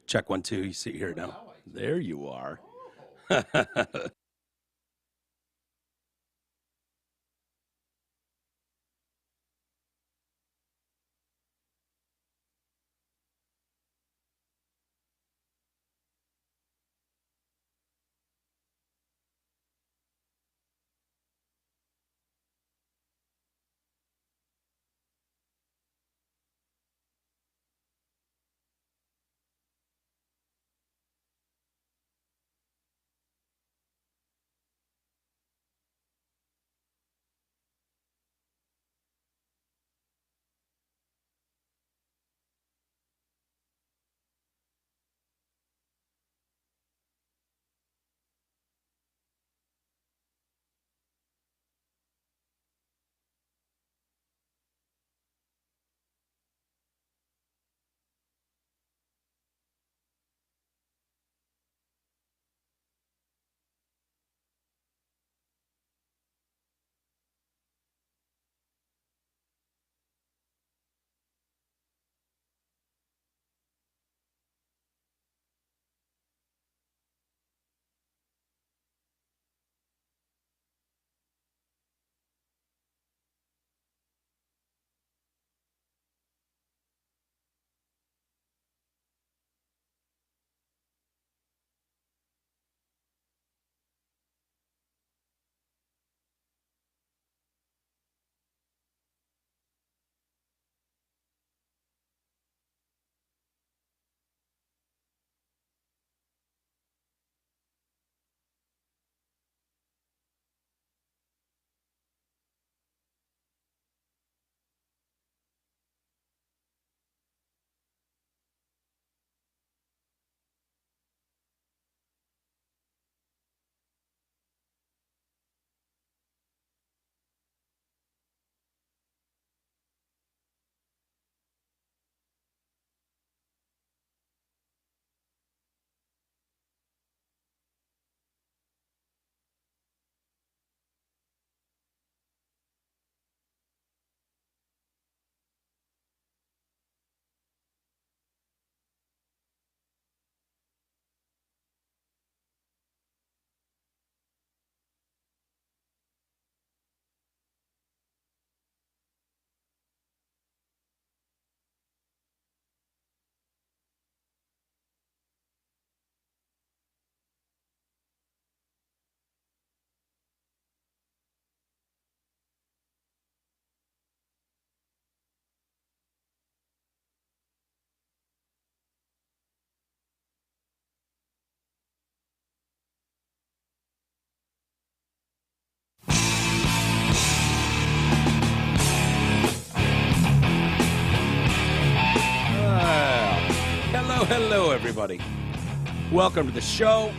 Check 1, 2. You see here now. There you are. Hello, everybody. Welcome to the show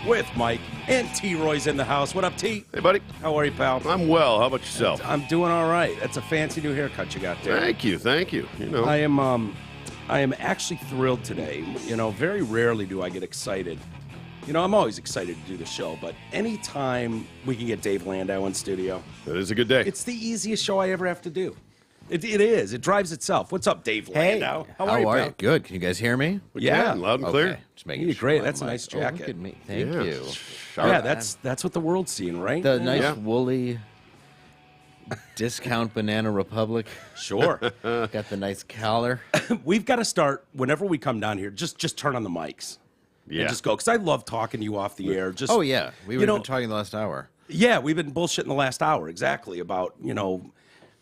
with Mike and T-Roy's in the house. What up, T? Hey, buddy. How are you, pal? I'm well. How about yourself? I'm doing all right. That's a fancy new haircut you got there. Thank you. You know, I am actually thrilled today. You know, very rarely do I get excited. You know, I'm always excited to do the show, but anytime we can get Dave Landau in studio, that is a good day. it's the easiest show I ever have to do. It is. It drives itself. What's up, Dave Landau? How are you, pal? Good. Can you guys hear me? We Yeah. can, loud and clear. Okay. Just making You're sure great. my That's a mic- nice Oh, look jacket. at me. Thank Yeah. you. Yeah, that's what the world's seeing, right? The nice Yeah. woolly discount Banana Republic. Sure. Got the nice collar. We've got to start whenever we come down here. Just turn on the mics. Yeah. And just go, because I love talking to you off the air. Just Oh, yeah. We you were know- been talking the last hour. Yeah, we've been bullshitting the last hour exactly about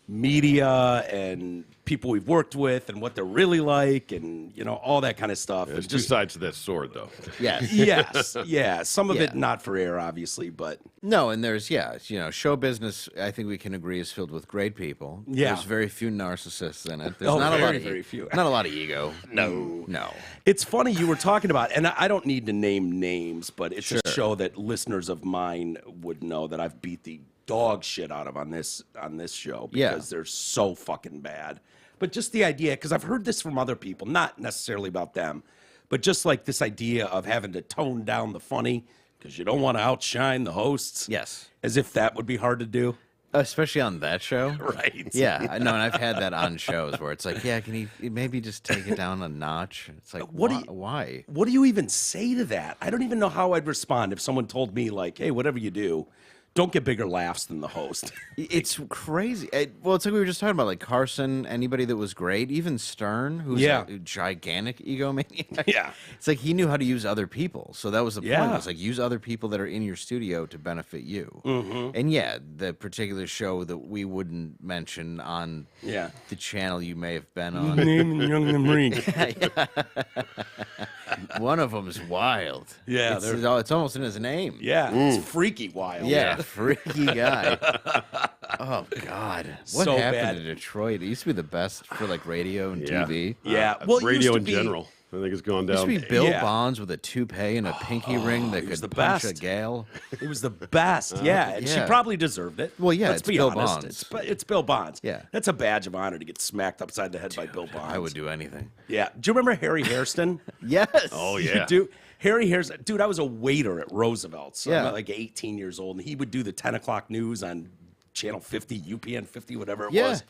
media and people we've worked with and what they're really like and all that kind of stuff. There's And two sides to that sword, though. Yes. yes, yeah. Some of Yeah. it not for air, obviously, but No, and there's, show business, I think we can agree, is filled with great people. Yeah. There's very few narcissists in it. There's Oh, not a lot very, of very few. Not a lot of ego. No. It's it's funny you were talking about, and I don't need to name names, but it's a show that listeners of mine would know that I've beat the dog shit out of on this show because they're so fucking bad. But just the idea, because I've heard this from other people, not necessarily about them, but just like this idea of having to tone down the funny because you don't want to outshine the hosts. Yes. As if that would be hard to do. Especially on that show. Right. Yeah, I know, and I've had that on shows where it's like, yeah, can you maybe just take it down a notch? It's like, why? What do you even say to that? I don't even know how I'd respond if someone told me, like, hey, whatever you do, don't get bigger laughs than the host. It's crazy. Well, it's like we were just talking about, like Carson, anybody that was great, even Stern, who's a gigantic egomaniac. Yeah. It's like he knew how to use other people. So that was the point. Yeah. It was like, use other people that are in your studio to benefit you. And yeah, the particular show that we wouldn't mention on the channel you may have been on. Name Young and Marine. One of them is wild. Yeah, it's almost in his name. Yeah, it's freaky wild. Yeah, freaky guy. Oh God, what So happened bad. to Detroit? It used to be the best for like radio and TV. Yeah. Well, it radio used in to be- general. I think it's gone It used down. to be Bill Yeah. Bonds with a toupee and a pinky ring that was could the punch best. a gal. It was the best. Yeah, and she yeah. probably deserved it. Well, yeah, Let's it's be Bill honest. Bonds. It's Bill Bonds. Yeah. That's a badge of honor to get smacked upside the head by Bill Bonds. I would do anything. Yeah. Do you remember Harry Hairston? Yes. Oh, yeah. Harry Hairston. Dude, I was a waiter at Roosevelt's. So Yeah. I'm like 18 years old, and he would do the 10 o'clock news on Channel 50, UPN 50, whatever it Yeah. was.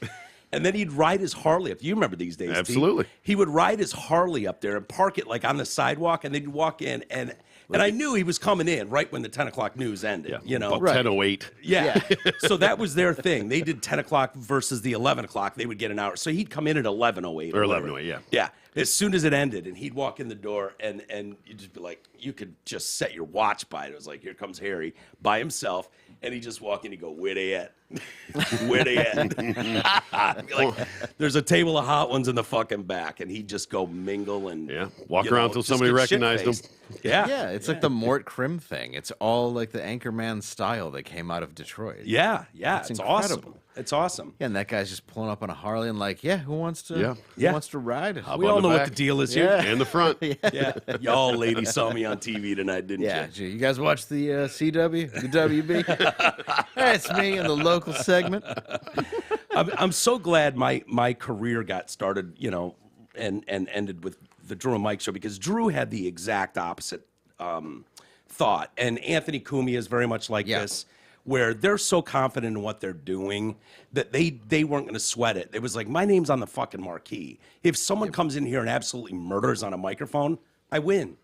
And then he'd ride his Harley up. You remember these days, T? Absolutely. He would ride his Harley up there and park it like on the sidewalk, and then he'd walk in, and I knew he was coming in right when the 10 o'clock news ended. Yeah. You know, About Right. 10:08. yeah. So that was their thing. They did 10 o'clock versus the 11 o'clock. They would get an hour. So he'd come in at 11:08. Or whatever. 11:08, yeah. Yeah. As soon as it ended, and he'd walk in the door, and you'd just be like, you could just set your watch by it. It was like, here comes Harry by himself. And he'd just walk in, he'd go, where they at? Where they at? Be like, there's a table of hot ones in the fucking back. And he'd just go mingle and Walk you around know, until just somebody get recognized him. shit-faced. Yeah. Yeah, it's like the Mort Krim thing. It's all like the Anchorman style that came out of Detroit. Yeah. It's awesome. incredible. It's awesome. Yeah, and that guy's just pulling up on a Harley and like, who wants to? Yeah. Who wants to ride? We on all the know what back. the deal is here. Yeah. And the front. Yeah. Y'all ladies saw me on TV tonight, didn't Yeah, you? gee, you guys watch the CW, the WB? That's me in the local segment. I'm so glad my career got started, you know, and ended with the Drew and Mike show, because Drew had the exact opposite thought. And Anthony Cumia is very much like this, where they're so confident in what they're doing that they weren't going to sweat it. It was like, my name's on the fucking marquee. If someone comes in here and absolutely murders on a microphone, I win.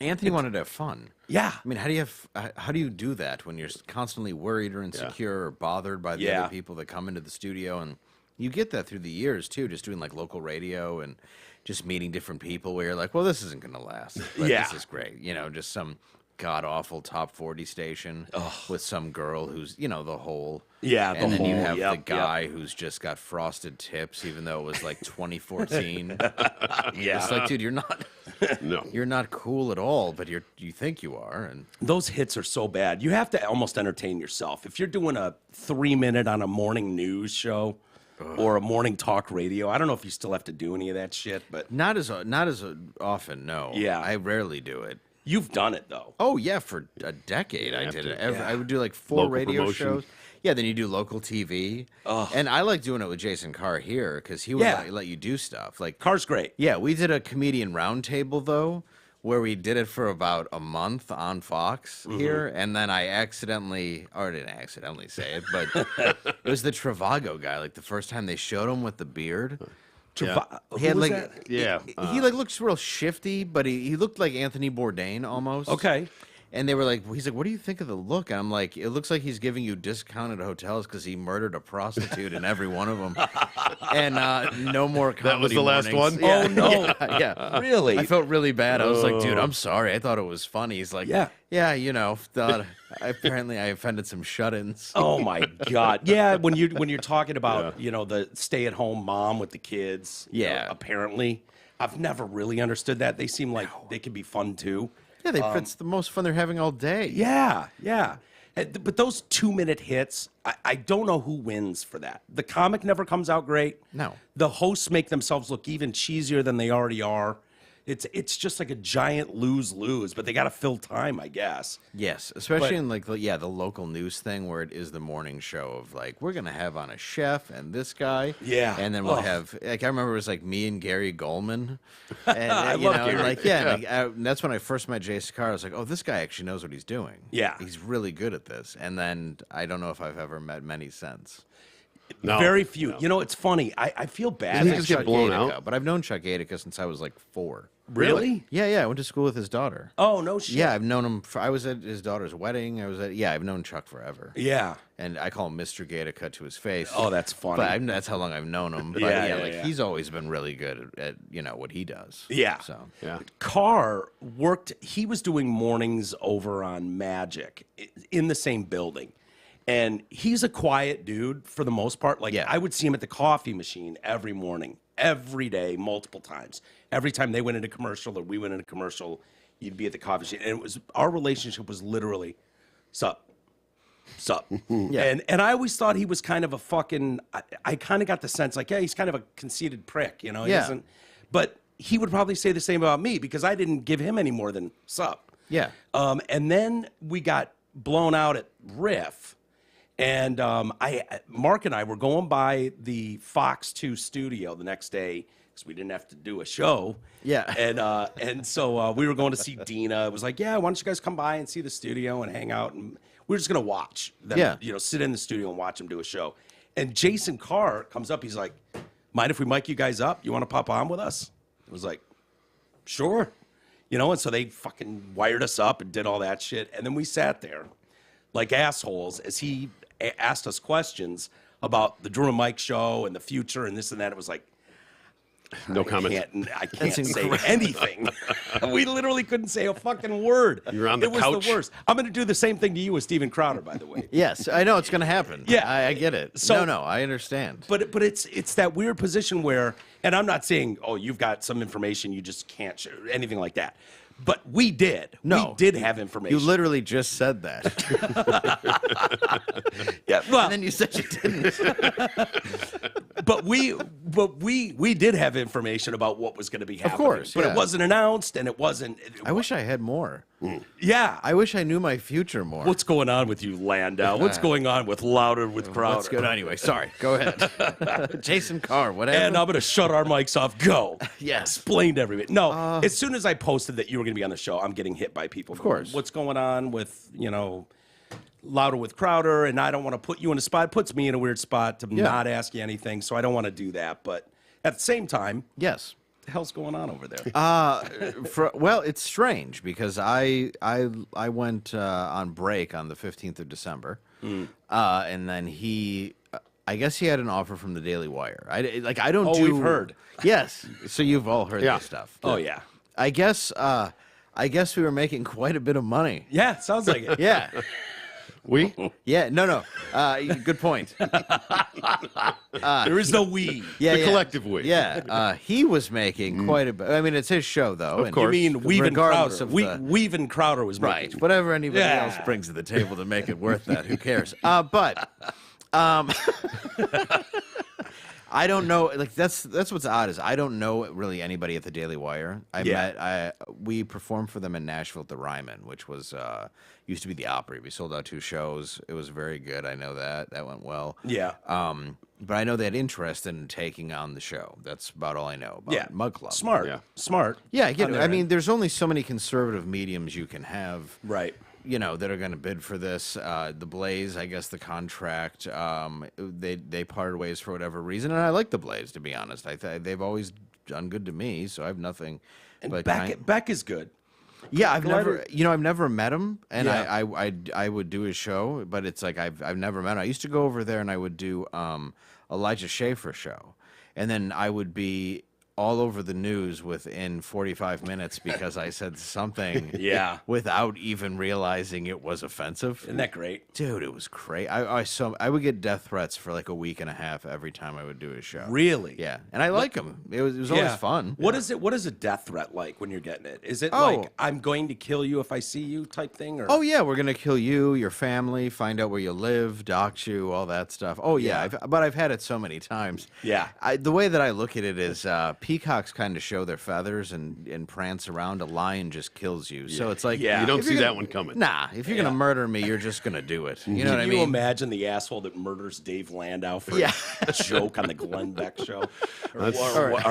Anthony wanted to have fun. Yeah. I mean, how do you do that when you're constantly worried or insecure or bothered by the other people that come into the studio? And you get that through the years too, just doing like local radio and just meeting different people where you're like, well, this isn't going to last. But this is great. You know, just some god awful top 40 station with some girl who's, you know, the whole. Yeah, and the then you whole- have yep, the guy who's just got frosted tips, even though it was like 2014. It's like, dude, No. you're not cool at all, but you think you are. And Those hits are so bad. You have to almost entertain yourself. If you're doing a 3-minute on a morning news show or a morning talk radio, I don't know if you still have to do any of that shit, but not as often. No. Yeah. I rarely do it. you've done it though. Oh yeah, for a decade I did it. I would do like 4 Local radio promotion. shows. Yeah, then you do local TV. And I like doing it with Jason Carr here because he would let you do stuff. Like Carr's great. yeah, we did a comedian roundtable though, where we did it for about a month on Fox here, and then I didn't accidentally say it, but it was the Travago guy. Like the first time they showed him with the beard. Who He had was like that? Yeah. he like looks real shifty, but he looked like Anthony Bourdain almost. Okay. And they were like, he's like, what do you think of the look? And I'm like, it looks like he's giving you discounted hotels because he murdered a prostitute in every one of them. And no more comedy That was the last mornings. one? Yeah, Oh, no. yeah. Really? I felt really bad. I was like, dude, I'm sorry. I thought it was funny. He's like, Yeah. you know, apparently I offended some shut-ins. Oh my God! Yeah, when you're talking about the stay-at-home mom with the kids. Apparently, I've never really understood that. They seem like they could be fun too. Yeah, it's the most fun they're having all day. Yeah. But those 2-minute hits, I don't know who wins for that. The comic never comes out great. No. The hosts make themselves look even cheesier than they already are. It's just like a giant lose-lose, but they got to fill time, I guess. Yes, especially in like the local news thing where it is the morning show of like we're gonna have on a chef and this guy, and then we'll have like I remember it was like me and Gary Goldman, and I love Gary. and like and that's when I first met Jason Carr. I was like, oh, this guy actually knows what he's doing. Yeah, he's really good at this. And then I don't know if I've ever met many since. No, very few. No. You know, it's funny. I feel bad. He just get blown out. But I've known Chuck Gatica since I was like 4. Really? Yeah. I went to school with his daughter. Oh, no shit. Yeah, I've known him. I was at his daughter's wedding. I've known Chuck forever. Yeah. And I call him Mr. Gatica to his face. Oh, that's funny. But that's how long I've known him. But he's always been really good at what he does. Yeah. So Carr worked. He was doing mornings over on Magic in the same building. And he's a quiet dude for the most part. Like, I would see him at the coffee machine every morning, every day, multiple times. Every time they went into commercial or we went into commercial, you'd be at the coffee machine. And our relationship was literally, sup. And I always thought he was kind of a fucking, I kind of got the sense like, he's kind of a conceited prick, you know? He doesn't, but he would probably say the same about me because I didn't give him any more than sup. Yeah. And then we got blown out at Riff. And Mark and I were going by the Fox 2 studio the next day because we didn't have to do a show. Yeah. And so we were going to see Dina. It was like, why don't you guys come by and see the studio and hang out? And we were just going to watch them, sit in the studio and watch them do a show. And Jason Carr comes up. He's like, mind if we mic you guys up? You want to pop on with us? I was like, sure. And so they fucking wired us up and did all that shit. And then we sat there like assholes as he asked us questions about the Drew and Mike show and the future and this and that. It was like, no comment. I can't say anything. We literally couldn't say a fucking word. You're on the couch. It was the worst. I'm going to do the same thing to you with Steven Crowder, by the way. Yes, I know it's going to happen. Yeah, I get it. So, no, I understand. But it's that weird position where, and I'm not saying, you've got some information you just can't share, anything like that. But we did. No. We did have information. You literally just said that. Well, and then you said you didn't. But we did have information about what was going to be happening. Of course, but it wasn't announced, and it wasn't. I wish I had more. Yeah, I wish I knew my future more. What's going on with you, Landau? What's going on with Louder with Crowder? What's good? Anyway, sorry. Go ahead. Jason Carr, whatever. And I'm going to shut our mics off. Go. Yes. Explain to everybody. No, as soon as I posted that you were going to be on the show, I'm getting hit by people. Of course. What's going on with, Louder with Crowder? And I don't want to put you in a spot. It puts me in a weird spot to not ask you anything. So I don't want to do that. But at the same time, yes. What the hell's going on over there? Well, it's strange because I went on break on the 15th of December, and then I guess he had an offer from the Daily Wire. I don't do. We've heard. Yes, so you've all heard this stuff. Oh yeah. I guess we were making quite a bit of money. Yeah, sounds like it. Yeah. We? Yeah, no. Good point. There is no we. Yeah, the collective we. Yeah, he was making quite a bit. I mean, it's his show, though. Of course. You mean Weave and Crowder. Weave and Crowder was right. making. Whatever anybody else brings to the table to make it worth that, who cares? But I don't know. Like that's what's odd is I don't know really anybody at the Daily Wire. We performed for them in Nashville at the Ryman, which was used to be the Opry. We sold out 2 shows. It was very good. I know that went well. Yeah. But I know they had interest in taking on the show. That's about all I know about Mug Club. Smart. Yeah. Smart. Yeah, I get it. I mean, there's only so many conservative mediums you can have. Right. That are going to bid for this. The Blaze, I guess the contract, they parted ways for whatever reason, and I like the Blaze, to be honest. they've always done good to me, so I have nothing. And Beck is good. Yeah, I've never met him, and I would do his show, but it's like I've never met him. I used to go over there and I would do Elijah Shafer show, and then I would be all over the news within 45 minutes because I said something without even realizing it was offensive. Isn't that great? Dude, it was great. I would get death threats for like a week and a half every time I would do a show. Really? Yeah. And I like him. It was always fun. What is a death threat like when you're getting it? Is it like I'm going to kill you if I see you type thing? Or? Oh yeah, we're gonna kill you, your family, find out where you live, dox you, all that stuff. Oh yeah, but I've had it so many times. Yeah. The way that I look at it is peacocks kind of show their feathers and prance around. A lion just kills you. So it's like, you don't see that one coming. Nah, if you're going to murder me, you're just going to do it. You know what I mean? Can you imagine the asshole that murders Dave Landau for a joke on the Glenn Beck show? Or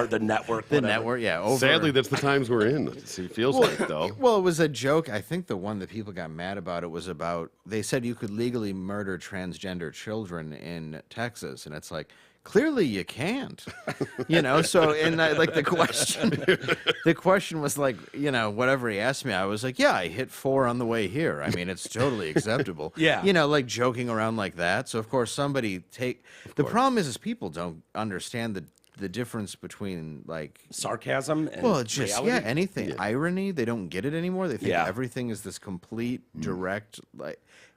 the network? The network, yeah. Sadly, that's the times we're in. It feels like, though. Well, it was a joke. I think the one that people got mad about, it was about, they said you could legally murder transgender children in Texas. And it's like, clearly you can't, so, and like the question was like, whatever he asked me, I was like, yeah, I hit 4 on the way here. I mean, it's totally acceptable. Yeah. Like joking around like that. So of course the problem is people don't understand the difference between like sarcasm and it's just reality? Anything irony, they don't get it anymore. They think everything is this complete direct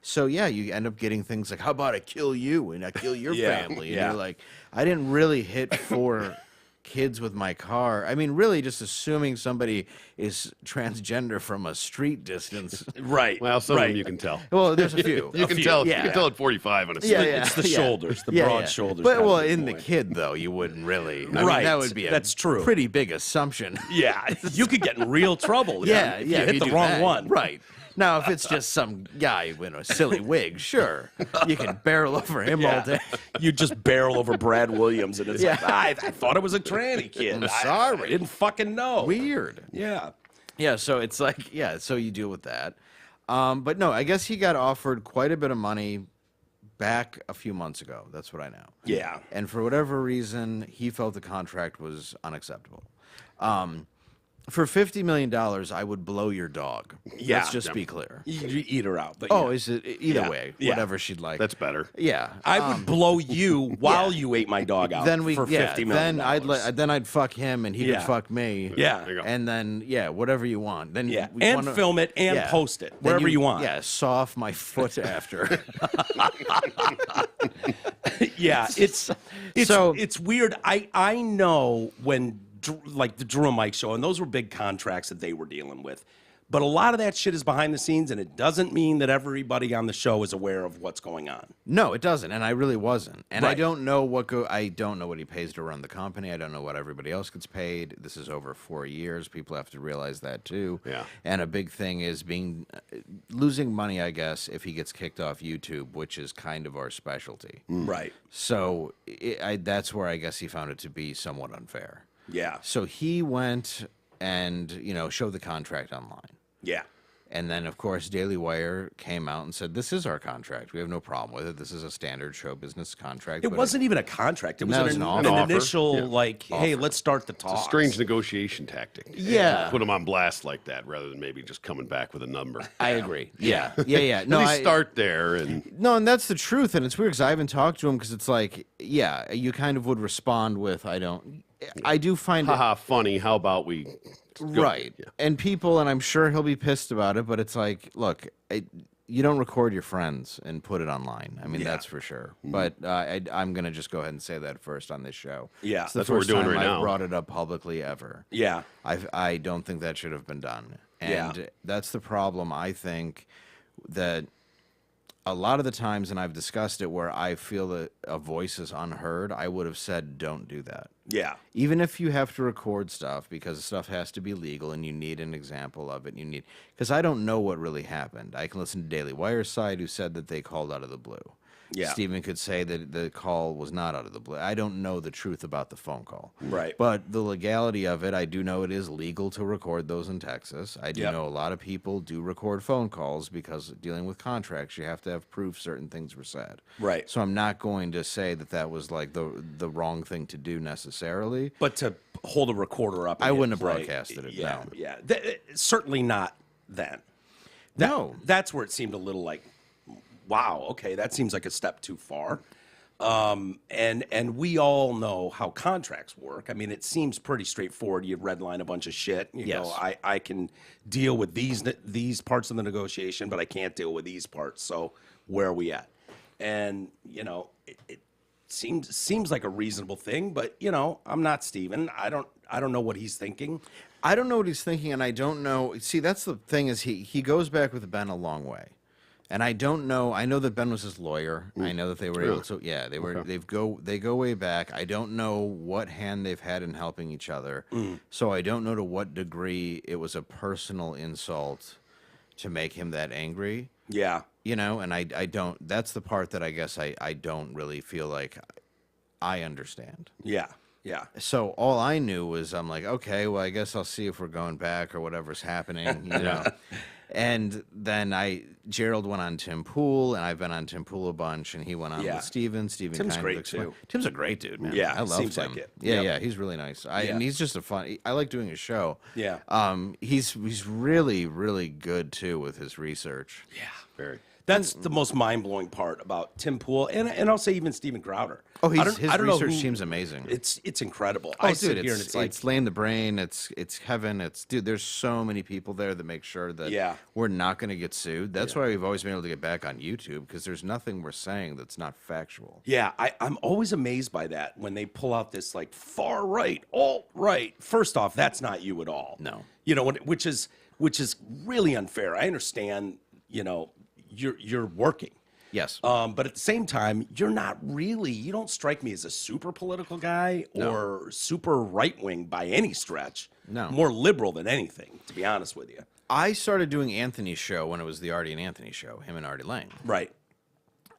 so you end up getting things like, how about I kill you and I kill your family, and you're like, I didn't really hit 4 kids with my car. I mean, really just assuming somebody is transgender from a street distance. Right. Well, some of them you can tell. Well, there's a few. You can tell at 45 on a street. It's the shoulders, the broad shoulders. But in the kid though, you wouldn't really. I mean, that would be that's true. Pretty big assumption. Yeah, you could get in real trouble. If you hit the wrong one. Right. Now, if it's just some guy in a silly wig, sure, you can barrel over him all day. You just barrel over Brad Williams, and it's like, I thought it was a tranny kid. I'm sorry. I didn't fucking know. Weird. Yeah. Yeah, so it's like, so you deal with that. But no, I guess he got offered quite a bit of money back a few months ago. That's what I know. Yeah. And for whatever reason, he felt the contract was unacceptable. For $50 million, I would blow your dog. Yeah. Let's just be clear. You eat her out. But is it either way? Whatever she'd like. That's better. Yeah. I would blow you while you ate my dog out for $50 million. Then I'd fuck him and he would fuck me. Yeah. There you go. And then, whatever you want. Then and film it and post it wherever you want. Yeah, saw off my foot after. It's weird. I know when like the Drew and Mike show, and those were big contracts that they were dealing with. But a lot of that shit is behind the scenes, and it doesn't mean that everybody on the show is aware of what's going on. No, it doesn't, and I really wasn't. And I don't know what he pays to run the company. I don't know what everybody else gets paid. This is over 4 years. People have to realize that too. Yeah. And a big thing is losing money, I guess, if he gets kicked off YouTube, which is kind of our specialty. Right. So that's where I guess he found it to be somewhat unfair. Yeah. So he went and, showed the contract online. Yeah. And then, of course, Daily Wire came out and said, this is our contract. We have no problem with it. This is a standard show business contract. It wasn't even a contract. It was an initial, hey, let's start the talk. It's a strange negotiation tactic. Yeah. Put them on blast like that rather than maybe just coming back with a number. I agree. Yeah. No, I start there. No, and that's the truth. And it's weird because I haven't talked to him because it's like, you kind of would respond with, I do find it funny. How about we... Right. Yeah. And I'm sure he'll be pissed about it, but it's like, look, you don't record your friends and put it online. I mean, that's for sure. Mm-hmm. But I'm going to just go ahead and say that first on this show. Yeah. It's the That's what we're first doing time right now. I've brought it up publicly ever. Yeah. I don't think that should have been done. And that's the problem, I think, that a lot of the times, and I've discussed it, where I feel that a voice is unheard, I would have said, don't do that. Yeah. Even if you have to record stuff, because stuff has to be legal and you need an example of it, because I don't know what really happened. I can listen to Daily Wire's side, who said that they called out of the blue. Yeah. Stephen could say that the call was not out of the blue. I don't know the truth about the phone call. Right. But the legality of it, I do know it is legal to record those in Texas. I do know a lot of people do record phone calls because dealing with contracts, you have to have proof certain things were said. Right. So I'm not going to say that was like the wrong thing to do necessarily. But to hold a recorder up, I wouldn't have broadcasted it. Yeah. No. Yeah. Certainly not then. That's where it seemed a little like, wow, okay, that seems like a step too far. And we all know how contracts work. I mean, it seems pretty straightforward. You redline a bunch of shit. You go, I can deal with these parts of the negotiation, but I can't deal with these parts. So where are we at? And it seems like a reasonable thing, but I'm not Steven. I don't know what he's thinking. I don't know what he's thinking, and I don't know. See, that's the thing is he goes back with Ben a long way. And I don't know. I know that Ben was his lawyer. I know that they were able to. Yeah, they were. They go way back. I don't know what hand they've had in helping each other. So I don't know to what degree it was a personal insult to make him that angry. Yeah. You know, and I don't. That's the part that I guess I don't really feel like I understand. Yeah. Yeah. So all I knew was I'm like, okay, well, I guess I'll see if we're going back or whatever's happening, you know. And then Gerald went on Tim Pool, and I've been on Tim Pool a bunch, and he went on with Steven. Steven Tim's great too. Tim's a great dude, man. Yeah, I love seems Tim. like it. Yeah, he's really nice. And he's just I like doing his show. Yeah. He's really, really good too with his research. Yeah, very. That's the most mind-blowing part about Tim Pool, and I'll say even Steven Crowder. Oh, his research seems amazing. It's incredible. Oh, I sit here and it's like Laying the Brain. It's Heaven. There's so many people there that make sure that we're not going to get sued. That's why we've always been able to get back on YouTube, because there's nothing we're saying that's not factual. Yeah, I'm always amazed by that when they pull out this like far right, alt right. First off, that's not you at all. No, you know, which is really unfair. I understand. You know. You're working. Yes. But at the same time, you don't strike me as a super political guy or super right-wing by any stretch. No. More liberal than anything, to be honest with you. I started doing Anthony's show when it was the Artie and Anthony show, him and Artie Lang. Right.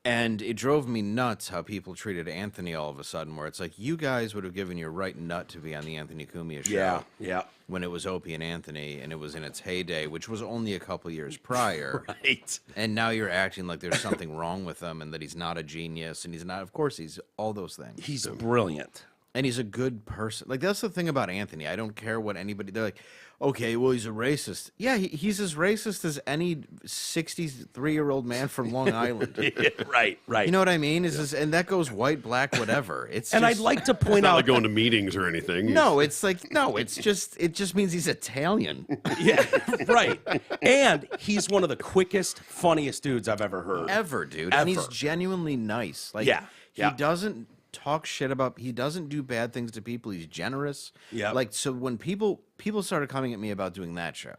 And it drove me nuts how people treated Anthony all of a sudden, where it's like, you guys would have given your right nut to be on the Anthony Cumia show. Yeah. When it was Opie and Anthony, and it was in its heyday, which was only a couple years prior. Right. And now you're acting like there's something wrong with him and that he's not a genius, and he's not, of course, he's all those things. He's brilliant. And he's a good person. Like, that's the thing about Anthony. I don't care what anybody, they're like, okay, well, he's a racist. Yeah, he's as racist as any 63-year-old man from Long Island. Right. You know what I mean? And that goes white, black, whatever. I'd like to point not out like going to meetings or anything. it just means he's Italian. Yeah, right. And he's one of the quickest, funniest dudes I've ever heard. Ever, dude. Ever. And he's genuinely nice. Like, he doesn't talk shit about, he doesn't do bad things to people. He's generous. Yeah. Like, so when people started coming at me about doing that show,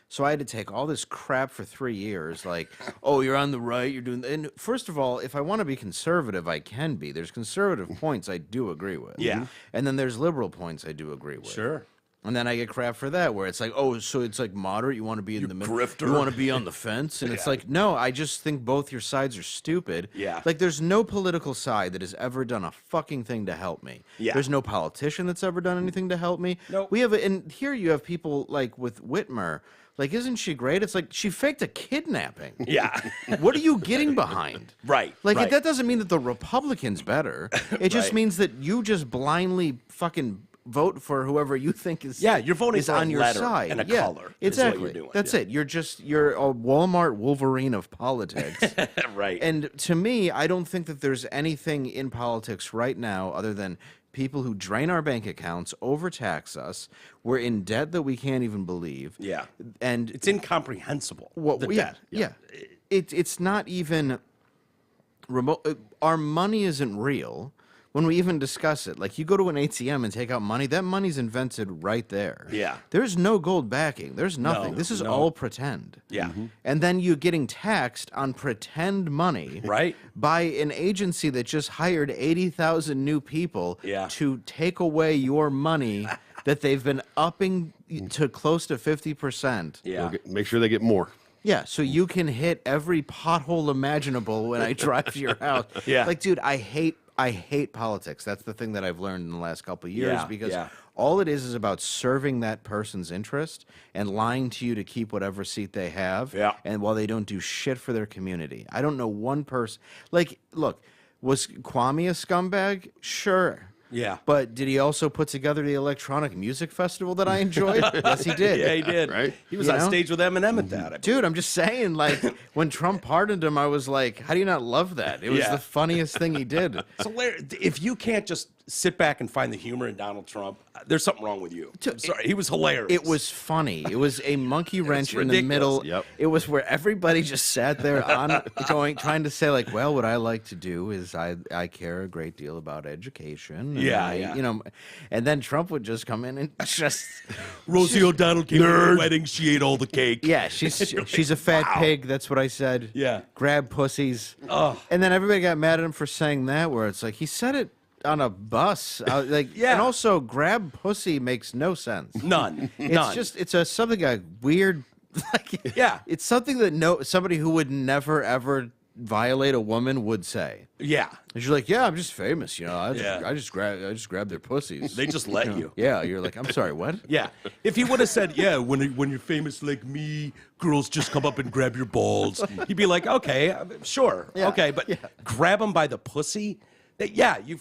so I had to take all this crap for 3 years, like, oh, you're on the right, you're doing, and first of all, if I want to be conservative, I can be. There's conservative points I do agree with. Yeah. And then there's liberal points I do agree with. Sure. And then I get crap for that, where it's like, oh, so it's like moderate. You want to be in the middle. Grifter. You want to be on the fence. And it's like, no, I just think both your sides are stupid. Yeah. Like, there's no political side that has ever done a fucking thing to help me. Yeah. There's no politician that's ever done anything to help me. Nope. And here you have people like with Whitmer. Like, isn't she great? It's like she faked a kidnapping. Yeah. What are you getting behind? Right. Like, right. that doesn't mean that the Republican's better. It just means that you just blindly fucking vote for whoever you think is you're voting for on a your letter side and a yeah, color. Exactly. Is what you're doing. That's it. You're a Walmart Wolverine of politics. Right. And to me, I don't think that there's anything in politics right now other than people who drain our bank accounts, overtax us. We're in debt that we can't even believe. Yeah. And it's incomprehensible. Debt. Yeah. It's not even remote. Our money isn't real. When we even discuss it, like, you go to an ATM and take out money, that money's invented right there. Yeah. There's no gold backing. There's nothing. This is all pretend. Yeah. And then you're getting taxed on pretend money by an agency that just hired 80,000 new people to take away your money that they've been upping to close to 50%. Yeah. Make sure they get more. Yeah, so you can hit every pothole imaginable when I drive to your house. Yeah. Like, dude, I hate politics. That's the thing that I've learned in the last couple of years because all it is about serving that person's interest and lying to you to keep whatever seat they have. Yeah. And while they don't do shit for their community. I don't know one person. Like, look, was Kwame a scumbag? Sure. Yeah. But did he also put together the electronic music festival that I enjoyed? Yes, he did. Yeah, he did. Right? He was on stage with Eminem at that. Dude, I'm just saying, like, when Trump pardoned him, I was like, how do you not love that? It was the funniest thing he did. It's hilarious. If you can't just sit back and find the humor in Donald Trump, there's something wrong with you. I'm sorry. He was hilarious. It was funny. It was a monkey wrench in the ridiculous. middle. Yep. It was where everybody just sat there trying to say like, well, what I like to do is I care a great deal about education. And you know, and then Trump would just come in and just Rosie O'Donnell came to the wedding. She ate all the cake. yeah, she's a fat pig. That's what I said. Yeah. Grab pussies. Oh. And then everybody got mad at him for saying that. Where it's like he said it on a bus. Yeah. And also grab pussy makes no sense. None. It's something a weird. Like, Yeah. it's something that somebody who would never ever violate a woman would say. Yeah. And you're like, yeah, I'm just famous, you know. I Yeah. just grab their pussies. They just let you. Yeah, you're like, I'm sorry, what? Yeah. If he would have said, yeah, when you're famous like me, girls just come up and grab your balls, he'd be like, okay, sure. Yeah. Okay, but grab him by the pussy? You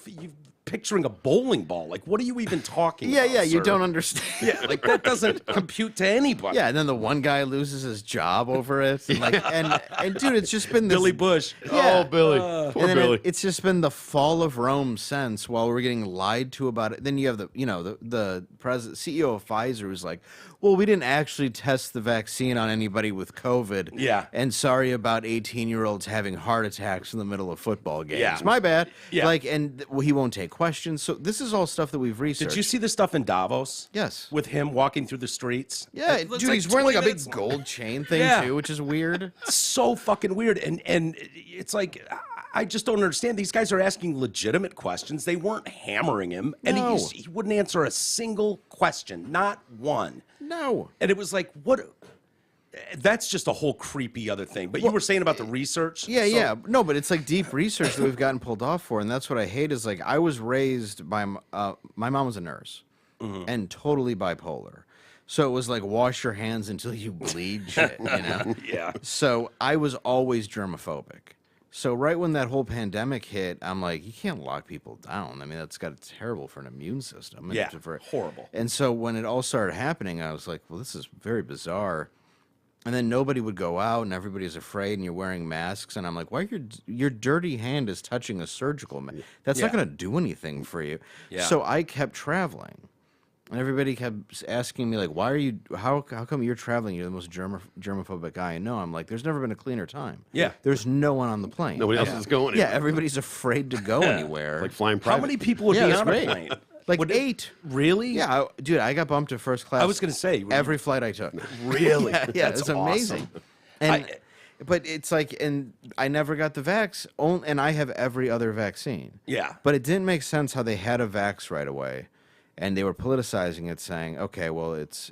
picturing a bowling ball. Like, what are you even talking about? Yeah, you sir? don't understand. Yeah, like that doesn't compute to anybody. Yeah, and then the one guy loses his job over it. And, like, and dude, it's just been this Billy Bush. Yeah. Oh, Billy. Poor and then Billy. it's just been the fall of Rome since, while we're getting lied to about it. Then you have the president, CEO of Pfizer, who's like, well, we didn't actually test the vaccine on anybody with COVID. Yeah. And sorry about 18-year-olds having heart attacks in the middle of football games. Yeah. My bad. Yeah. Like, and he won't take questions. So this is all stuff that we've researched. Did you see the stuff in Davos? Yes. With him walking through the streets? Yeah, It looks dude, he's wearing 20 like a big minutes long. gold chain thing Yeah. too, which is weird. So fucking weird. And it's like, I just don't understand. These guys are asking legitimate questions. They weren't hammering him. And No. he wouldn't answer a single question, not one. No. And it was like, what? That's just a whole creepy other thing. But you were saying about the research? Yeah, So- yeah. No, but it's like deep research that we've gotten pulled off for, and that's what I hate. Is like I was raised by my mom was a nurse, and totally bipolar. So it was like wash your hands until you bleed, shit. You know. Yeah. So I was always germophobic. So right when that whole pandemic hit, I'm like, you can't lock people down. I mean, that's got terrible for an immune system. Yeah, horrible. And so when it all started happening, I was like, well, this is very bizarre. And then nobody would go out, and everybody's afraid, and you're wearing masks. And I'm like, why your dirty hand is touching a surgical mask? That's not Yeah. going to do anything for you. Yeah. So I kept traveling, and everybody kept asking me like, why are you? How come you're traveling? You're the most germophobic guy I know. I'm like, there's never been a cleaner time. Yeah. There's no one on the plane. Nobody else is going Yeah, anywhere. everybody's afraid to go anywhere. Like flying How private. many people would Yeah, be that's on great. a plane? Like Would it- 8. Really? Yeah, dude, I got bumped to first class. I was going to say. every flight I took. Really? Yeah, That's it's amazing. awesome. And but it's like, and I never got the vax, and I have every other vaccine. Yeah. But it didn't make sense how they had a vax right away, and they were politicizing it, saying, okay, well, it's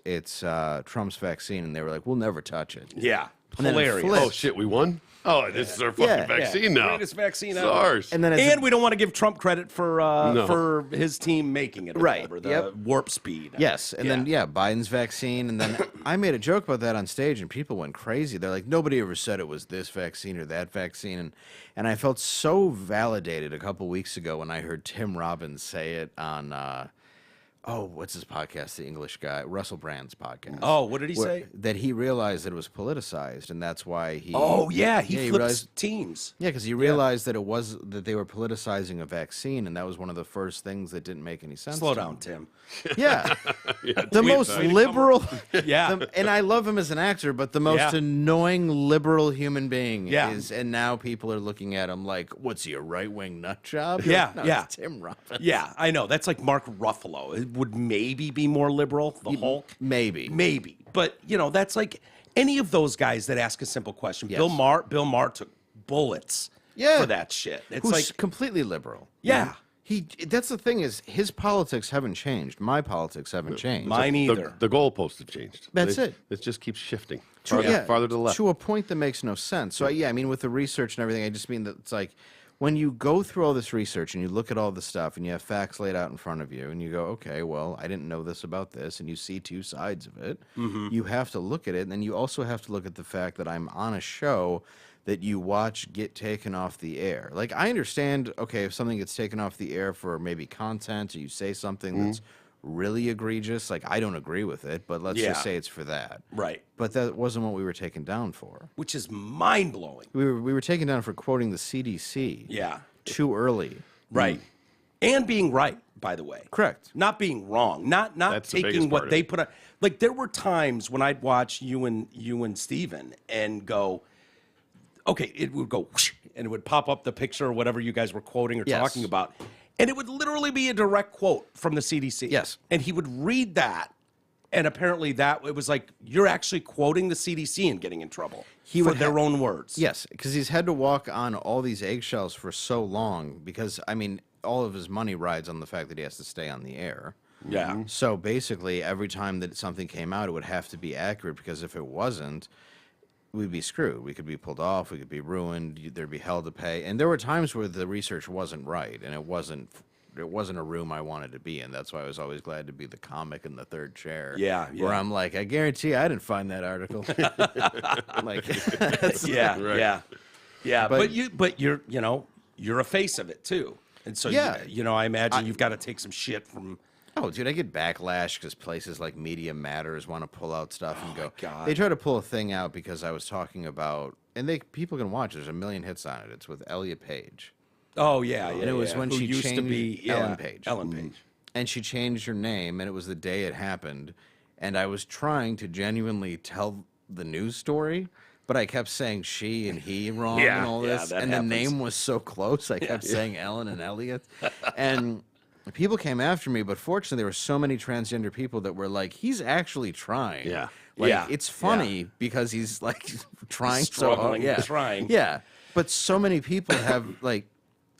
Trump's vaccine, and they were like, we'll never touch it. Yeah. And then it Hilarious. flipped. Oh, shit, we won? Oh, this is our fucking Yeah. vaccine now. Greatest vaccine It's ever. ours. And then And we don't want to give Trump credit for No. for his team making it, or Right. whatever, the Yep. warp speed. Yes, and then Biden's vaccine, and then I made a joke about that on stage, and people went crazy. They're like, nobody ever said it was this vaccine or that vaccine, and I felt so validated a couple weeks ago when I heard Tim Robbins say it on what's his podcast? The English guy, Russell Brand's podcast. Oh, what did he say? That he realized that it was politicized, and that's why he. Oh yeah, he flips realized. teams. Yeah, because he realized that that they were politicizing a vaccine, and that was one of the first things that didn't make any sense. Slow to down, him. Tim. Yeah, the tweet most that. liberal. Yeah. And I love him as an actor, but the most Yeah. annoying liberal human being Yeah. is, and now people are looking at him like, what's he, a right wing nut job? Yeah, No, yeah. it's Tim Robbins. Yeah, I know. That's like Mark Ruffalo. It would maybe be more liberal, the Hulk. Maybe. Maybe. But, that's like any of those guys that ask a simple question. Yes. Bill Maher took bullets for that shit. It's Who's like, completely liberal. yeah, That's the thing is, his politics haven't changed. My politics haven't changed. mine either. The goalposts have changed. That's it. It just keeps shifting. To- Farther to the left. To a point that makes no sense. So, I mean, with the research and everything, I just mean that it's like, when you go through all this research and you look at all the stuff and you have facts laid out in front of you and you go, okay, well, I didn't know this about this, and you see two sides of it, you have to look at it. And then you also have to look at the fact that I'm on a show that you watch get taken off the air. Like, I understand, okay, if something gets taken off the air for maybe content, or you say something that's really egregious, like, I don't agree with it, but let's Yeah. just say it's for that. Right. But that wasn't what we were taken down for. Which is mind-blowing. We were taken down for quoting the CDC. Yeah. Too early. Right. And being right, by the way. Correct. Not being wrong. Not That's the taking biggest what part they of it. put on. Like, there were times when I'd watch you and Steven and go, okay, it would go, whoosh, and it would pop up the picture or whatever you guys were quoting or talking about. And it would literally be a direct quote from the CDC. Yes. And he would read that. And apparently it was like, you're actually quoting the CDC and getting in trouble for their own words. Yes, because he's had to walk on all these eggshells for so long because, I mean, all of his money rides on the fact that he has to stay on the air. Yeah. So basically, every time that something came out, it would have to be accurate because if it wasn't, we'd be screwed. We could be pulled off. We could be ruined. There'd be hell to pay. And there were times where the research wasn't right, and it wasn't a room I wanted to be in. That's why I was always glad to be the comic in the third chair. Yeah. Where I'm like, I guarantee I didn't find that article. Like, Yeah. Right. Yeah. Yeah. But you're a face of it too. And so, I imagine you've got to take some shit from. Oh, dude, I get backlash because places like Media Matters want to pull out stuff and go. God. They try to pull a thing out because I was talking about, and people can watch. There's a million hits on it. It's with Elliot Page. Oh yeah, yeah. And it was when Who she used changed to be Ellen Page. Ellen Page. And she changed her name, and it was the day it happened. And I was trying to genuinely tell the news story, but I kept saying she and he wrong and all this. that And happens. the name was so close, I kept saying Ellen and Elliot. And people came after me, but fortunately, there were so many transgender people that were like, he's actually trying. Yeah. Like, Yeah. it's funny because he's like trying Struggling, so hard. trying. Yeah. But so many people have like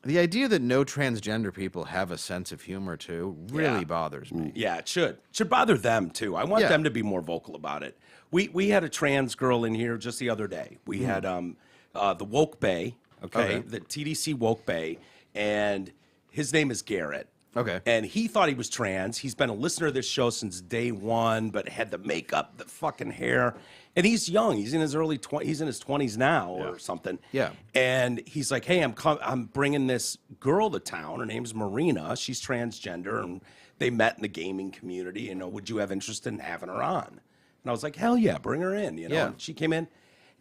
the idea that no transgender people have a sense of humor too really bothers me. Yeah, it should bother them too. I want Yeah. them to be more vocal about it. We had a trans girl in here just the other day. We had the Woke Bay, okay, the TDC Woke Bay, and his name is Garrett. Okay. And he thought he was trans. He's been a listener to this show since day one, but had the makeup, the fucking hair. And he's young. He's in his early 20s. He's in his 20s now or something. Yeah. And he's like, hey, I'm bringing this girl to town. Her name's Marina. She's transgender. And they met in the gaming community. Would you have interest in having her on? And I was like, hell yeah, bring her in. Yeah. And she came in,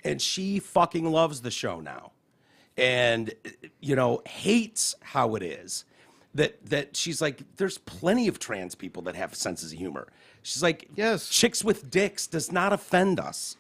and she fucking loves the show now. And, hates how it is. That she's like, there's plenty of trans people that have senses of humor. She's like, yes, chicks with dicks does not offend us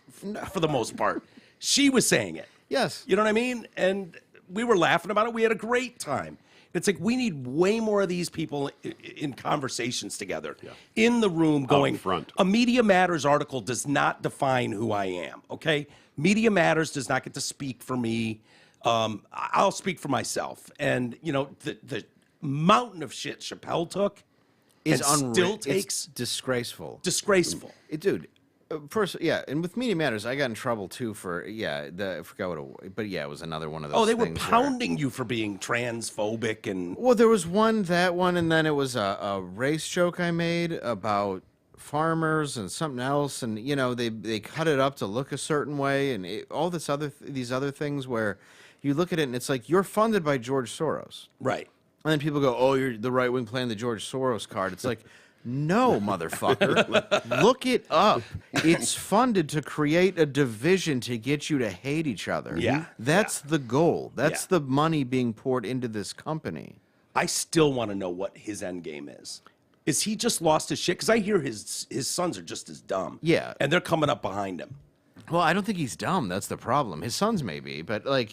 for the most part. She was saying it. Yes. You know what I mean? And we were laughing about it. We had a great time. It's like we need way more of these people in conversations together in the room going, front. A Media Matters article does not define who I am, okay? Media Matters does not get to speak for me. I'll speak for myself. And, the mountain of shit Chappelle took is still takes it's disgraceful. Disgraceful. Dude, first, and with Media Matters, I got in trouble too for I forgot what it was, but it was another one of those. Oh, they were things pounding you for being transphobic and. Well, there was that one, and then it was a race joke I made about farmers and something else, and they cut it up to look a certain way, and all these other things where you look at it and it's like you're funded by George Soros, right? And then people go, "Oh, you're the right wing playing the George Soros card." It's like, no, motherfucker. Look it up. It's funded to create a division to get you to hate each other. Yeah. That's the goal. That's the money being poured into this company. I still want to know what his end game is. Is he just lost his shit? Because I hear his sons are just as dumb. Yeah. And they're coming up behind him. Well, I don't think he's dumb. That's the problem. His sons may be, but I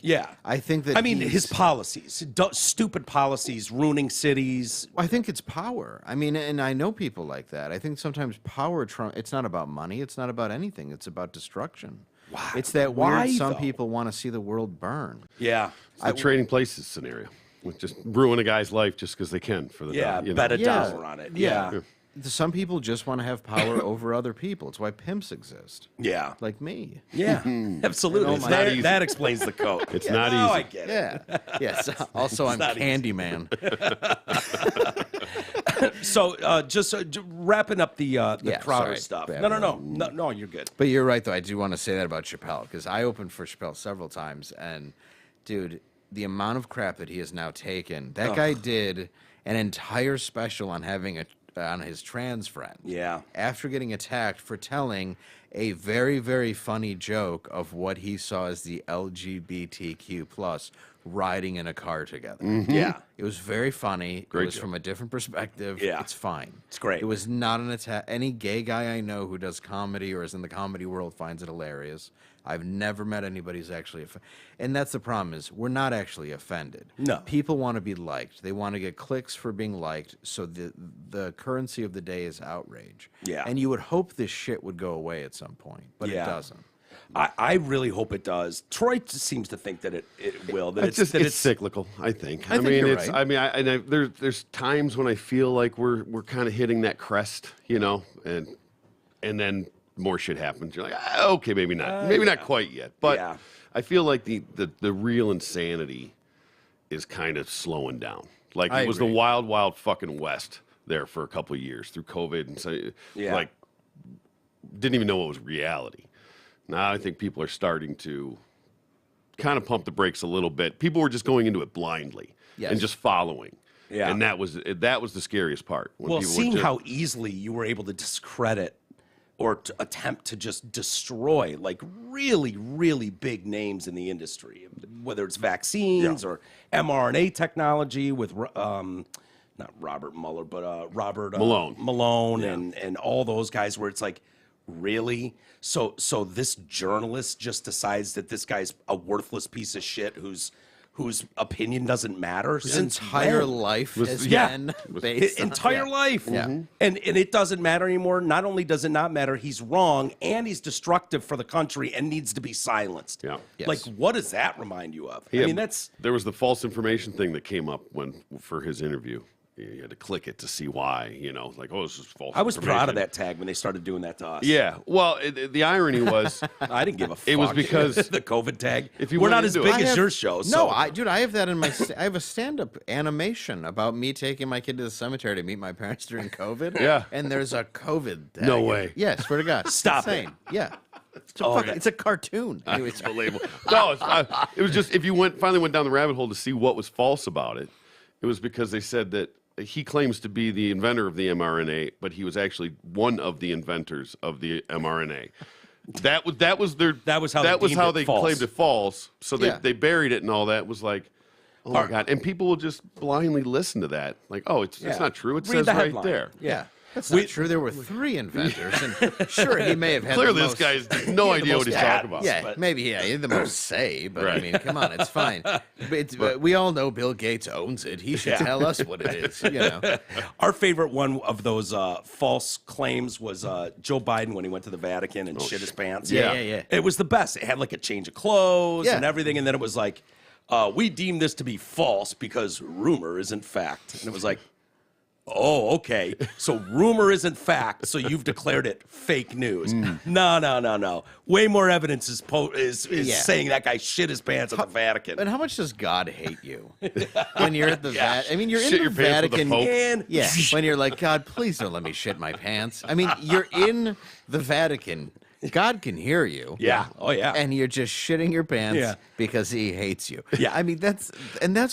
think that his policies, stupid policies, ruining cities. I think it's power. I mean, and I know people like that. I think sometimes power, it's not about money. It's not about anything. It's about destruction. Wow. It's that Why, weird some though? people want to see the world burn. Yeah. It's the trading places scenario. Just ruin a guy's life just because they can for the bet $1 on it. Yeah. Some people just want to have power over other people. It's why pimps exist. Yeah. Like me. Yeah. Absolutely. It's not easy. That explains the code. It's not easy. I get it. Yeah. Yes. Also, I'm not easy. Candyman. So, just wrapping up the Crowder sorry. stuff. Bad No, you're good. But you're right, though. I do want to say that about Chappelle, because I opened for Chappelle several times, and, dude, the amount of crap that he has now taken. That guy did an entire special on having on his trans friend. Yeah. After getting attacked for telling a very, very funny joke of what he saw as the LGBTQ plus riding in a car together. Yeah. It was very funny. Great it was joke. from a different perspective. Yeah. It's fine. It's great. It was not an attack. Any gay guy I know who does comedy or is in the comedy world finds it hilarious. I've never met anybody who's actually and that's the problem is we're not actually offended. No. People want to be liked. They want to get clicks for being liked. So the currency of the day is outrage. Yeah. And you would hope this shit would go away at some point, but Yeah. it doesn't. I really hope it does. Troy seems to think that it will. That It's cyclical, I think. I think you're right. I mean, there's times when I feel like we're kind of hitting that crest, and then more shit happens. You're like, okay, maybe not, not quite yet. But Yeah. I feel like the real insanity is kind of slowing down. Like it was the wild, wild fucking West there for a couple of years through COVID, and so like didn't even know what was reality. Now I think people are starting to kind of pump the brakes a little bit. People were just going into it blindly and just following. Yeah. And that was the scariest part. When well, people seeing were just, how easily you were able to discredit or to attempt to just destroy like really, really big names in the industry, whether it's vaccines or mRNA technology with not Robert Mueller, but Robert Malone and all those guys where it's like, really? So this journalist just decides that this guy's a worthless piece of shit whose opinion doesn't matter. His entire life has been based his entire life. Yeah. And it doesn't matter anymore. Not only does it not matter, he's wrong and he's destructive for the country and needs to be silenced. Yeah. Yes. Like, what does that remind you of? I mean, there was the false information thing that came up for his interview. You had to click it to see why, like, oh, this is false. I was information. proud of that tag when they started doing that to us. Yeah. Well, the irony was, I didn't give a fuck. It was because the COVID tag. If you we're went not as into big it- as your show. So. No, I have that in my. I have a stand-up animation about me taking my kid to the cemetery to meet my parents during COVID. Yeah. And there's a COVID tag. No way. Yeah, swear to God. Stop it. Insane. Yeah. It's a cartoon. Anyway, it's unbelievable. No, it was just if you finally went down the rabbit hole to see what was false about it, it was because they said that he claims to be the inventor of the mRNA, but he was actually one of the inventors of the mRNA. That was how they claimed it false. So they buried it and all that. Was like, oh my God. And people will just blindly listen to that. Like, oh, it's not true. It says right there. Yeah. That's not true. There were 3 inventors, and sure, he may have had Clearly, the this most, guy's no idea what he's talking about. Yeah, but- maybe he had the most say, but I mean, come on, it's fine. But we all know Bill Gates owns it. He should tell us what it is. Our favorite one of those false claims was Joe Biden when he went to the Vatican and shit his pants. Yeah. It was the best. It had like a change of clothes Yeah. and everything, and then it was like, we deem this to be false because rumor isn't fact. And it was like, oh, okay. So rumor isn't fact. So you've declared it fake news. No. Way more evidence is saying that guy shit his pants at the Vatican. And how much does God hate you when you're at the Vatican? I mean, you're Shit in your the pants with the Vatican. Pope. And When you're like, God, please don't let me shit my pants. I mean, you're in the Vatican. God can hear you. yeah. Oh, yeah. And you're just shitting your pants because he hates you. Yeah. I mean, that's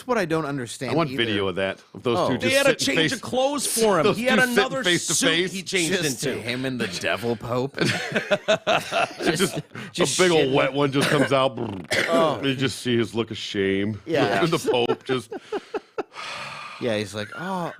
what I don't understand. I want either. video of that. Of those two just They had a sitting change of clothes for him. those He had two sitting another face to suit face. he changed Just into. him and the devil pope. just a big shitting. old wet one just comes out. You just see his look of shame. Yeah. And the Pope just. Yeah, he's like, oh,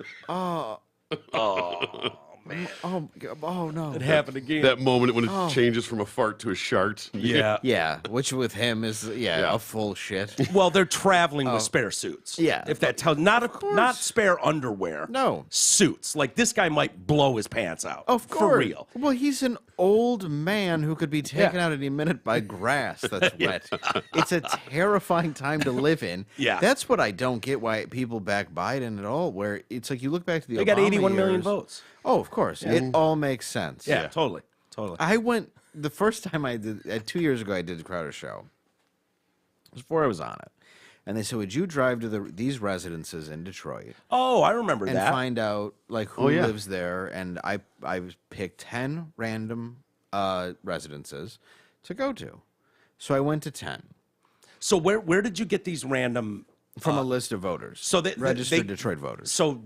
Man. oh no. It happened again. That moment when it changes from a fart to a shart. Yeah. Yeah, which with him is a full shit. Well, they're traveling with spare suits. Yeah. If that tells not spare underwear. No. Suits. Like this guy might blow his pants out. Of course. For real. Well, he's an old man who could be taken out any minute by grass that's wet. It's a terrifying time to live in. Yeah. That's what I don't get why people back Biden at all, where it's like you look back to the They got Obama 81 million years. votes. Oh, of course. It all makes sense. Yeah, totally. I went the first time I did 2 years ago. I did the Crowder show. It was before I was on it, and they said, "Would you drive to these residences in Detroit Oh, I remember and that. find out like who lives there?" And I picked 10 random residences to go to. So I went to 10. So where did you get these random From a list of voters. So registered Detroit voters. So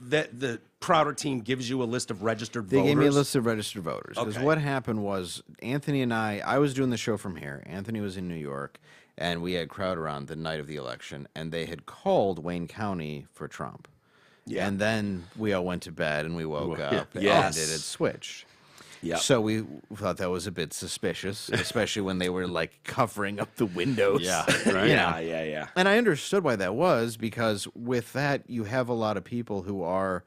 the Crowder team gives you a list of registered They voters? gave me a list of registered voters. Because Okay. what happened was Anthony and I was doing the show from here. Anthony was in New York, and we had Crowder on the night of the election, and they had called Wayne County for Trump. Yeah. And then we all went to bed, and we woke up, Yes. and it had switched. Yep. So we thought that was a bit suspicious, especially when they were like covering up the windows. Yeah, right. You know? Yeah. And I understood why that was, because with that, you have a lot of people who are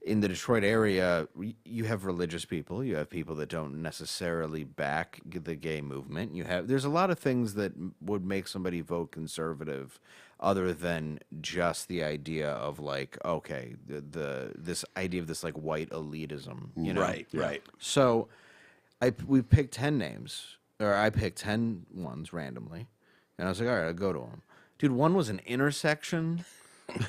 in the Detroit area. You have religious people. You have people that don't necessarily back the gay movement. There's a lot of things that would make somebody vote conservative other than just the idea of like, okay, this idea of this like white elitism, you know? Right. So we picked 10 names, or I picked 10 ones randomly, and I was like, all right, I'll go to them. Dude, one was an intersection,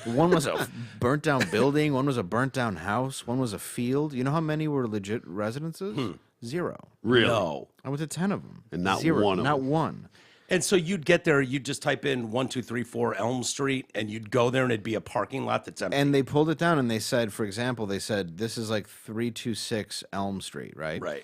one was a burnt down building, one was a burnt down house, one was a field. You know how many were legit residences? 0. Really? No. I went to 10 of them. And not 0, one of not them. one. And so you'd get there, you'd just type in 1234 Elm Street, and you'd go there, and it'd be a parking lot that's empty. And they pulled it down, and they said, for example, this is like 326 Elm Street, right? Right.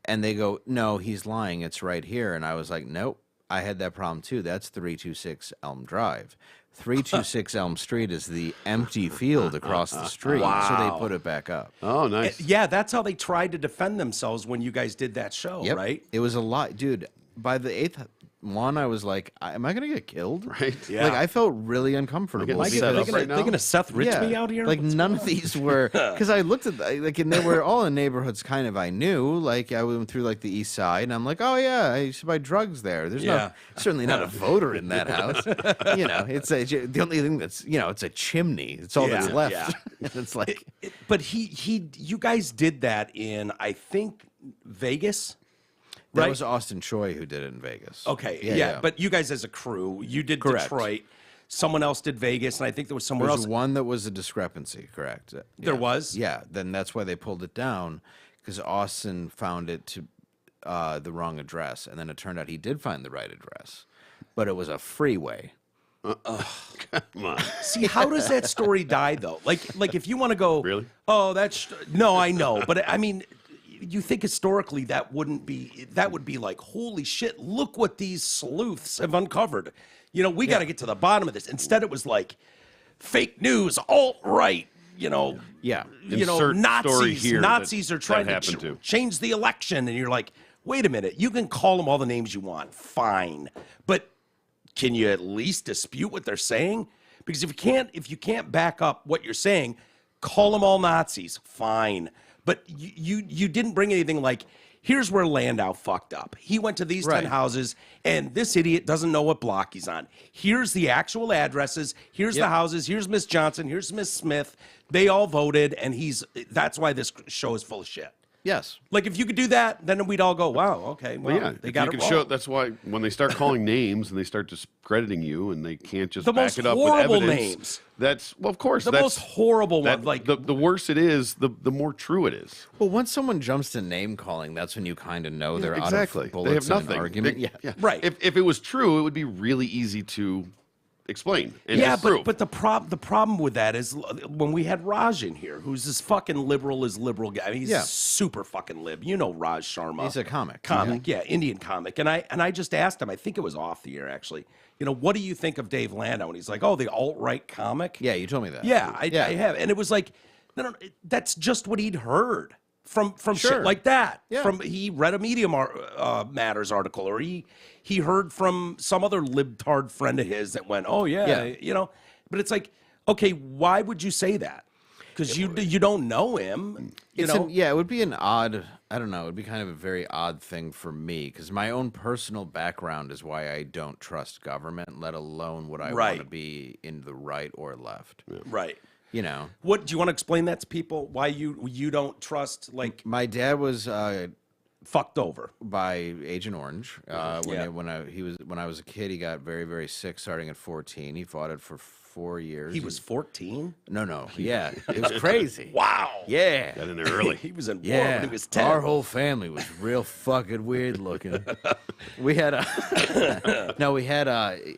And they go, no, he's lying. It's right here. And I was like, nope, I had that problem too. That's 326 Elm Drive. 326 Elm Street is the empty field across the street. So they put it back up. Oh, nice. Yeah, that's how they tried to defend themselves when you guys did that show, Yep. right? It was a lot. Dude, by the 8th one, I was like, am I going to get killed? Right. Yeah. Like, I felt really uncomfortable. Am I They're set up gonna, right now? they're gonna Seth Rich me out here? Like, What's none going of on? these were, because I looked at, like, and they were all in neighborhoods kind of I knew. Like, I went through, like, the east side, and I'm like, oh, yeah, I used to buy drugs there. There's certainly not a voter in that house. You know, the only thing that's, it's a chimney. It's all that's left. Yeah. And it's like, But you guys did that in, I think, Vegas? that Right? was Austin Choi who did it in Vegas. Okay, yeah, but you guys as a crew, you did Detroit. Someone else did Vegas, and I think there was somewhere There's else. one that was a discrepancy, correct? There was? Yeah, then that's why they pulled it down, because Austin found it to the wrong address, and then it turned out he did find the right address, but it was a freeway. Come on. See, how does that story die though? Like if you want to go, Really? Oh, no, I know, but I mean, you think historically that would be like, holy shit, look what these sleuths have uncovered. We got to get to the bottom of this. Instead, it was like fake news, alt-right. Yeah. Insert story here Nazis are trying that to happened to. change the election, and you're like, wait a minute, you can call them all the names you want, fine, but can you at least dispute what they're saying? Because if you can't back up what you're saying, call them all Nazis, fine. But you didn't bring anything like, here's where Landau fucked up. He went to these 10 houses, and this idiot doesn't know what block he's on. Here's the actual addresses. Here's the houses. Here's Miss Johnson. Here's Miss Smith. They all voted, and that's why this show is full of shit. Yes. Like, if you could do that, then we'd all go, wow, okay, well, Yeah, they if got you it can wrong. show. That's why when they start calling names and they start discrediting you, and they can't just The back most it up with horrible evidence. names. That's of course The that's most horrible one, like the worse it is, the more true it is. Well, once someone jumps to name calling, that's when you kind of know they're Exactly. out of They bullets have in nothing. an argument. Yeah. Right. If it was true, it would be really easy to explain. And yeah, disprove. but the problem with that is when we had Raj in here, who's this fucking liberal guy. I mean, he's super fucking lib. You know Raj Sharma. He's a comic. Yeah, Indian comic. And I just asked him, I think it was off the air actually, what do you think of Dave Landau? And he's like, oh, the alt-right comic? Yeah, you told me that. Yeah, I have. And it was like, no, that's just what he'd heard from shit like that. Yeah. He read a Media Matters article, or he heard from some other libtard friend of his that went, oh yeah. But it's like, okay, why would you say that? Because you don't know him. It would be an odd, I don't know, it would be kind of a very odd thing for me, because my own personal background is why I don't trust government, let alone would I want to be in the right or left. Yeah. Right. What do you want to explain that to people? Why you don't trust, like, my dad was fucked over by Agent Orange. When I was a kid, he got very, very sick starting at 14. He fought it for 4 years. He was 14? No. Yeah. It was crazy. Wow. Yeah. got in there early. He was in war Yeah. when he was 10. Our whole family was real fucking weird looking. We had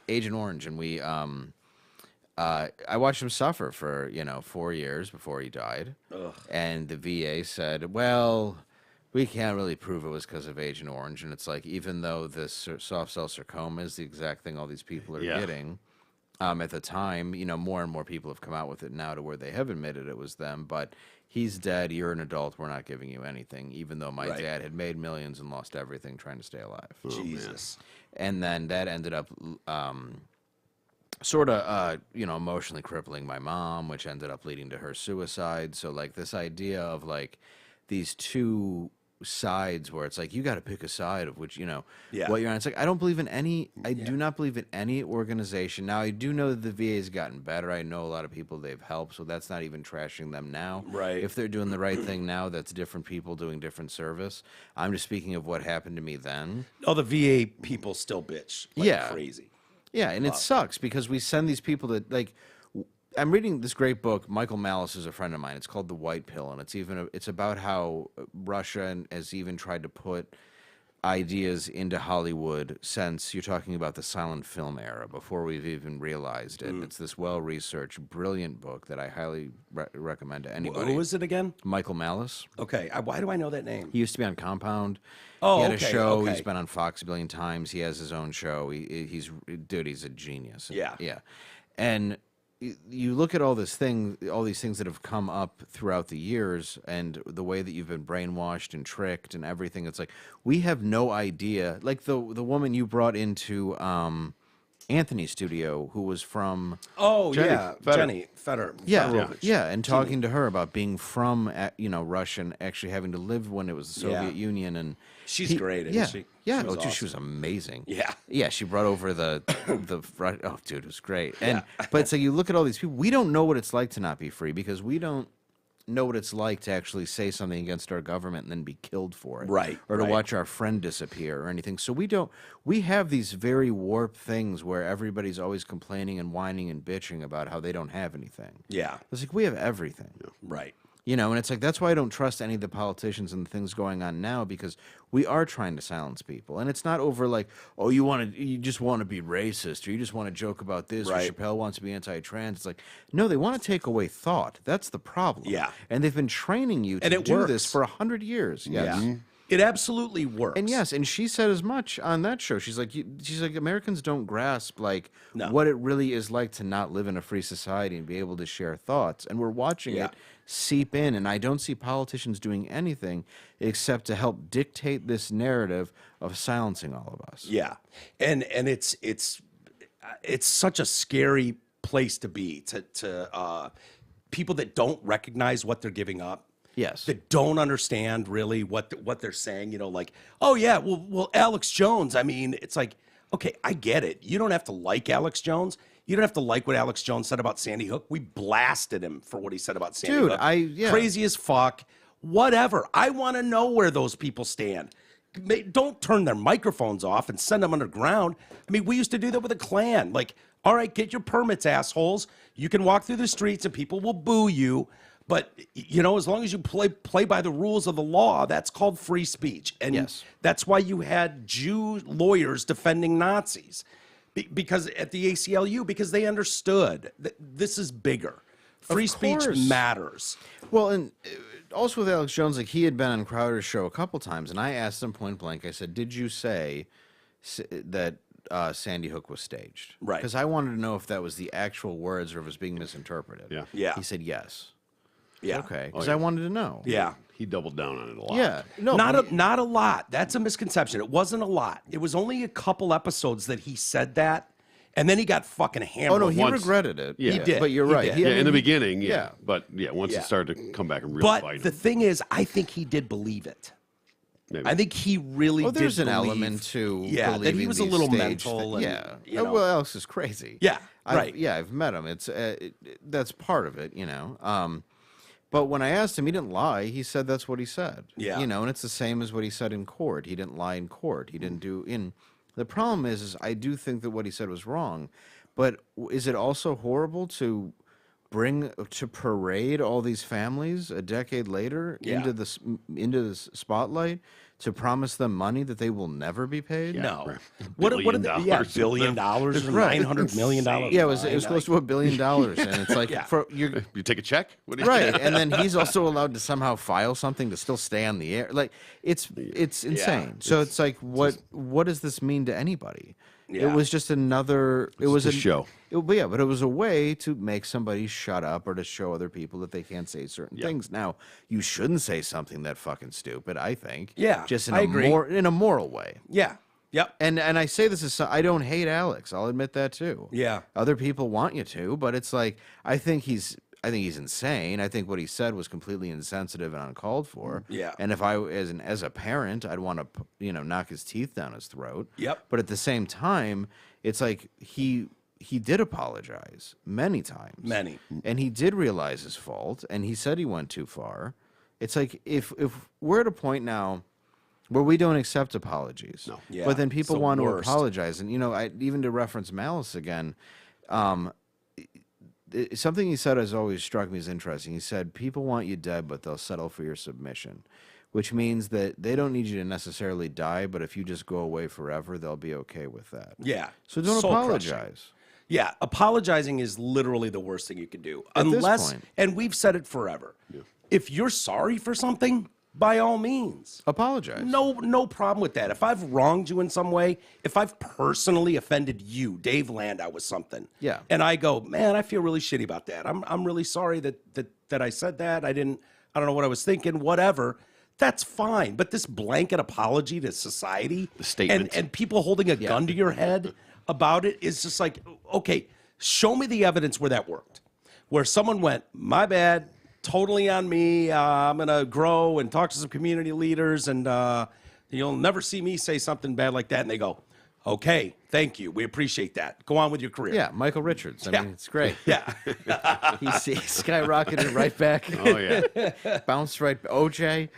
Agent Orange, and I watched him suffer for 4 years before he died. Ugh. And the VA said, well, we can't really prove it was because of Agent Orange. And it's like, even though this soft cell sarcoma is the exact thing all these people are getting, at the time, more and more people have come out with it now to where they have admitted it was them. But he's dead. You're an adult. We're not giving you anything, even though my dad had made millions and lost everything trying to stay alive. Jesus. And then that ended up sort of, emotionally crippling my mom, which ended up leading to her suicide. So, like, this idea of, like, these two sides where it's like, you got to pick a side of which, what you're on. It's like, I don't believe in any, I do not believe in any organization. Now, I do know that the VA has gotten better. I know a lot of people they've helped, so that's not even trashing them now. Right. If they're doing the right thing now, that's different people doing different service. I'm just speaking of what happened to me then. Oh, the VA people still bitch like crazy. Yeah, and it sucks because we send these people to, like, I'm reading this great book. Michael Malice is a friend of mine. It's called The White Pill, and it's about how Russia has even tried to put ideas into Hollywood since you're talking about the silent film era, before we've even realized it. It's this well-researched, brilliant book that I highly recommend to anybody. Who is it again? Michael Malice. Okay, why do I know that name? He used to be on Compound. Oh, he had a okay, show. okay. He's been on Fox a billion times. He has his own show. He's a genius. Yeah. And you look at all these things that have come up throughout the years, and the way that you've been brainwashed and tricked and everything. It's like, we have no idea. Like the woman you brought into Anthony's studio, who was from Jenny Feder. and talking to her about being from Russia and actually having to live when it was the Soviet Union, and she's great, isn't she? Yeah, She was awesome. She was amazing. Yeah, she brought over the oh, dude, it was great. And but it's like, you look at all these people, we don't know what it's like to not be free, because we don't know what it's like to actually say something against our government and then be killed for it, right? Or to watch our friend disappear or anything. So we have these very warped things where everybody's always complaining and whining and bitching about how they don't have anything. Yeah, it's like, we have everything, right? And it's like, that's why I don't trust any of the politicians and the things going on now, because we are trying to silence people. And it's not over like, oh, you just want to be racist, or you just want to joke about this, or Chappelle wants to be anti-trans. It's like, no, they want to take away thought. That's the problem. Yeah. And they've been training you to do this for 100 years. Yes. Yeah. It absolutely works. And yes, and she said as much on that show. She's like, Americans don't grasp what it really is like to not live in a free society and be able to share thoughts. And we're watching it seep in, and I don't see politicians doing anything except to help dictate this narrative of silencing all of us. Yeah, and it's such a scary place to be, to people that don't recognize what they're giving up. Yes. That don't understand really what they're saying, like, oh yeah, well Alex Jones, I mean, it's like, okay, I get it. You don't have to like Alex Jones. You don't have to like what Alex Jones said about Sandy Hook. We blasted him for what he said about Sandy Hook. Crazy as fuck. Whatever. I want to know where those people stand. Don't turn their microphones off and send them underground. I mean, we used to do that with a Klan. Like, all right, get your permits, assholes. You can walk through the streets and people will boo you. But, as long as you play by the rules of the law, that's called free speech. And that's why you had Jew lawyers defending Nazis. Because at the ACLU, because they understood that this is bigger. Free speech matters. Well, and also with Alex Jones, like, he had been on Crowder's show a couple times, and I asked him point blank, I said, did you say that Sandy Hook was staged? Right. Because I wanted to know if that was the actual words or if it was being misinterpreted. Yeah. He said yes. Yeah. Okay. Because I wanted to know. Yeah. He doubled down on it a lot. Yeah. No, not a lot. That's a misconception. It wasn't a lot. It was only a couple episodes that he said that, and then he got fucking hammered. Oh, no, he regretted it. Yeah. He did. But you're right. In the beginning, But, once it started to come back and really bite him. But the thing is, I think he did believe it. Maybe. I think he really did there's an believe, element to that he was a little mental. Well, Alex is crazy. Yeah, right. I've met him. It's that's part of it, But when I asked him, he didn't lie. He said that's what he said. Yeah. And it's the same as what he said in court. He didn't lie in court. He didn't do in. The problem is I do think that what he said was wrong. But is it also horrible to parade all these families a decade later into the spotlight to promise them money that they will never be paid? No. What $1 billion? Yeah, $1 billion or $900 million. Yeah, it was close to $1 billion, and it's like you take a check, what do you right, and then he's also allowed to somehow file something to still stay on the air. Like it's insane. So it's like what does this mean to anybody? Yeah. It was just another. It was a show. But it was a way to make somebody shut up or to show other people that they can't say certain things. Now, you shouldn't say something that fucking stupid, I think. Yeah, just in I agree. in a moral way. Yeah. Yep. And I say this as I don't hate Alex. I'll admit that too. Yeah. Other people want you to, but it's like I think he's insane. I think what he said was completely insensitive and uncalled for. Yeah. And if I as a parent, I'd want to knock his teeth down his throat. Yep. But at the same time, it's like he did apologize many times. Many. And he did realize his fault, and he said he went too far. It's like if we're at a point now where we don't accept apologies. No. Yeah, but then people it's the want to worst. apologize. And, even to reference Malice again, something he said has always struck me as interesting. He said, people want you dead, but they'll settle for your submission, which means that they don't need you to necessarily die, but if you just go away forever, they'll be okay with that. Yeah. So don't Soul apologize. crushing. Yeah, apologizing is literally the worst thing you can do. At this Unless, point. and we've said it forever, if you're sorry for something, by all means. Apologize. No problem with that. If I've wronged you in some way, if I've personally offended you, Dave Landau, with something, Yeah. and I go, man, I feel really shitty about that. I'm really sorry that I said that. I don't know what I was thinking, whatever. That's fine. But this blanket apology to society, The statement. and people holding a gun to your head about it is just like, okay, show me the evidence where that worked. Where someone went, my bad, totally on me. I'm going to grow and talk to some community leaders, and you'll never see me say something bad like that. And they go, okay, thank you. We appreciate that. Go on with your career. Yeah, Michael Richards. I mean, it's great. Yeah. He skyrocketed right back. Oh, yeah. Bounced right. OJ.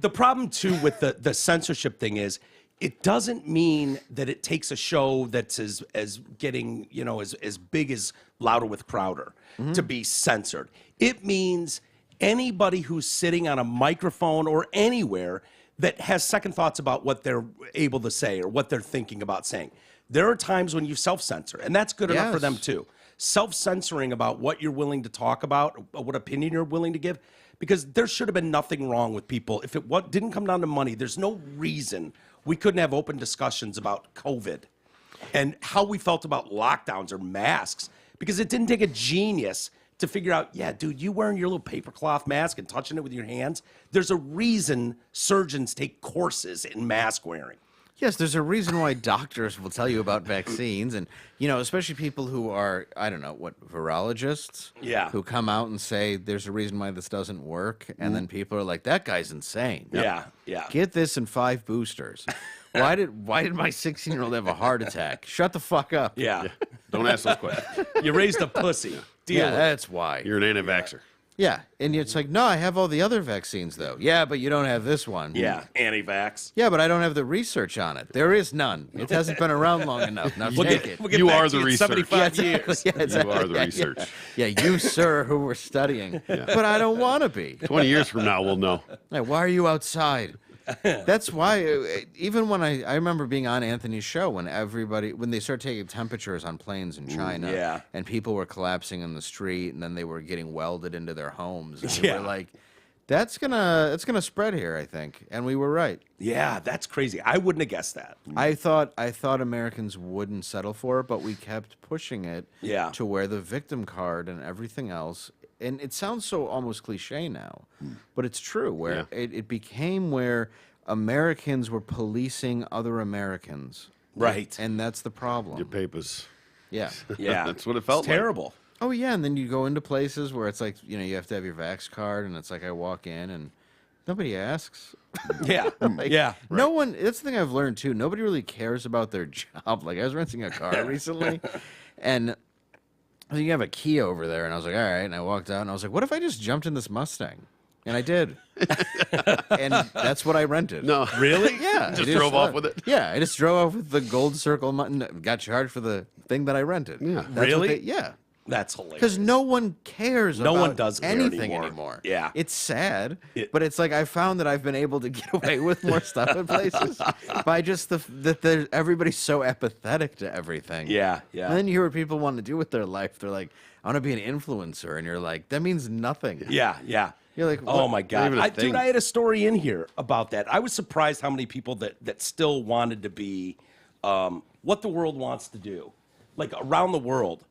The problem, too, with the censorship thing is it doesn't mean that it takes a show that's as getting, as big as Louder with Crowder to be censored. It means anybody who's sitting on a microphone or anywhere that has second thoughts about what they're able to say or what they're thinking about saying. There are times when you self-censor, and that's good enough for them too. Self-censoring about what you're willing to talk about, what opinion you're willing to give, because there should have been nothing wrong with people. If it didn't come down to money, there's no reason we couldn't have open discussions about COVID and how we felt about lockdowns or masks, because it didn't take a genius to figure out, yeah, dude, you wearing your little paper cloth mask and touching it with your hands, there's a reason surgeons take courses in mask wearing. Yes, there's a reason why doctors will tell you about vaccines, and especially people who are, I don't know, virologists, who come out and say there's a reason why this doesn't work, and then people are like, that guy's insane. Yeah. Get this in 5 boosters. Why did my 16-year-old have a heart attack? Shut the fuck up. Yeah. Don't ask those questions. You raised a pussy. Deal with it. That's why. You're an anti-vaxxer. Yeah, and it's like, no, I have all the other vaccines, though. Yeah, but you don't have this one. Yeah, anti-vax. Yeah, but I don't have the research on it. There is none. It hasn't been around long enough. Now take it. We'll get You back are to the in research. 75 years. Yeah, exactly. You are the research. Yeah, you, sir, who were studying. But I don't want to be. 20 years from now, we'll know. Like, why are you outside? That's why, even when I remember being on Anthony's show when they started taking temperatures on planes in China, and people were collapsing in the street, and then they were getting welded into their homes. And we were like, it's gonna spread here, I think, and we were right. Yeah, that's crazy. I wouldn't have guessed that. I thought Americans wouldn't settle for it, but we kept pushing it to where the victim card and everything else. And it sounds so almost cliche now, but it's true, where it became where Americans were policing other Americans. Right. And that's the problem. Your papers. Yeah. Yeah. That's what it felt It's terrible. Oh, yeah, and then you go into places where it's like, you have to have your Vax card, and it's like I walk in, and nobody asks. Yeah. Yeah. No one, that's the thing I've learned, too. Nobody really cares about their job. Like, I was renting a car recently, and I think you have a key over there, and I was like, all right, and I walked out, and I was like, what if I just jumped in this Mustang? And I did. And that's what I rented. No. Really? Yeah. Just drove off with it? Yeah, I just drove off with the gold circle, got charged for the thing that I rented. Yeah. That's Really? Yeah. That's hilarious. Because no one cares No about one does care anything anymore. Yeah. It's sad, but it's like I found that I've been able to get away with more stuff in places by just that everybody's so apathetic to everything. Yeah, yeah. And then you hear what people want to do with their life. They're like, I want to be an influencer. And you're like, that means nothing. Yeah, yeah. You're like, oh my God. Dude, I had a story in here about that. I was surprised how many people that still wanted to be what the world wants to do. Like around the world.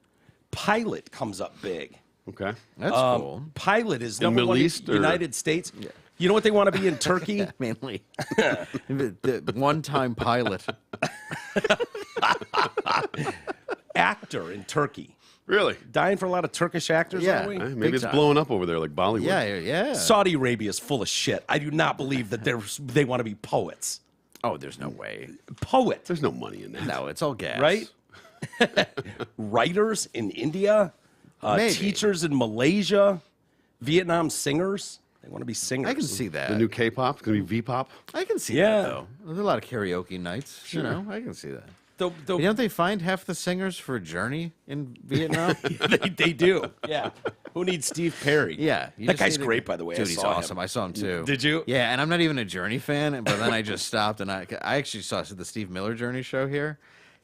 Pilot comes up big. Okay. That's cool. Pilot is In number Middle one East, in United States. Yeah. You know what they want to be in Turkey? Mainly. The one-time pilot. Actor in Turkey. Really? Dying for a lot of Turkish actors, Yeah. aren't we? Maybe Big it's time. blowing up over there like Bollywood. Yeah. Saudi Arabia is full of shit. I do not believe that they want to be poets. Oh, there's no way. Poet, There's no money in that. No, it's all gas. right? Writers in India, Maybe. teachers in Malaysia, Vietnam singers. They want to be singers. I can see that. The new K-pop, it's going to be V-pop. I can see Yeah. that, though. There's a lot of karaoke nights. You know, I can see that. The, You don't they find half the singers for Journey in Vietnam? they do. Yeah. Who needs Steve Perry? Yeah. you That just guy's need to- great, by the way. I Dude, he's saw him. awesome. I saw him, too. Did you? Yeah, and I'm not even a Journey fan, but then I just stopped, and I actually saw the Steve Miller Journey show here.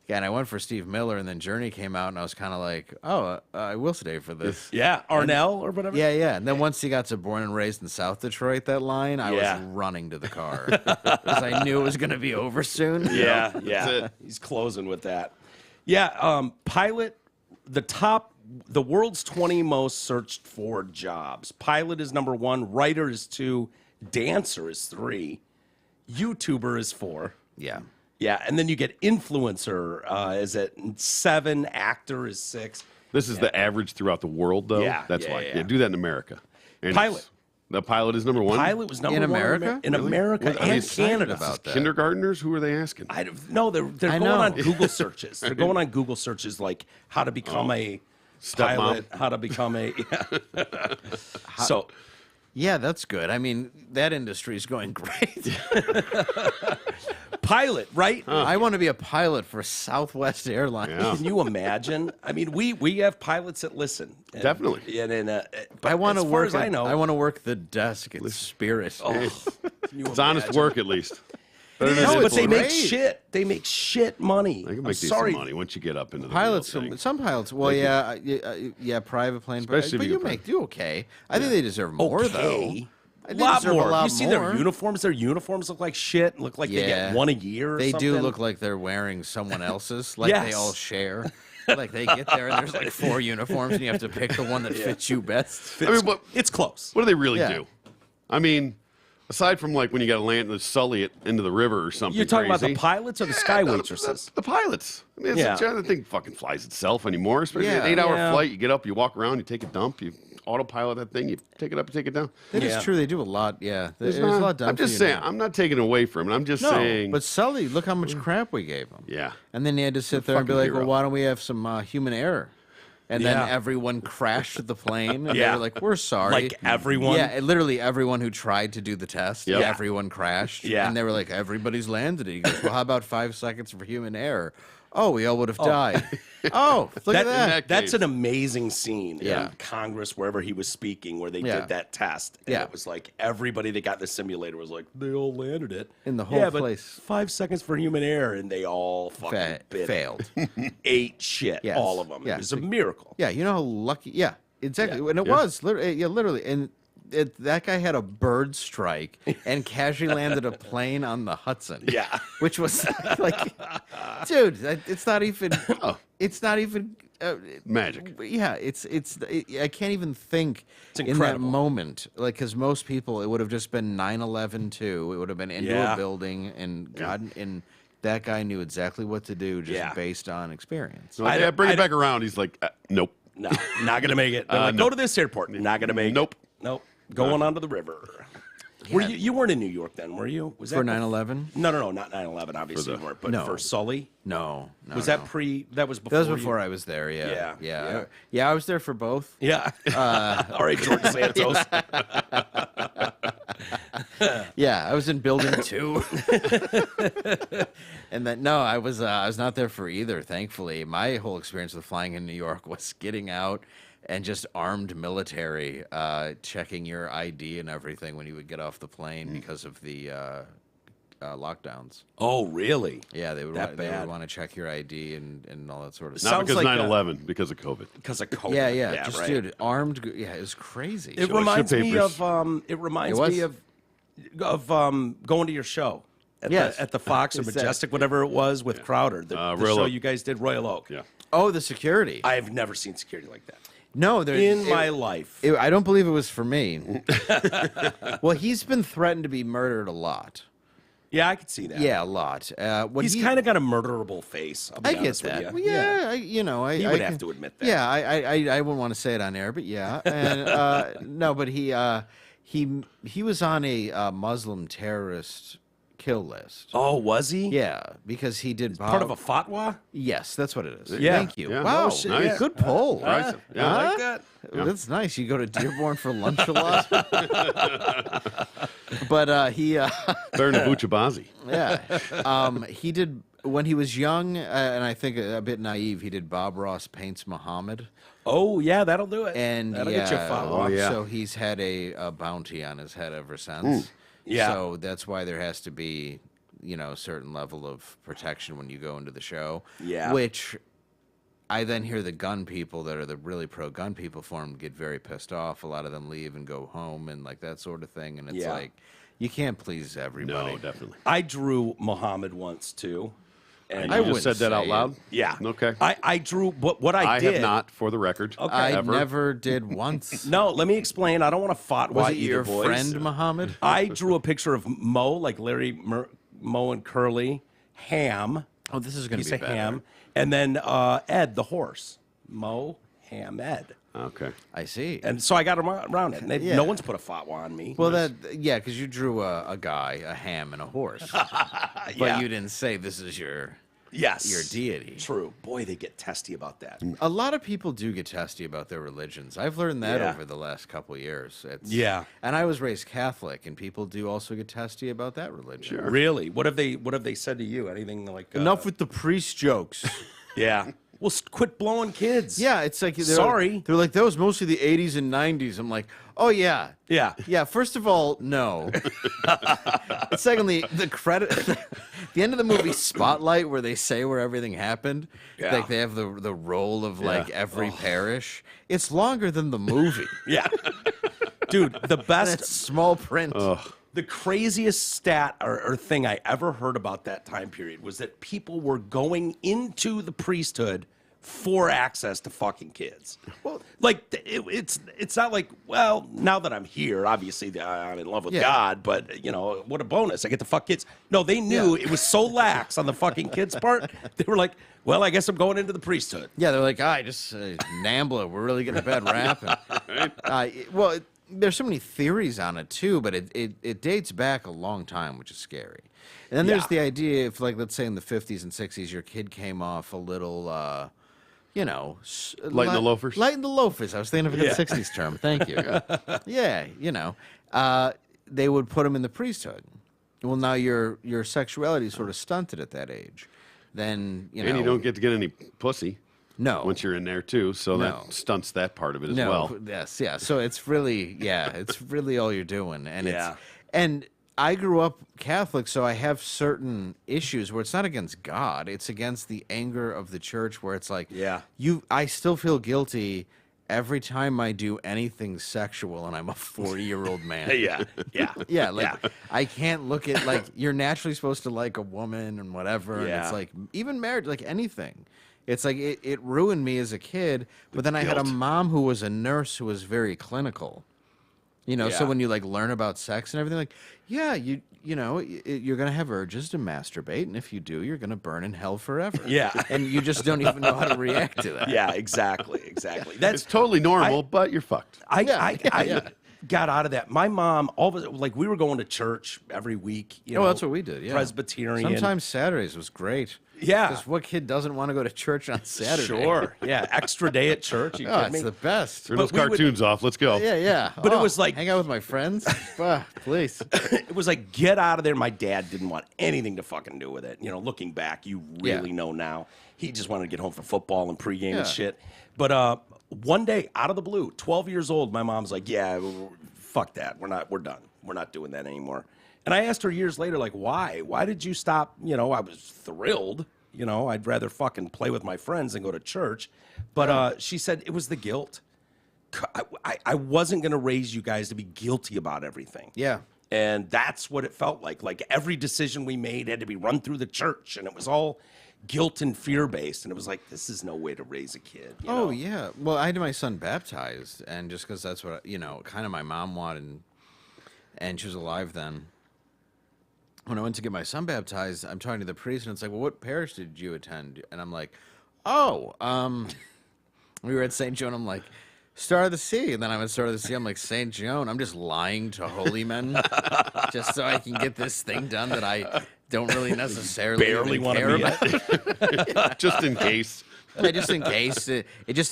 Yeah, and I went for Steve Miller, and then Journey came out, and I was kind of like, oh, I will stay for this. Yeah, Arnell or whatever. Yeah. And then once he got to Born and Raised in South Detroit, that line, I Yeah. was running to the car because I knew it was going to be over soon. Yeah, That's yeah. it. He's closing with that. Yeah, Pilot, the world's 20 most searched for jobs. Pilot is number 1, writer is 2, dancer is 3, YouTuber is 4. Yeah. Yeah, and then you get influencer is at 7, actor is 6. This is the average throughout the world, though. Yeah, That's yeah, why. yeah. Yeah, do that in America. And Pilot. The pilot is number 1. Pilot was number In 1 America? in America What- are they and excited Canada. about that? Kindergartners? Who are they asking? I don't know. They're I going know. on Google searches. They're going on Google searches like how to become a Stepmom. pilot, how to become a. Yeah. So Yeah, that's good. I mean, that industry is going great. pilot, right? I want to be a pilot for Southwest Airlines. Yeah. Can you imagine? I mean, we have pilots that listen. And, Definitely. And but I want to as far work. as I know. I want to work the desk at Spirit. Can you It's honest imagine? work, at least. Better than No, this but they one. make shit. They make shit money. They can I'm make decent sorry. money once you get up into the Pilots, real thing. some pilots. Well, yeah, private plane. Especially if but you you get do okay. I think they deserve more, though. Okay. I A think lot they deserve more. a lot You see their more. uniforms? Their uniforms look like shit. Look like they Yeah. get one a year. Or They do something. look like they're wearing someone else's, like they Yes. all share. Like they get there and there's like 4 uniforms, and you have to pick the one that fits you best. I mean, It's close. what do they really Yeah. do? I mean, aside from like when you got to land and sully it into the river or something. You're talking about the crazy. pilots or the sky waitresses? The pilots. I mean, Yeah. the thing fucking flies itself anymore. Especially Yeah. an 8-hour Yeah. flight. You get up, you walk around, you take a dump, you autopilot that thing, you take it up, you take it down. That is Yeah. true. They do a lot. Yeah, there's a Not- lot done. I'm for just you saying. now. I'm not taking away from it. I'm just No, saying. but Sully, look how much crap we gave him. yeah. And then he had to sit there and be fucking like, hero. well, why don't we have some human error? And Yeah. then everyone crashed the plane. And Yeah. they were like, we're sorry. Like everyone? Yeah, literally everyone who tried to do the test, Yep. everyone crashed. Yeah. And they were like, everybody's landed it. He goes, well, how about 5 seconds for human error? Oh, we all would have died. Oh, look at that. That's case. an amazing scene Yeah. in Congress, wherever he was speaking, where they Yeah. did that test. And Yeah. it was like everybody that got in the simulator was like, they all landed it. In the whole yeah, but place. 5 seconds for human error, and they all fucking bit it. Failed. Ate shit, Yes. all of them. Yeah. It was a miracle. Yeah, you know how lucky. Yeah, exactly. Yeah. And it was literally. And that guy had a bird strike and casually landed a plane on the Hudson. Yeah. which was like, dude, it's not even. It's not even. Magic. Yeah, I can't even think in that incredible. moment, like, because most people, it would have just been 9/11 too. It would have been into Yeah. a building, and and that guy knew exactly what to do just Yeah. based on experience. So, yeah, bring it back around. He's like, nope. No, not going to make it. They're like, no. go to this airport. Not going to make Nope. it. Nope. Going onto the river. Were you weren't in New York then, were you? Was For that 9/11? No, not 9/11. Obviously, For the- you weren't. But No. for Sully, No, was no. that pre? That was before. That was before I was there. Yeah, Yeah. yeah. I was there for both. Yeah. All right, George Santos. Yeah, I was in building 2. And then no, I was not there for either, thankfully. My whole experience with flying in New York was getting out and just armed military checking your ID and everything when you would get off the plane because of the lockdowns. Oh, really? Yeah, they would want to check your ID and all that sort of Not stuff. because like 9/11, because of COVID. Because of COVID. Yeah, just right. dude, armed. Yeah, it was crazy. It reminds me of going to your show at the Fox or Majestic, whatever it was with Crowder. The show you guys did, Royal Oak. Yeah. Oh, the security. I've never seen security like that. No, in my life. I don't believe it was for me. Well, he's been threatened to be murdered a lot. Yeah, I could see that. Yeah, a lot. He's kind of got a murderable face. I get that. Well, yeah, he would have to admit that. Yeah, I wouldn't want to say it on air, but yeah. And no, but he was on a Muslim terrorist kill list. Oh, was he? Yeah, because he did part of a fatwa. Yes, that's what it is. Yeah. Thank you. Yeah. Wow, Oh, shit, nice. Good poll. Yeah, I like that. That's nice. You go to Dearborn for lunch a lot. But he Better than Buchabazi. yeah. He did when he was young, and I think a bit naive. He did Bob Ross Paints Muhammad. Oh yeah, that'll do it. And that'll get you a follow. Oh, yeah. So he's had a bounty on his head ever since. Yeah. So that's why there has to be, a certain level of protection when you go into the show. Yeah. Which I then hear the gun people that are the really pro-gun people for him get very pissed off. A lot of them leave and go home and like that sort of thing. And it's like, you can't please everybody. No, definitely. I drew Muhammad once too. And I just said that out loud? Yeah. Okay. I drew what I did. I have not, for the record. Okay. I ever. never did once. No, let me explain. I don't want to fatwa Was it either your boys. friend, Muhammad? I drew a picture of Mo, like Larry, Mo and Curly, Ham. Oh, this is going to be better. Ham. And then Ed, the horse. Mo, Ham, Ed. Okay. I see. And so I got around it. And no one's put a fatwa on me. Well, because you drew a guy, a ham, and a horse. But you didn't say this is your deity. True. Boy, they get testy about that. A lot of people do get testy about their religions. I've learned that over the last couple of years. And I was raised Catholic, and people do also get testy about that religion. Sure. Really? What have they said to you? Anything like Enough with the priest jokes. Yeah. Well, quit blowing kids. Yeah, it's like Sorry. They're like, that was mostly the 80s and 90s. I'm like, oh yeah. Yeah, first of all, no. Secondly, the credit the end of the movie Spotlight, where they say where everything happened, like they have the roll of like every parish. It's longer than the movie. Yeah. Dude, the best That's small print. The craziest stat or thing I ever heard about that time period was that people were going into the priesthood for access to fucking kids. Well, like it's not like, well, now that I'm here, obviously I'm in love with God, but what a bonus, I get to fuck kids. No, they knew it was so lax on the fucking kids part. They were like, well, I guess I'm going into the priesthood. Yeah, they're like, just NAMBLA, we're really getting a bad rap. There's so many theories on it too, but it dates back a long time, which is scary. And then there's the idea if, like, let's say in the 50s and 60s, your kid came off a little, light in the loafers? Light in the loafers. I was thinking of a good 60s term. Thank you. They would put him in the priesthood. Well, now your sexuality is sort of stunted at that age. Then, And you don't get to get any pussy. No. Once you're in there too, so that stunts that part of it as well. Yes, yeah. So it's really, it's really all you're doing, and and I grew up Catholic, so I have certain issues where it's not against God, it's against the anger of the church, where it's like, I still feel guilty every time I do anything sexual, and I'm a 40-year-old man. I can't look at, like, you're naturally supposed to like a woman and whatever, and it's like, even marriage, like anything. It's like it ruined me as a kid, but then I had a mom who was a nurse who was very clinical. So when you like learn about sex and everything, like, you're gonna have urges to masturbate, and if you do, you're gonna burn in hell forever. Yeah, and you just don't even know how to react to that. Yeah, exactly. That's totally normal, but you're fucked. I got out of that. My mom, we were going to church every week. That's what we did. Yeah, Presbyterian. Sometimes Saturdays was great. Yeah. Because what kid doesn't want to go to church on Saturday? Sure. Yeah. Extra day at church. You Oh, kidding it's me? the best. Turn those cartoons off. Let's go. Yeah. But it was like- hang out with my friends. Please. It was like, get out of there. My dad didn't want anything to fucking do with it. You know, looking back, you really know now. He just wanted to get home for football and pregame and shit. But one day, out of the blue, 12 years old, my mom's like, yeah, fuck that. We're done. We're not doing that anymore. And I asked her years later, like, why? Why did you stop? You know, I was thrilled. You know, I'd rather fucking play with my friends than go to church. But she said it was the guilt. I wasn't going to raise you guys to be guilty about everything. Yeah. And that's what it felt like. Like every decision we made had to be run through the church, and it was all guilt and fear based. And it was like, this is no way to raise a kid. You know? Yeah. Well, I had my son baptized, and just because that's what, kind of my mom wanted, and she was alive then. When I went to get my son baptized, I'm talking to the priest, and it's like, well, what parish did you attend? And I'm like, we were at St. Joan. I'm like, Star of the Sea. And then I'm at Star of the Sea. I'm like, St. Joan. I'm just lying to holy men just so I can get this thing done that I don't really necessarily Barely want care to be about. at. Just in case. Just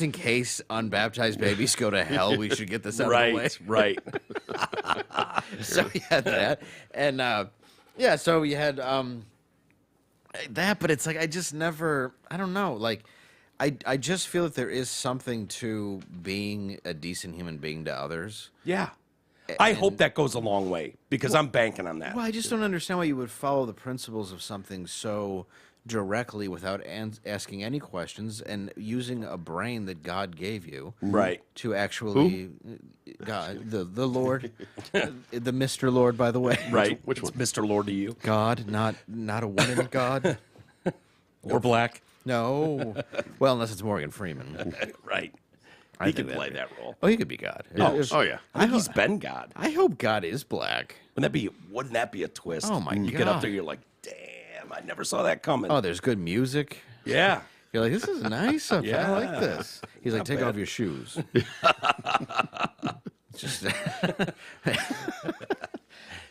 in case unbaptized babies go to hell, we should get this out of the way. Right. So we had that, and so we had that, but it's like I just never. I don't know. Like, I just feel that there is something to being a decent human being to others. Yeah. I hope that goes a long way because I'm banking on that. Well, I just don't understand why you would follow the principles of something so directly without asking any questions and using a brain that God gave you, right? To actually, God, the Lord, the Mr. Lord, by the way, Right? Which one? Mr. Lord to you? God, not a woman God, Or black? No. Well, unless it's Morgan Freeman. Right. I He think could play that role. Oh, he could be God. Oh, yeah. I think he's been God. I hope God is black. Wouldn't that be a twist? Oh, my You get up God. there, you're like, damn, I never saw that coming. Oh, there's good music. Yeah. You're like, this is nice. I Yeah. like this. He's like, Not take bad. off your shoes. Just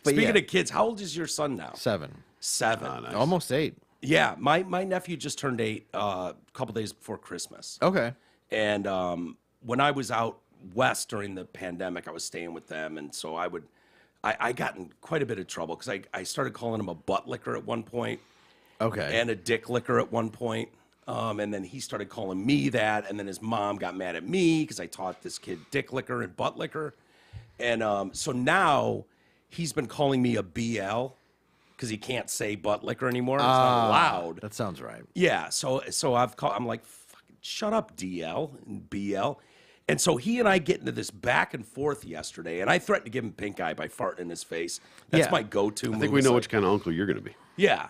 Speaking of kids, how old is your son now? 7. 7. nice. Almost 8. Yeah, my nephew just turned 8 a couple days before Christmas. Okay. And when I was out west during the pandemic, I was staying with them, and so I got in quite a bit of trouble because I started calling him a butt licker at one point Okay. and a dick licker at one point. And then he started calling me that, and then his mom got mad at me because I taught this kid dick licker and butt licker. And so now he's been calling me a BL because he can't say butt licker anymore. It's not allowed. That sounds right. Yeah, so I'm like, fucking shut up, DL and BL. And so he and I get into this back and forth yesterday, and I threatened to give him pink eye by farting in his face. That's Yeah. my go-to move. I think we know which kind of uncle you're going to be. Yeah.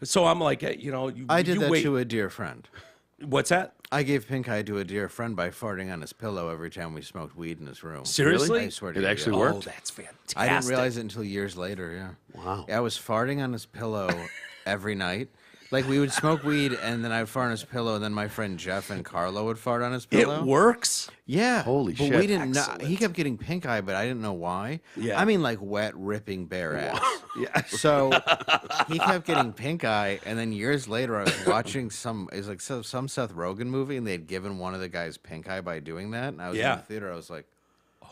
So I'm like, you I did you that wait. to a dear friend. What's that? I gave pink eye to a dear friend by farting on his pillow every time we smoked weed in his room. Seriously? I swear to It you. actually Oh, worked? that's fantastic. I didn't realize it until years later, yeah. Wow. I was farting on his pillow every night. Like, we would smoke weed, and then I'd fart on his pillow, and then my friend Jeff and Carlo would fart on his pillow. It works. Yeah. Holy but shit. we didn't know. Excellent. He kept getting pink eye, but I didn't know why. Yeah. I mean, like wet, ripping bare ass. Yeah. So he kept getting pink eye, and then years later, I was watching some some Seth Rogen movie, and they'd given one of the guys pink eye by doing that. And I was in Yeah. the theater. I was like,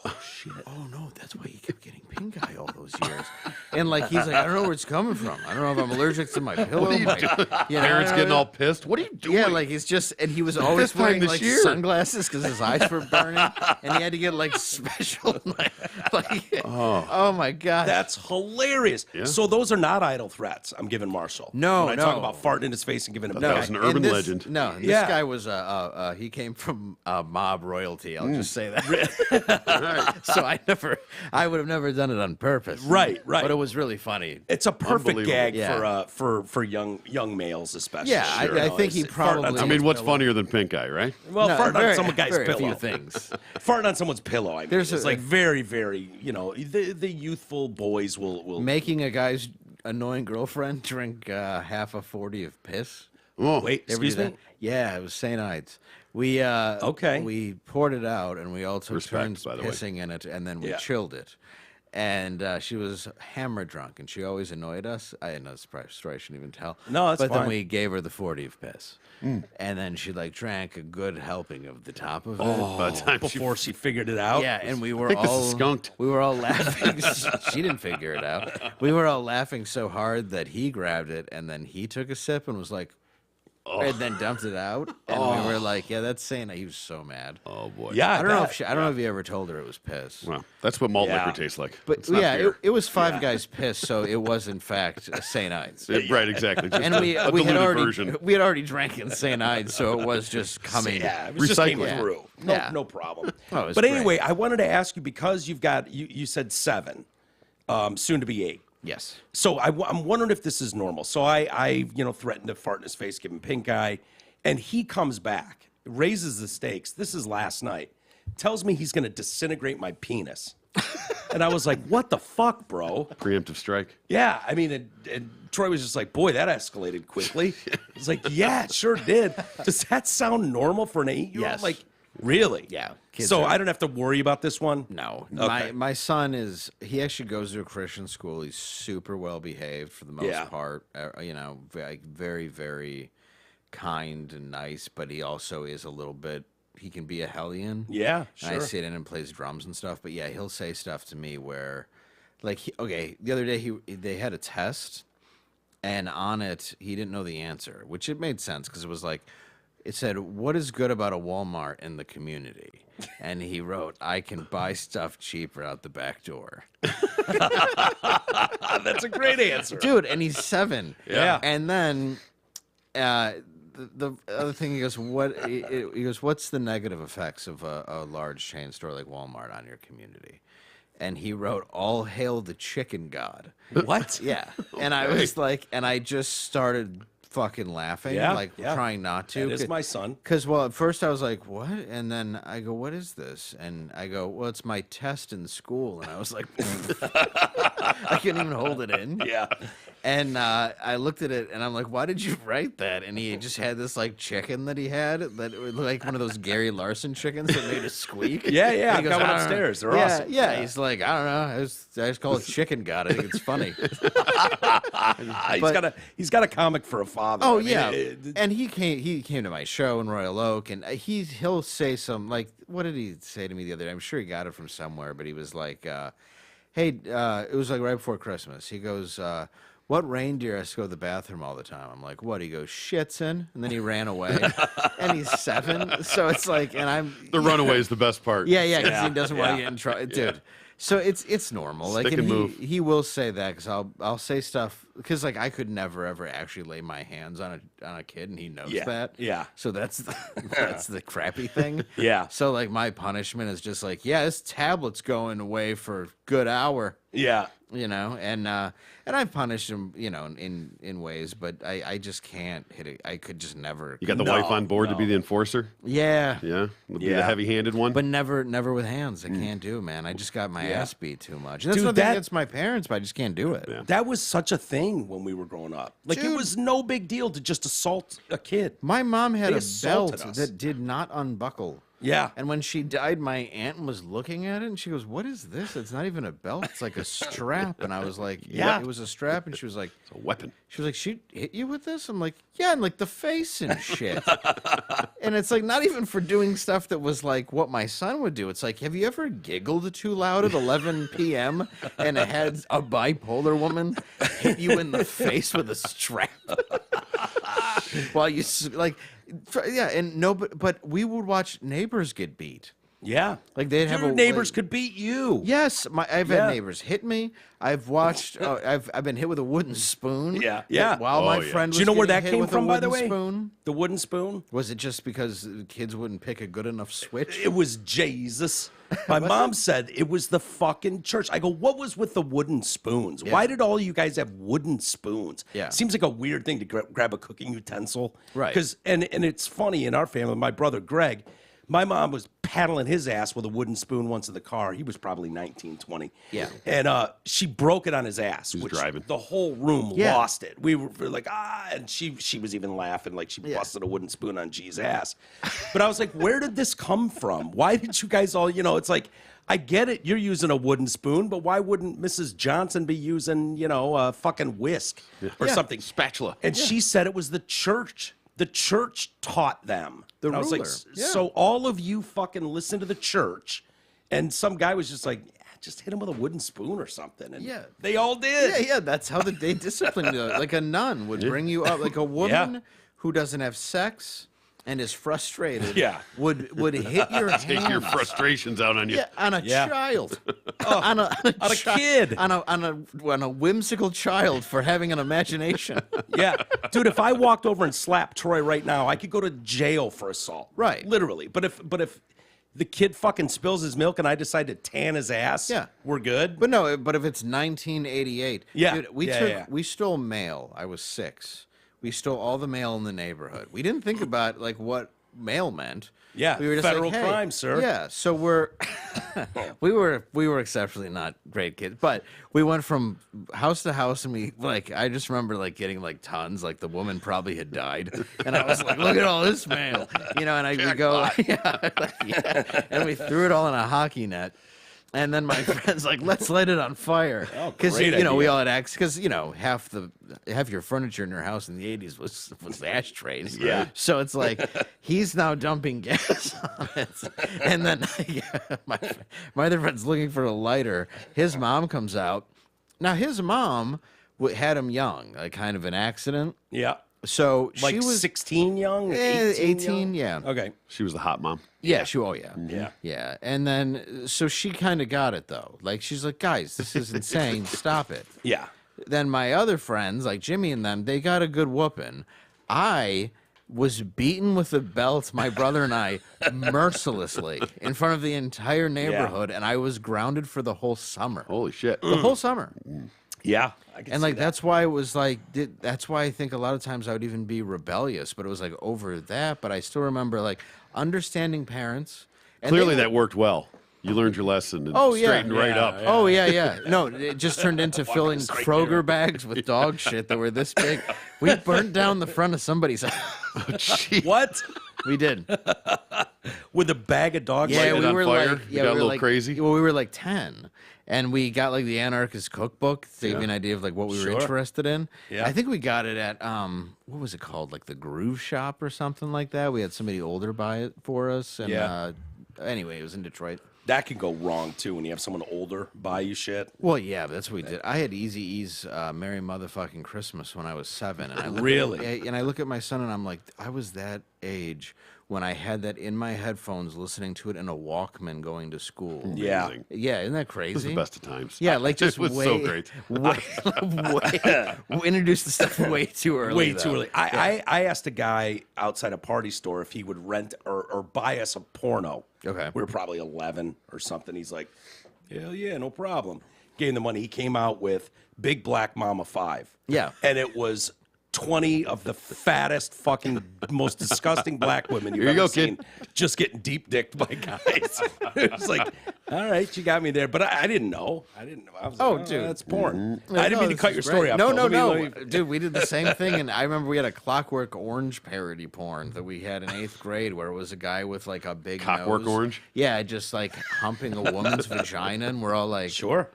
Oh shit. oh no, that's why he kept getting pink eye all those years. And like he's like, I don't know where it's coming from. I don't know if I'm allergic to my pillow. What are you doing? Parents getting all pissed. What are you doing? Yeah, like he's just, and he was always This time wearing this like year. sunglasses because his eyes were burning, and he had to get like special, oh my god, That's hilarious. Yeah. So those are not idle threats I'm giving Marshall. No, when I talk no. about farting in his face and giving him That pink was an eye. urban and this- legend. No, this Yeah. guy was he came from mob royalty. I'll just say that. So I would have never done it on purpose. Right. But it was really funny. It's a perfect Unbelievable. gag Yeah. for young males especially. Yeah, I think he it's farting on probably- I someone's mean, what's pillow. funnier than pink eye, right? Well, No, farting very- on someone guy's very pillow. few things. Farting on someone's pillow. I mean, There's it's a- like very, very. The youthful boys will. Making a guy's annoying girlfriend drink half a 40 of piss. Oh, Wait, Ever do excuse me. that? Yeah, it was St. Ides. We Okay. We poured it out, and we all took Respect, turns by the way. pissing in it, and then we Yeah. chilled it. And she was hammer drunk, and she always annoyed us. I know this story I shouldn't even tell. No, that's but fine. Then we gave her the 40 of piss. And then she like drank a good helping of the top of it. Before she figured it out. Yeah, and we were think this all is skunked. We were all laughing. She didn't figure it out. We were all laughing so hard that he grabbed it, and then he took a sip and was like, and then dumped it out. And we were like, yeah, that's saying that he was so mad. Oh boy. Yeah, I don't know if he ever told her it was piss. Well, that's what malt Yeah. liquor tastes like. But It's not beer. it was Five Guys piss, so it was in fact St. Ides. Right, exactly. Just And we a had diluted already version. we had already drank in St. Ides, so it was just coming. Yeah, it was just came Recycling. through. Yeah. No problem. Oh, it was but great. anyway, I wanted to ask you because you've got you said 7, soon to be 8. Yes. So I'm wondering if this is normal. So I threatened to fart in his face, give him pink eye, and he comes back, raises the stakes. This is last night. Tells me he's going to disintegrate my penis. And I was like, what the fuck, bro? Preemptive strike. Yeah, I mean, and Troy was just like, boy, that escalated quickly. I was like, yeah, it sure did. Does that sound normal for an 8-year-old? Yes. Like, really? Yeah. Kids So are- I don't have to worry about this one? No. Okay. My son he actually goes to a Christian school. He's super well behaved for the most Yeah. part. Very, very kind and nice, but he also is a little bit, he can be a hellion. Yeah, And I sure. sit in and plays drums and stuff, but yeah, he'll say stuff to me where, like, the other day they had a test, and on it he didn't know the answer, which it made sense because it was like, it said, "What is good about a Walmart in the community?" And he wrote, "I can buy stuff cheaper out the back door." That's a great answer. Dude, and he's 7. Yeah. And then the other thing, he goes, he goes, "What's the negative effects of a large chain store like Walmart on your community?" And he wrote, "All hail the chicken god." What? Yeah. And I was like, and I just started fucking laughing, Yeah. trying not to. That is my son. Because, well, at first I was like, what? And then I go, what is this? And I go, well, it's my test in school. And I was like, I couldn't even hold it in. Yeah. And I looked at it and I'm like, why did you write that? And he just had this like chicken that he had that looked like one of those Gary Larson chickens that made a squeak. Yeah, yeah. And he I've got one "I don't know." upstairs. They're yeah, awesome. Yeah. He's like, I don't know. I just call it chicken god. I think it's funny. He's got a comic for a father. Oh I mean, yeah, and he came to my show in Royal Oak, and he'll say some, like, what did he say to me the other day? I'm sure he got it from somewhere, but he was like, hey, it was like right before Christmas. He goes, what reindeer has to go to the bathroom all the time? I'm like, what? He goes, Schitzen, and then he ran away, and he's 7, so it's like, and I'm The runaway is the best part. yeah, because he doesn't want to Yeah. get in trouble, dude. So it's normal. Like, Stick and and move. he will say that because I'll say stuff because like I could never ever actually lay my hands on a kid, and he knows Yeah, that. yeah. So that's the crappy thing. Yeah. So like my punishment is just like, yeah, this tablet's going away for a good hour. Yeah. And I've punished him, in ways, but I just can't hit it. I could just never. You got the wife on board to be the enforcer? Yeah. Yeah? Be Yeah. the heavy-handed one? But never with hands. I can't do, man. I just got my Yeah. ass beat too much. And that's Dude, nothing that- against my parents, but I just can't do it. Yeah. That was such a thing when we were growing up. Like, it Dude. was no big deal to just assault a kid. My mom had They a assaulted belt us. that did not unbuckle. Yeah. And when she died, my aunt was looking at it, and she goes, "What is this? It's not even a belt. It's like a strap." And I was like, Yeah. it was a strap." And she was like, It's a weapon. "She hit you with this?" I'm like, "Yeah, and like the face and shit." And it's like not even for doing stuff that was like what my son would do. It's like, have you ever giggled too loud at 11 p.m. and had a bipolar woman hit you in the face with a strap? While you and no, but we would watch neighbors get beat. Yeah. Like they'd have Your a neighbors like- could beat you. Yes, I've Yeah. had neighbors hit me. I've watched. I've been hit with a wooden spoon. Yeah, yeah. While my Oh, yeah. friend, Do was you know where getting that hit came with a from, by the wooden way? Spoon. The wooden spoon? Was it just because kids wouldn't pick a good enough switch? It was Jesus. My mom said it was the fucking church. I go, what was with the wooden spoons? Why did all you guys have wooden spoons? Yeah. Seems like a weird thing to grab a cooking utensil. Right. Because and it's funny in our family, my brother Greg, my mom was paddling his ass with a wooden spoon once in the car. He was probably 19, 20. Yeah. And she broke it on his ass. was which driving. The whole room Yeah. lost it. We were like, and she was even laughing like she busted a wooden spoon on G's ass. But I was like, where did this come from? Why did you guys all, it's like, I get it. You're using a wooden spoon, but why wouldn't Mrs. Johnson be using, a fucking whisk or something? Spatula. And she said it was the church. The church taught them. The I was like, ruler. so all of you fucking listen to the church. And some guy was just like, just hit him with a wooden spoon or something. And they all did. Yeah. That's how they disciplined you. Like a nun would bring you up. Like a woman who doesn't have sex and is frustrated would hit your hands. Take your frustrations out on you. Yeah, on a child. On a kid. On a whimsical child for having an imagination. Yeah. Dude, if I walked over and slapped Troy right now, I could go to jail for assault. Right. Literally. But if the kid fucking spills his milk and I decide to tan his ass, we're good. But no, but if it's 1988, dude, we stole mail. I was 6. We stole all the mail in the neighborhood. We didn't think about like what mail meant. Yeah, we were just federal like, hey, crime, sir. Yeah, so we were exceptionally not great kids, but we went from house to house, and I just remember like getting like tons, like the woman probably had died, and I was like, look at all this mail, and we go, and we threw it all in a hockey net. And then my friend's like, let's light it on fire. Because, we all had access. Because, half your furniture in your house in the 80s was ashtrays. Yeah. So it's like, he's now dumping gas on it. And then my other friend's looking for a lighter. His mom comes out. Now, his mom had him young, like kind of an accident. Yeah. So like she was 16 young? 18 young? yeah. Okay. She was the hot mom. Yeah, Yeah. And then, so she kind of got it, though. Like, she's like, guys, this is insane. Stop it. Yeah. Then my other friends, like Jimmy and them, they got a good whooping. I was beaten with a belt, my brother and I, mercilessly in front of the entire neighborhood, and I was grounded for the whole summer. Holy shit. The whole summer. Yeah. And like that's why it was like that's why I think a lot of times I would even be rebellious, but it was like over that. But I still remember like understanding parents. And Clearly that worked well. You learned your lesson and straightened right up. Yeah. Oh yeah. No, it just turned into filling Kroger bags with dog shit that were this big. We burnt down the front of somebody's house. What? We did. With a bag of dog shit. We were like, you got a little crazy. Well, we were like 10. And we got like the Anarchist Cookbook to give you an idea of like what we were interested in. Yeah. I think we got it at what was it called? Like the Groove Shop or something like that. We had somebody older buy it for us. And anyway, it was in Detroit. That can go wrong too when you have someone older buy you shit. Well, yeah, that's what we did. I had Eazy-E's Merry Motherfucking Christmas when I was 7, and I look at my son and I'm like, I was that age when I had that in my headphones, listening to it in a Walkman going to school. Yeah, isn't that crazy? It was the best of times. Yeah, like just it was so great. We introduced the stuff way too early. Way too early. I asked a guy outside a party store if he would rent or buy us a porno. Okay. We were probably 11 or something. He's like, hell yeah, no problem. Gave him the money. He came out with Big Black Mama 5. Yeah. And it was 20 of the fattest, fucking, most disgusting black women you've ever seen, just getting deep dicked by guys. It was like, all right, you got me there, but I didn't know. I was like, dude, that's porn. I didn't mean to cut your story off. No, dude, we did the same thing, and I remember we had a Clockwork Orange parody porn that we had in 8th grade, where it was a guy with like a big Clockwork Orange. Yeah, just like humping a woman's vagina, and we're all like, sure.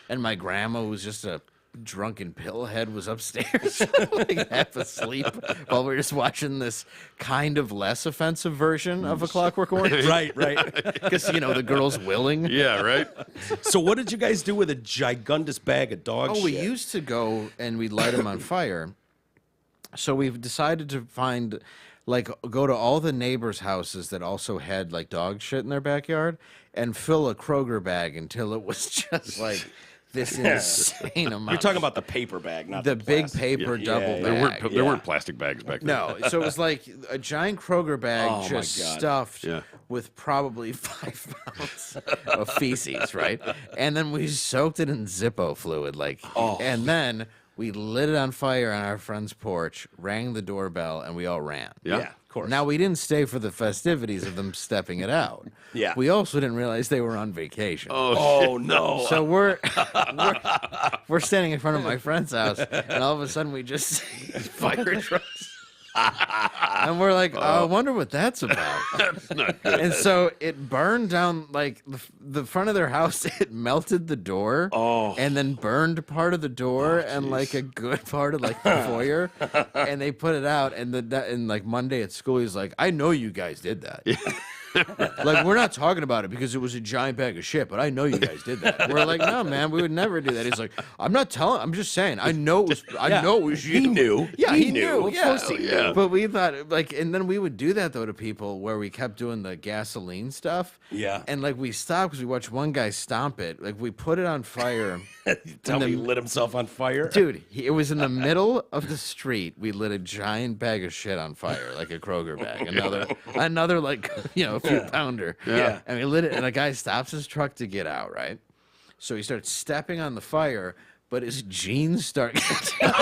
And my grandma was just a drunken pillhead, was upstairs like half asleep while we were just watching this kind of less offensive version of A Clockwork Orange. Right. Because the girl's willing. Yeah, right. So what did you guys do with a gigundous bag of dog shit? We used to go and we'd light them on fire. So we've decided to go to all the neighbors' houses that also had like dog shit in their backyard and fill a Kroger bag until it was just like this insane amount. You're talking about the paper bag, not the big plastic. paper double bag. There weren't plastic bags back then. No, so it was like a giant Kroger bag stuffed with probably 5 pounds of feces, right? And then we soaked it in Zippo fluid, and then we lit it on fire on our friend's porch, rang the doorbell, and we all ran. Yeah, of course. Now, we didn't stay for the festivities of them stepping it out. Yeah. We also didn't realize they were on vacation. Oh no. So we're standing in front of my friend's house, and all of a sudden we just see fire trucks And we're like, I wonder what that's about. That's not good. And so it burned down like the front of their house. It melted the door, and then burned part of the door and like a good part of like the foyer. And they put it out, and like Monday at school, he's like, I know you guys did that. Like, we're not talking about it because it was a giant bag of shit, but I know you guys did that. We're like, no, man, we would never do that. He's like, I'm not telling. I'm just saying. I know it was. I know it was you. He knew. Yeah, he knew. Of course he knew. But we thought like, and then we would do that though to people where we kept doing the gasoline stuff. Yeah. And like we stopped because we watched one guy stomp it. Like we put it on fire. Tell me he lit himself on fire? Dude, it was in the middle of the street. We lit a giant bag of shit on fire, like a Kroger bag. Another like, a few pounder. Yeah. And we lit it, and a guy stops his truck to get out, right? So he starts stepping on the fire, but his jeans start getting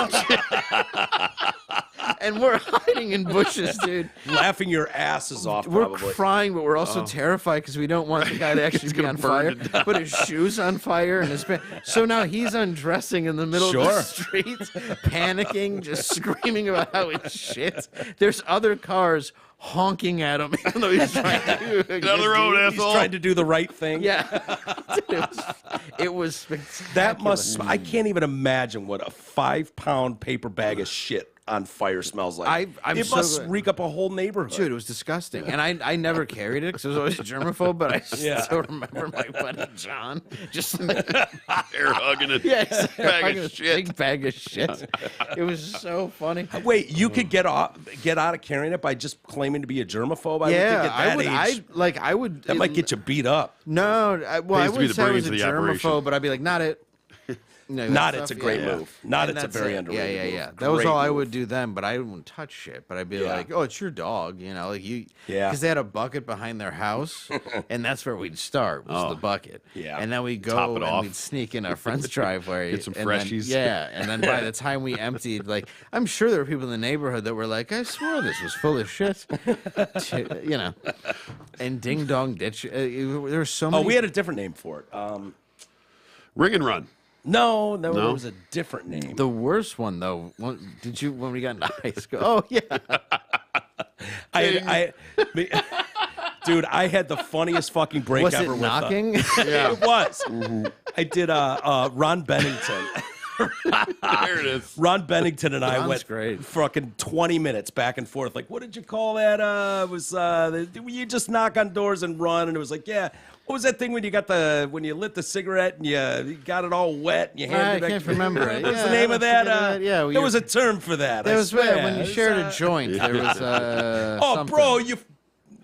and we're hiding in bushes, dude. Laughing your asses off, We're probably. crying, but we're also terrified because we don't want the guy to actually be on fire. But his shoes on fire and his pants. So now he's undressing in the middle of the street, panicking, just screaming about how it's shit. There's other cars honking at him, even though he's trying to Get on the road, asshole. He's trying to do the right thing. Yeah, dude, it was spectacular. That must. I can't even imagine what a 5-pound paper bag of shit on fire smells like. It must reek up a whole neighborhood. Dude, it was disgusting. And I never carried it because I was always a germaphobe, but I still remember my buddy John just like air hugging it. Yeah, bag of shit. Big bag of shit. It was so funny. Wait, you could get out of carrying it by just claiming to be a germaphobe? I would think at that age, that might get you beat up. No, I wouldn't say I was a germaphobe, but I'd be like, not it. It's a great move. It's a very underrated move. Yeah. That was all I would do then, but I wouldn't touch shit. But I'd be like, oh, it's your dog, like you. Yeah. Because they had a bucket behind their house, and that's where we'd start, was the bucket. Yeah. And then we'd go and we'd sneak in our friend's driveway. Get some freshies. And then by the time we emptied, like, I'm sure there were people in the neighborhood that were like, I swore this was full of shit. And ding dong ditch. There were so many. Oh, we had a different name for it. Ring and run. No, there was a different name. The worst one, though, when we got into high school? Oh, yeah. Dude, I had the funniest fucking break was ever it knocking? Yeah, it was. Mm-hmm. I did Ron Bennington. There it is. Ron Bennington and I went great. fucking 20 minutes back and forth. Like, what did you call that? You just knock on doors and run, and it was like, yeah. What was that thing when you lit the cigarette and you got it all wet and you handed it back? I can't remember it. What was the name of that? There was a term for that. There was when you shared a joint. There was something. Bro, you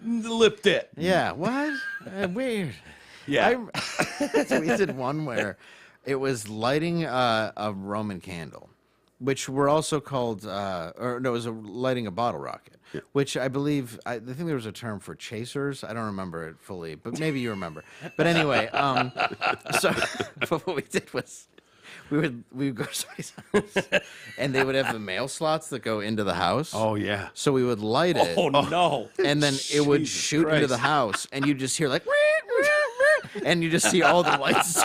lipped it. Yeah, what? Weird. Yeah. We did one where it was lighting a Roman candle, which were also called, it was lighting a bottle rocket. Yeah. Which I believe, I think there was a term for chasers. I don't remember it fully, but maybe you remember. But anyway, so but what we did was we would go to somebody's house, and they would have the mail slots that go into the house. Oh, yeah. So we would light it. Oh, no. And then it would shoot into the house, and you just hear like, and you just see all the lights.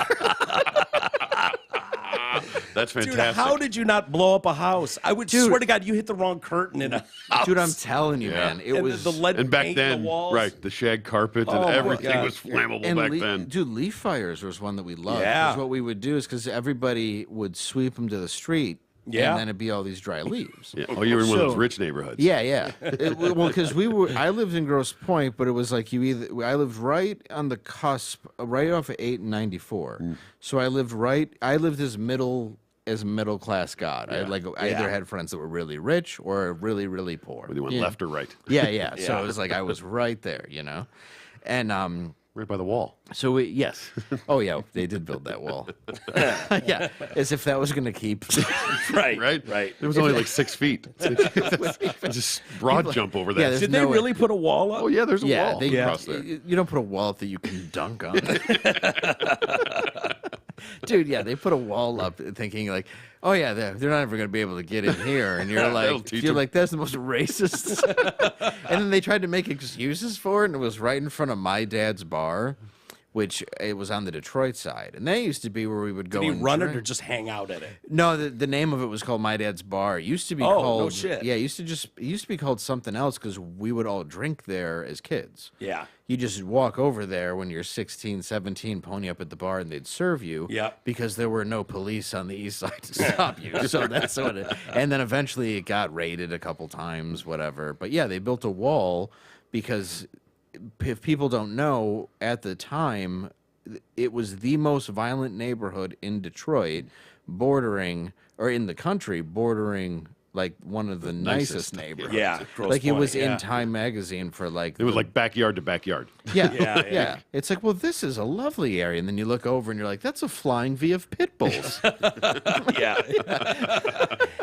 That's fantastic. Dude, how did you not blow up a house? I would swear to God, you hit the wrong curtain in a house. Dude, I'm telling you, man. It was the lead and back paint then, in the walls. right, the shag carpet and everything was flammable back then. Dude, leaf fires was one that we loved. Yeah. Because what we would do is because everybody would sweep them to the street. Yeah. And then it'd be all these dry leaves. Yeah. Oh, you were in one of those rich neighborhoods. Yeah. Well, because I lived in Grosse Pointe, but it was like I lived right on the cusp, right off of 8 and 94. So I lived as middle class God. Yeah. I either had friends that were really rich or really, really poor. Whether you went left or right. Yeah. So it was like I was right there, and right by the wall. So yes. Oh yeah, they did build that wall. Yeah, as if that was going to keep. Right. It was only like 6 feet. Just broad jump over that. Yeah, did they really put a wall up? Oh yeah, there's a wall across there. You don't put a wall up that you can dunk on. Dude, yeah, they put a wall up thinking like, oh yeah, they're not ever going to be able to get in here, and you're like, that's the most racist. And then they tried to make excuses for it, and it was right in front of my dad's bar, which it was on the Detroit side, and that used to be where we would go. Did he and run drink. it or just hang out at it? No, the name of it was called My Dad's Bar. It used to be called. No shit. Yeah, it used to be called something else because we would all drink there as kids. Yeah. You just walk over there when you're 16, 17, pony up at the bar, and they'd serve you. Yeah. Because there were no police on the east side to stop you. So that's what it. And then eventually it got raided a couple times, whatever. But yeah, they built a wall because if people don't know, at the time, it was the most violent neighborhood in Detroit, bordering, or in the country, bordering like one of the nicest neighborhoods. Yeah, like it was in Time magazine for like. It was like backyard to backyard. Yeah, Yeah. It's like, well, this is a lovely area, and then you look over and you're like, that's a flying V of pit bulls. Yeah.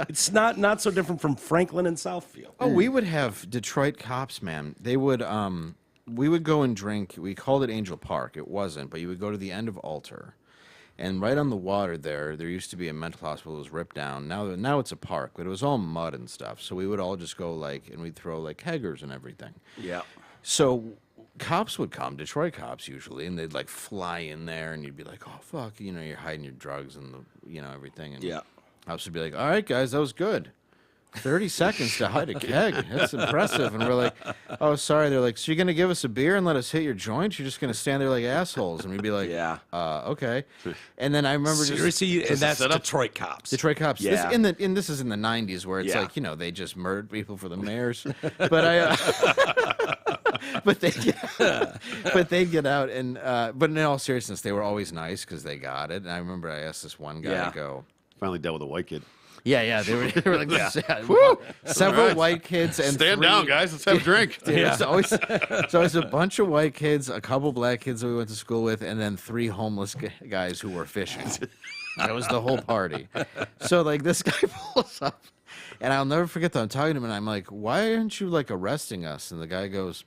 It's not so different from Franklin and Southfield. Oh, we would have Detroit cops, man. They would we would go and drink. We called it Angel Park. It wasn't, but you would go to the end of Alter. And right on the water there used to be a mental hospital that was ripped down. Now it's a park, but it was all mud and stuff. So we would all just go and we'd throw like keggers and everything. Yeah. So cops would come, Detroit cops usually, and they'd like fly in there, and you'd be like, oh fuck, you're hiding your drugs and everything. And cops would be like, all right guys, that was good. 30 seconds to hide a keg. That's impressive. And we're like, oh, sorry. They're like, so you're going to give us a beer and let us hit your joint? You're just going to stand there like assholes? And we'd be like, okay. And then I remember seriously, and that's Detroit cops. Detroit cops. Yeah. This is in the 90s where it's like, they just murdered people for the mayors. But but they get out and but in all seriousness, they were always nice because they got it. And I remember I asked this one guy to go. Finally dealt with a white kid. Yeah, they were like several white kids and stand down, guys. Let's have a drink. Dude, it's always a bunch of white kids, a couple black kids that we went to school with, and then 3 homeless guys who were fishing. That was the whole party. So like this guy pulls up, and I'll never forget that I'm talking to him, and I'm like, "Why aren't you like arresting us?" And the guy goes,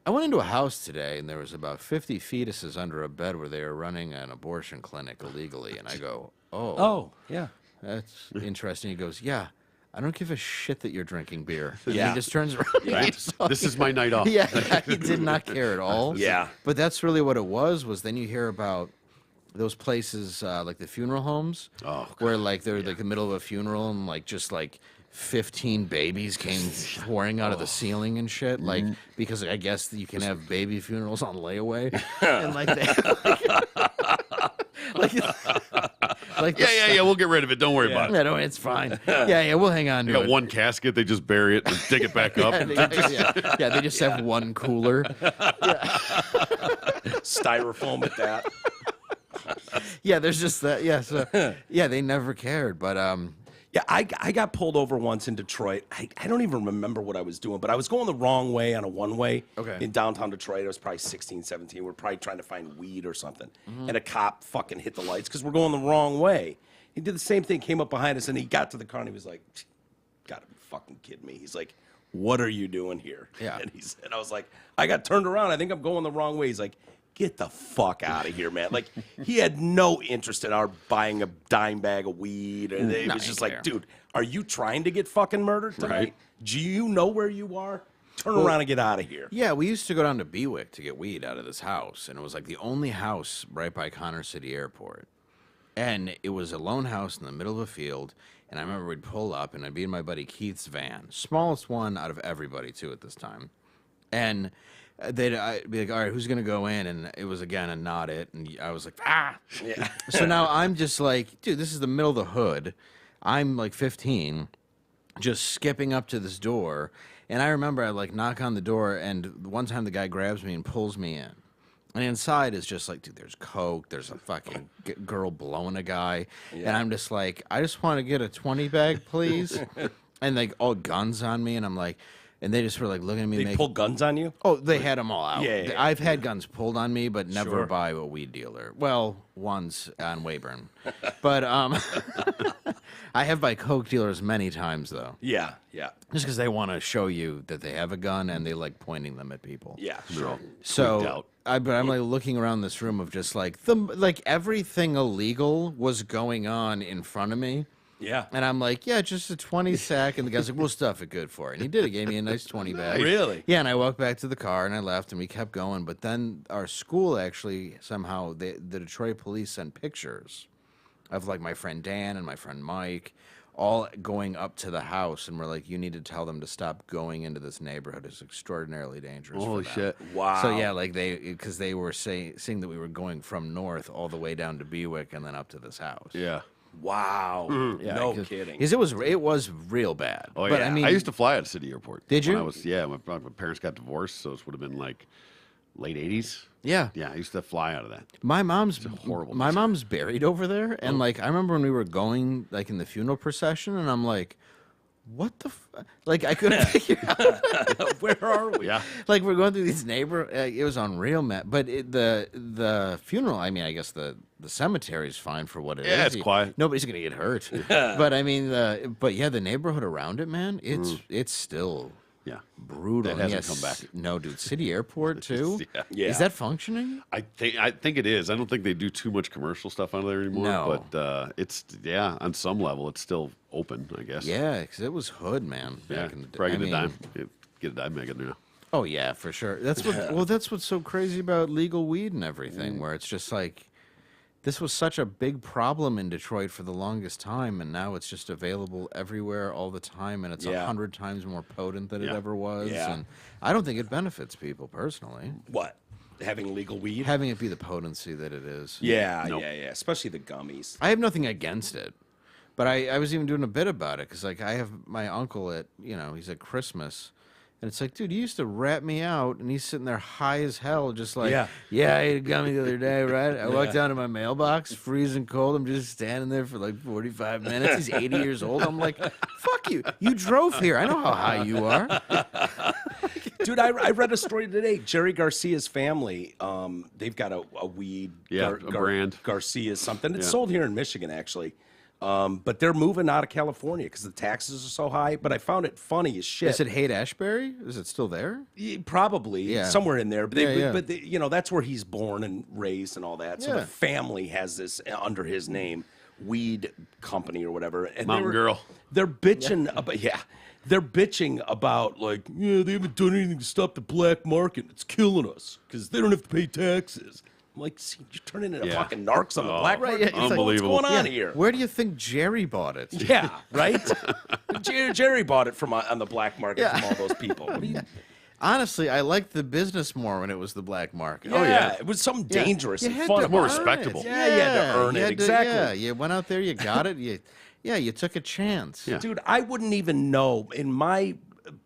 "I went into a house today, and there was about 50 fetuses under a bed where they were running an abortion clinic illegally." And I go, "Oh, yeah." That's interesting. He goes, yeah, I don't give a shit that you're drinking beer. Yeah. He just turns around. Right? This is my night off. Yeah, he did not care at all. Yeah. But that's really what it was then you hear about those places like the funeral homes where like they're like in the middle of a funeral and like just like 15 babies came pouring out of the ceiling and shit, like because I guess you can have baby funerals on layaway. And like yeah, we'll get rid of it. Don't worry about it. No, it's fine. Yeah, we'll hang on to They it. got one casket. They just bury it and dig it back up. They just have one cooler. Styrofoam at that. Yeah, there's just that. Yeah, so they never cared. But yeah, I got pulled over once in Detroit. I don't even remember what I was doing, but I was going the wrong way on a one-way in downtown Detroit. I was probably 16, 17. We're probably trying to find weed or something. And a cop fucking hit the lights because we're going the wrong way. He did the same thing, came up behind us, and he got to the car, and he was like, gotta be fucking kidding me. He's like, what are you doing here? Yeah. And I was like, I got turned around. I think I'm going the wrong way. He's like, get the fuck out of here, man. Like, he had no interest in our buying a dime bag of weed. And it was just like, dude, are you trying to get fucking murdered tonight? Right. Do you know where you are? Turn around and get out of here. yeah, we used to go down to Bewick to get weed out of this house. And it was like the only house right by Connor City Airport. And it was a lone house in the middle of a field. And I remember we'd pull up, and I'd be in my buddy Keith's van. Smallest one out of everybody, too, at this time. And I'd be like, all right, who's going to go in? And it was, again, a not it. And I was like, ah. Yeah. So now I'm just like, dude, this is the middle of the hood. I'm like 15, just skipping up to this door. And I remember I like knock on the door, and one time the guy grabs me and pulls me in. And inside is just like, dude, there's coke, there's a fucking girl blowing a guy. Yeah. And I'm just like, I just want to get a 20 bag, please. And like all guns on me. And I'm like, and they just were like looking at me. They pull guns on you? Oh, they had them all out. Yeah. I've had guns pulled on me, but never by a weed dealer. Well, once on Weyburn. But I have by coke dealers many times, though. Yeah. Just because they want to show you that they have a gun and they like pointing them at people. Yeah, sure. So I'm like looking around this room of just like everything illegal was going on in front of me. Yeah. And I'm like, yeah, just a 20 sack. And the guy's like, we'll stuff it good for it. And he did. He gave me a nice 20 bag. Really? Yeah, and I walked back to the car and I left and we kept going. But then our school actually somehow, the Detroit police sent pictures of like my friend Dan and my friend Mike all going up to the house. And we're like, you need to tell them to stop going into this neighborhood. It's extraordinarily dangerous. Holy shit. Wow. So yeah, like because they were seeing that we were going from north all the way down to Bewick and then up to this house. Yeah. Wow. Yeah, No cause, kidding. Because it was real bad. Oh, but yeah. I mean, I used to fly at City Airport. Did you? When my parents got divorced, so it would have been like late 80s. yeah. Yeah, I used to fly out of that. My mom's horrible My place. mom's buried over there, and like I remember when we were going like in the funeral procession, and I'm like, what the like I couldn't figure out Where are we? Yeah. like we're going through these it was unreal, Matt. But the funeral, I mean, I guess the cemetery is fine for what it is. Yeah, it's quiet. Nobody's gonna get hurt. But I mean, the neighborhood around it, man, it's still Yeah. brutal. That hasn't Yes. come back. No, dude, City Airport too. Yeah. Is that functioning? I think it is. I don't think they do too much commercial stuff out of there anymore. No. But it's on some level it's still open, I guess. Yeah, because it was hood, man. Yeah. Back in the day. Probably I get a mean, dime. Get a dime mag in there now. Oh yeah, for sure. That's what. Well, that's what's so crazy about legal weed and everything, where it's just like, this was such a big problem in Detroit for the longest time, and now it's just available everywhere all the time, and it's 100 times more potent than it Yeah. ever was. Yeah. And I don't think it benefits people personally, What? Having legal weed? having it be the potency that it is. Yeah, Nope. yeah. Especially the gummies. I have nothing against it, but I was even doing a bit about it because like I have my uncle at he's at Christmas. And it's like, dude, you used to rat me out, and he's sitting there high as hell, just like, I ate a gummy the other day, right? I walked down to my mailbox, freezing cold. I'm just standing there for like 45 minutes. He's 80 years old. I'm like, fuck you. You drove here. I know how high you are. Dude, I read a story today. Jerry Garcia's family, they've got a weed. Yeah, a brand. Garcia something. It's Yeah. sold here in Michigan, actually. But they're moving out of California because the taxes are so high. But I found it funny as shit. Is it Haight-Ashbury? Is it still there? Probably Yeah. somewhere in there. But, Yeah. but that's where he's born and raised and all that. So Yeah. the family has this under his name, weed company or whatever. And Mountain Girl. They're bitching about They're bitching about like, they haven't done anything to stop the black market. It's killing us because they don't have to pay taxes. I'm like, see, you're turning into fucking narcs on the black market. yeah, it's like- Unbelievable. What's going on here? Where do you think Jerry bought it? Yeah, right? Jerry bought it from on the black market from all those people. What do you? Honestly, I liked the business more when it was the black market. Yeah, it was something dangerous You and had fun. to about more it. respectable. Yeah, you had to earn you it, had to- exactly. Yeah, you went out there, you got it. You took a chance. Yeah. Dude, I wouldn't even know in my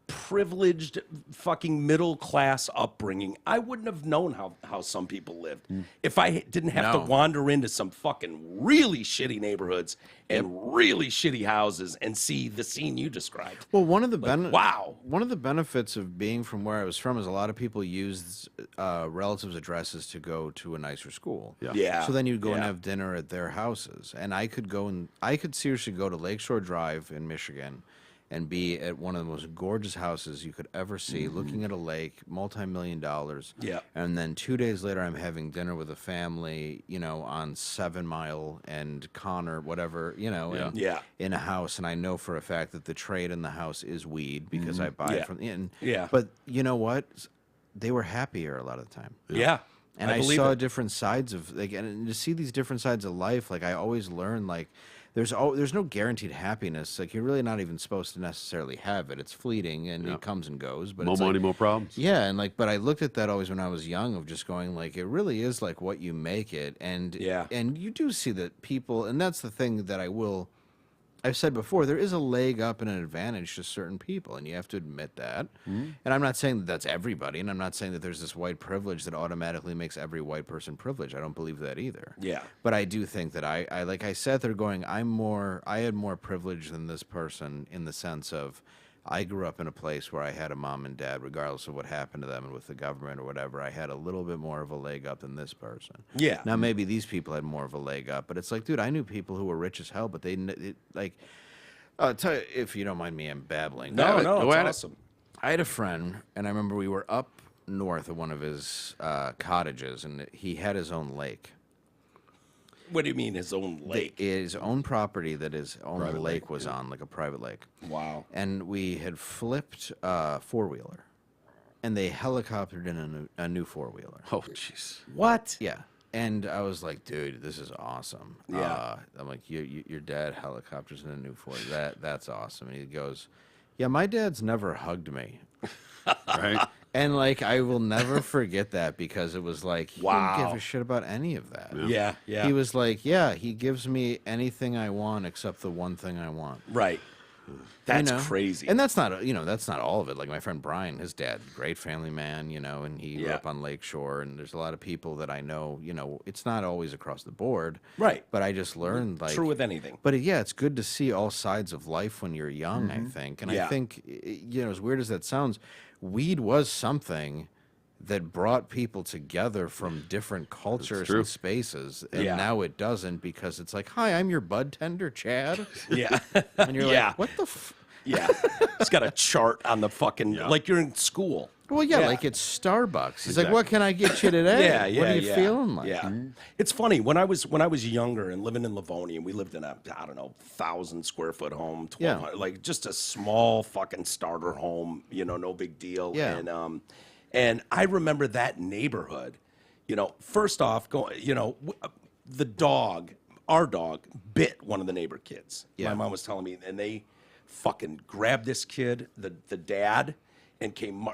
privileged fucking middle class upbringing, I wouldn't have known how some people lived if I didn't have to No. wander into some fucking really shitty neighborhoods and really shitty houses and see the scene you described. Well, one of the wow. One of the benefits of being from where I was from is a lot of people use relatives' addresses to go to a nicer school. Yeah. So then you'd go and Yeah. have dinner at their houses, and I could seriously go to Lakeshore Drive in Michigan, and be at one of the most gorgeous houses you could ever see, looking at a lake, multi-million dollars. Yeah. And then 2 days later, I'm having dinner with a family, on 7 Mile and Connor, whatever, in a house. And I know for a fact that the trade in the house is weed because I buy it from the inn. Yeah. But you know what? They were happier a lot of the time. Yeah. And I believe saw it. different sides of and to see these different sides of life. Like I always learn, like there's no guaranteed happiness. Like you're really not even supposed to necessarily have it. It's fleeting and it comes and goes. But More it's money, like, more problems. yeah, and but I looked at that always when I was young, of just going like it really is like what you make it, and and you do see that people, and that's the thing that I've said before, there is a leg up and an advantage to certain people, and you have to admit that. And I'm not saying that that's everybody, and I'm not saying that there's this white privilege that automatically makes every white person privileged. I don't believe that either. Yeah. But I do think that I like I sat there going, I had more privilege than this person in the sense of I grew up in a place where I had a mom and dad, regardless of what happened to them and with the government or whatever. I had a little bit more of a leg up than this person. Yeah. Now, maybe these people had more of a leg up, but it's like, dude, I knew people who were rich as hell, but I'll tell you, if you don't mind me, I'm babbling. No, Go it's at it. awesome. I had a friend, and I remember we were up north of one of his cottages, and he had his own lake. What do you mean his own lake? His own property that his own lake was on, like a private lake. Wow. And we had flipped a four-wheeler, and they helicoptered in a new four-wheeler. Oh, jeez. What? Yeah. And I was like, dude, this is awesome. Yeah. I'm like, your dad helicopters in a new Ford. That's awesome. And he goes, yeah, my dad's never hugged me. Right. And like, I will never forget that because it was like, he Wow. didn't give a shit about any of that. Yeah. He was like, yeah, he gives me anything I want except the one thing I want. Right. That's crazy. And that's not, that's not all of it. Like my friend Brian, his dad, great family man, and he grew up on Lakeshore, and there's a lot of people that I know, it's not always across the board. Right. But I just learned like. True with anything. But it's good to see all sides of life when you're young, I think. And I think, as weird as that sounds, weed was something that brought people together from different cultures and spaces. And now it doesn't because it's like, hi, I'm your bud tender, Chad. Yeah. And you're like, what the Yeah. It's got a chart on the fucking, like you're in school. Well, like it's Starbucks. He's like, what can I get you today? What are you feeling like? Yeah. It's funny, when I was younger and living in Livonia, we lived in a, 1,000 square foot home, 1,200, like just a small fucking starter home, no big deal. Yeah. And I remember that neighborhood, first off, the dog, our dog, bit one of the neighbor kids. Yeah. My mom was telling me, and they fucking grabbed this kid, the dad, and came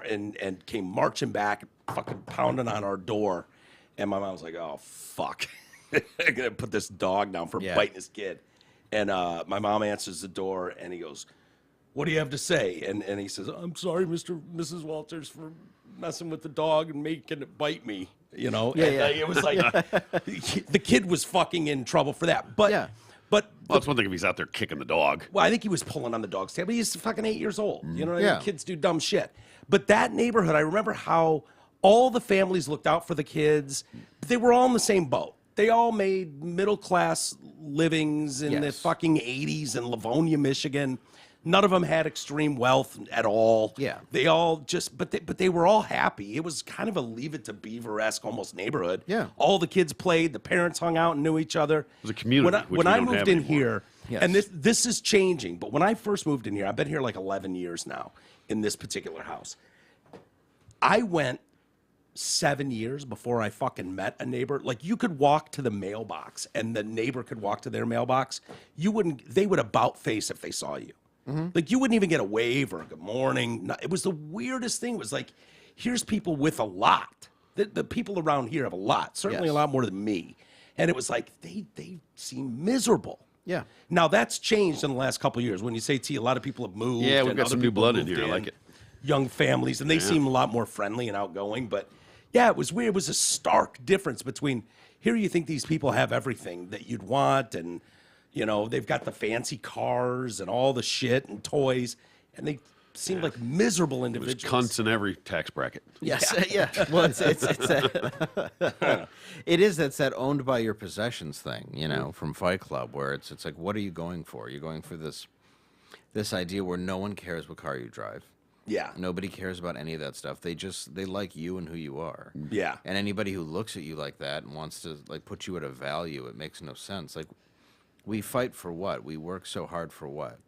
came marching back, fucking pounding on our door. And my mom was like, "Oh fuck, I'm gonna put this dog down for biting this kid." And my mom answers the door, and he goes, "What do you have to say?" And he says, "I'm sorry, Mrs. Walters, for messing with the dog and making it bite me." It was like the kid was fucking in trouble for that. But Well, that's one thing if he's out there kicking the dog. well, I think he was pulling on the dog's tail, but he's fucking 8 years old. You know what I mean? Kids do dumb shit. But that neighborhood, I remember how all the families looked out for the kids. They were all in the same boat. They all made middle-class livings in the fucking 80s in Livonia, Michigan. None of them had extreme wealth at all. Yeah. They all but they were all happy. It was kind of a Leave It to Beaver-esque almost neighborhood. Yeah. All the kids played. The parents hung out and knew each other. It was a community, When I moved in here, Yes. and this is changing, but when I first moved in here, I've been here like 11 years now in this particular house. I went 7 years before I fucking met a neighbor. Like, you could walk to the mailbox and the neighbor could walk to their mailbox. They would about face if they saw you. Like, you wouldn't even get a wave or a good morning. It was the weirdest thing. It was like, here's people with a lot. The people around here have a lot, certainly a lot more than me. And it was like, they seem miserable. Yeah. Now, that's changed in the last couple of years. When you say T, a lot of people have moved. Yeah, we've and got other some new people blood in moved here. I like it. Young families, and they seem a lot more friendly and outgoing. But yeah, it was weird. It was a stark difference between here you think these people have everything that you'd want, and they've got the fancy cars and all the shit and toys, and they seem like miserable There's individuals. cunts in every tax bracket. Yes, Well, it's it is that owned by your possessions thing, from Fight Club, where it's like, what are you going for? You're going for this idea where no one cares what car you drive. Yeah. Nobody cares about any of that stuff. They like you and who you are. Yeah. And anybody who looks at you like that and wants to like put you at a value, it makes no sense. Like, we fight for what? We work so hard for what?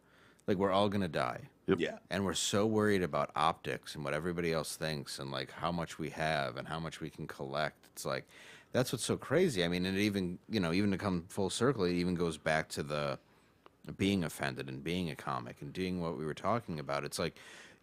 Like, we're all gonna die. Yep. Yeah. And we're so worried about optics and what everybody else thinks and like how much we have and how much we can collect. It's like, that's what's so crazy. I mean, and it even, even to come full circle, it even goes back to the being offended and being a comic and doing what we were talking about. It's like,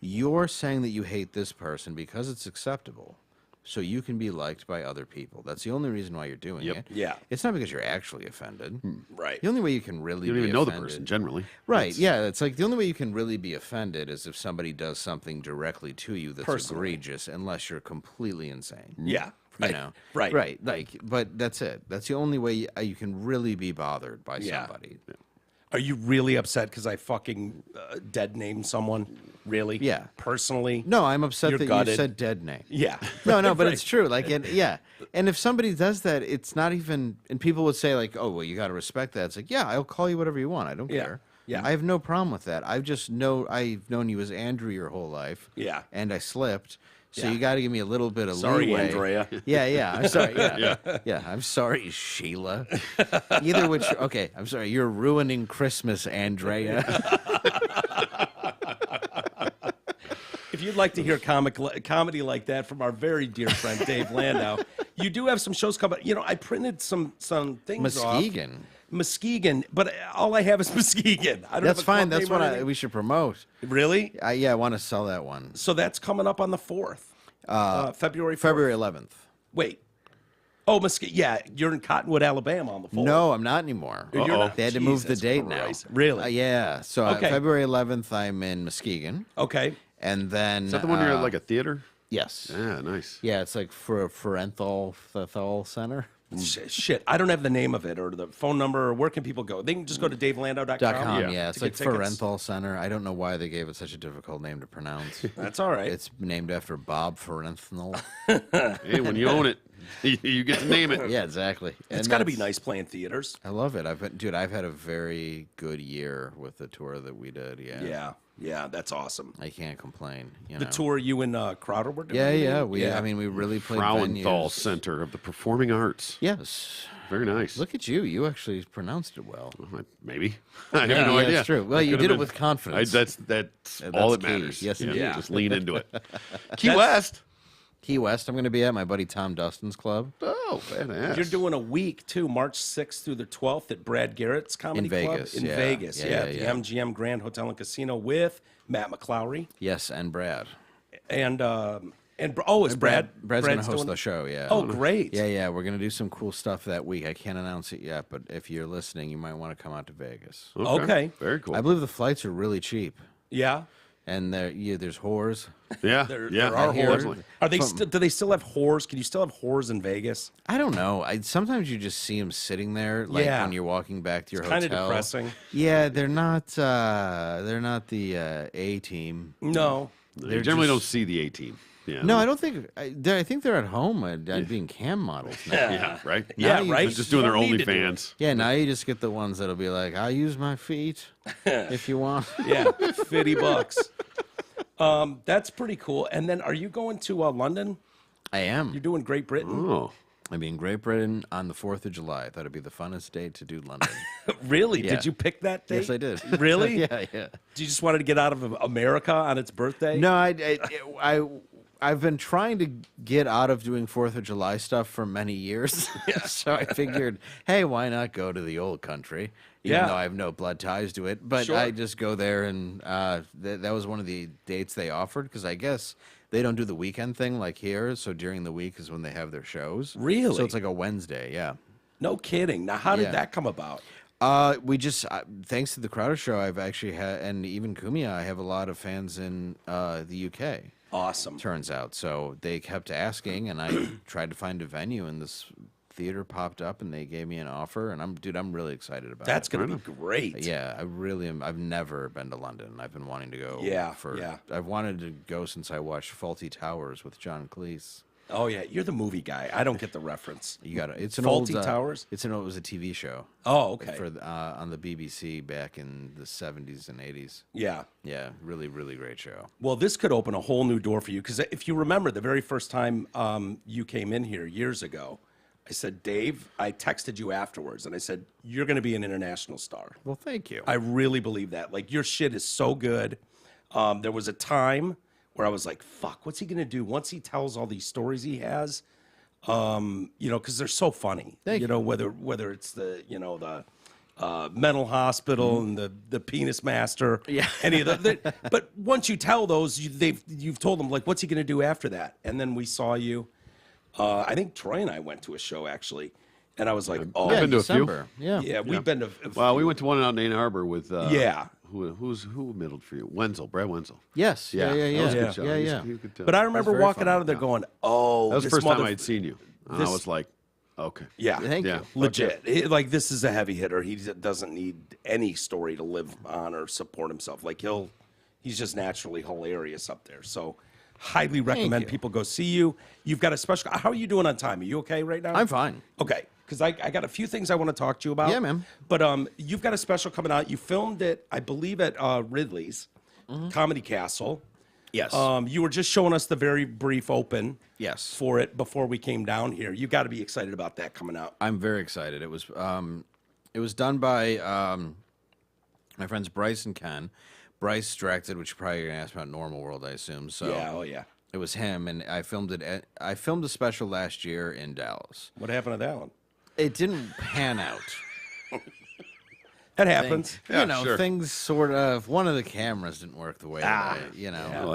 you're saying that you hate this person because it's acceptable, so you can be liked by other people. That's the only reason why you're doing it. Yeah. It's not because you're actually offended. Right. The only way you can really You don't be even know the offended- person generally. Right, yeah. It's like the only way you can really be offended is if somebody does something directly to you that's Personally. egregious, unless you're completely insane. Yeah. Right. Right. Right. Like, but that's it. That's the only way you can really be bothered by somebody. Are you really upset because I fucking dead named someone? Really? Yeah. Personally? No, I'm upset You're that gutted. you said dead name. Yeah. No, but it's true. Like, and if somebody does that, it's not even. And people would say like, "Oh, well, you got to respect that." It's like, yeah, I'll call you whatever you want. I don't care. Yeah. I have no problem with that. I've known you as Andrew your whole life. Yeah. And I slipped. So you got to give me a little bit of Sorry, leeway. Andrea. Yeah, I'm sorry. Yeah, I'm sorry, Sheila. Either which, okay, I'm sorry. You're ruining Christmas, Andrea. If you'd like to hear comedy like that from our very dear friend Dave Landau, you do have some shows coming. You know, I printed some things Muskegon. Muskegon, but all I have is Muskegon. I don't That's have a fine. club That's name or what anything. we should promote. Really? I want to sell that one. So that's coming up on the 4th, February 4th. February 11th. Wait. Oh, Muskegon. Yeah, you're in Cottonwood, Alabama on the 4th. No, I'm not anymore. You're not? They had to move the Jesus date Christ. now. Really? Yeah. So Okay. February 11th, I'm in Muskegon. Okay. And then... Is that the one you're at like a theater? Yes. Yeah, nice. Yeah, it's like for a Ferenthal Center. Shit, I don't have the name of it or the phone number. Or where can people go? They can just go to davelandau.com. Yeah, it's to like get tickets. Ferenthal Center. I don't know why they gave it such a difficult name to pronounce. That's all right. It's named after Bob Ferenthal. Hey, when you own it, you get to name it. Yeah, exactly. It's got to be nice playing theaters. I love it. I've had a very good year with the tour that we did. Yeah, that's awesome. I can't complain. The tour you and Crowder were doing? Yeah. I mean, we really played Frauenthal venues. Center of the Performing Arts. Yes. Very nice. Look at you. You actually pronounced it well. Maybe. I have no yeah, idea. that's true. Well, I you could did have it with confidence. That's all that key. matters. Yes, indeed. Just lean into it. Key West. Key West, I'm going to be at my buddy Tom Dustin's club. Oh, badass. You're doing a week, too, March 6th through the 12th at Brad Garrett's Comedy Club. Vegas, In yeah. Vegas, Yeah, the yeah. MGM Grand Hotel and Casino with Matt McClowry. Yes, and Brad. Is Brad? Brad's going to host the show, yeah. Oh, great. Yeah, we're going to do some cool stuff that week. I can't announce it yet, but if you're listening, you might want to come out to Vegas. Okay. Very cool. I believe the flights are really cheap. Yeah. And there's whores. Yeah. There yeah. are whores. Definitely. Are they do they still have whores? Can you still have whores in Vegas? I don't know. Sometimes you just see them sitting there, like Yeah. when you're walking back to your Kind hotel. of depressing. Yeah, they're not the A team. No. You generally don't see the A-team. Yeah. No, I don't think. I think they're at home being cam models now. Yeah, right? Yeah, you right. They're just doing their You don't need to do it. OnlyFans. Yeah, now you just get the ones that'll be like, I'll use my feet if you want. Yeah, $50. That's pretty cool. And then, are you going to London? I am. You're doing Great Britain. Oh. I'll be in Great Britain on the 4th of July. I thought it'd be the funnest day to do London. Really? Yeah. Did you pick that date? Yes, I did. Really? Yeah. You just wanted to get out of America on its birthday? No, I've been trying to get out of doing 4th of July stuff for many years. So I figured, hey, why not go to the old country? Even though I have no blood ties to it. But Sure. I just go there, and that was one of the dates they offered, because I guess they don't do the weekend thing like here. So during the week is when they have their shows. Really? So it's like a Wednesday, yeah. No kidding. Now, how did Yeah. that come about? We just, thanks to the Crowder Show, I've actually had, and even Kumia, I have a lot of fans in the UK. Awesome. Turns out. So they kept asking, and I tried to find a venue, and this theater popped up, and they gave me an offer, and I'm really excited about That's it. going to be great. Yeah, I really am. I've never been to London. I've been wanting to go. Yeah. I've wanted to go since I watched Faulty Towers with John Cleese. Oh, yeah. You're the movie guy. I don't get the reference. You got it. It's an Faulty old, Towers? It was a TV show. Oh, okay. For on the BBC back in the 70s and 80s. Yeah. Yeah, really, really great show. Well, this could open a whole new door for you, because if you remember the very first time you came in here years ago, I said, Dave, I texted you afterwards, and I said, you're going to be an international star. Well, thank you. I really believe that. Like, your shit is so good. There was a time where I was like, fuck, what's he going to do once he tells all these stories he has? Because they're so funny. Thank you. Whether it's the, the mental hospital and the penis master. Yeah. Any of the, but once you tell those, you've told them, like, what's he going to do after that? And then we saw you. I think Troy and I went to a show, actually. And I was like, oh, I've been to a few. December. Yeah. yeah, we've been to. Well, we went to one out in Ann Arbor with Yeah. Who middled for you? Brad Wenzel. Yes. Yeah. That was a Yeah. good show. Yeah. He was- Yeah. he could tell. But I remember very walking fun. out of there going, oh, That was the this first time mother- I'd seen you. And this- I was like, okay. Yeah. Thank Yeah. you. Legit. Like, this is a heavy hitter. He doesn't need any story to live on or support himself. Like, he's just naturally hilarious up there. So, highly recommend you. people go see you. You've got a special. How are you doing on time? Are you okay right now? I'm fine. Okay. Because I got a few things I want to talk to you about. Yeah, man. But you've got a special coming out. You filmed it, I believe, at Ridley's Comedy Castle. Yes. You were just showing us the very brief open. Yes. For it before we came down here. You got to be excited about that coming out. I'm very excited. It was done by my friends Bryce and Ken. Bryce directed, which you're probably going to ask about Normal World, I assume. So Yeah, oh yeah. It was him, and I filmed it. I filmed a special last year in Dallas. What happened to that one? It didn't pan out. That happens. Things sort of. One of the cameras didn't work the way that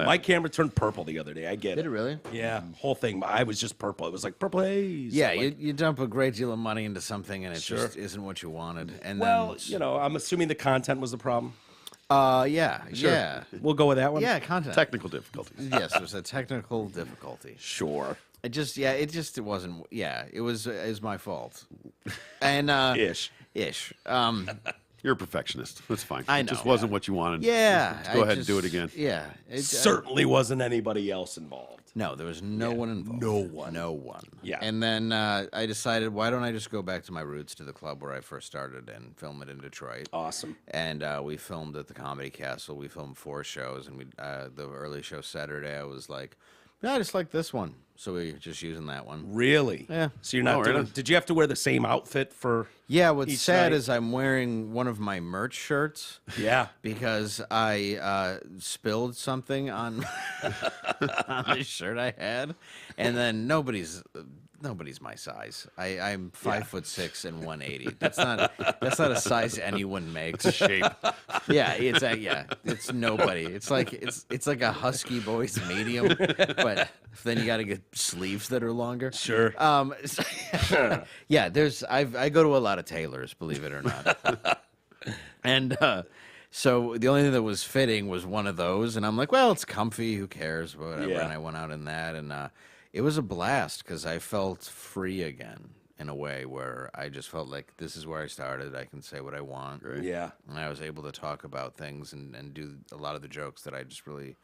My camera turned purple the other day. I get it. Did it really? Yeah, whole thing. I was just purple. It was like purple haze. Yeah, like, you dump a great deal of money into something, and it just isn't what you wanted. And well, then, I'm assuming the content was the problem. yeah. We'll go with that one. Yeah, content. Technical difficulties. Yes, it was a technical difficulty. Sure. It wasn't. Yeah, it was my fault. And Ish. You're a perfectionist. That's fine. I It know. just wasn't what you wanted. Yeah, Let's go ahead and do it again. Yeah, Certainly wasn't anybody else involved. No, there was no one involved. No one. Yeah. And then I decided, why don't I just go back to my roots, to the club where I first started, and film it in Detroit. Awesome. And we filmed at the Comedy Castle. We filmed 4 shows, and the early show Saturday, I was like, no, I just like this one. So we were just using that one. Really? Yeah. So you're not doing. really? Did you have to wear the same outfit for? Yeah, what's each sad night? is I'm wearing one of my merch shirts. Yeah. Because I spilled something on on the shirt I had, and then nobody's my size. I'm 5'6" and 180. That's not a size anyone makes. It's a shape. Yeah, it's nobody. It's like a husky boy's medium, but then you got to get sleeves that are longer. Sure. Yeah, I go to a lot of tailors, believe it or not. And so the only thing that was fitting was one of those, and I'm like, well, it's comfy, who cares, whatever. Yeah. And I went out in that, and it was a blast because I felt free again in a way where I just felt like this is where I started. I can say what I want. Right. Yeah. And I was able to talk about things and do a lot of the jokes that I just really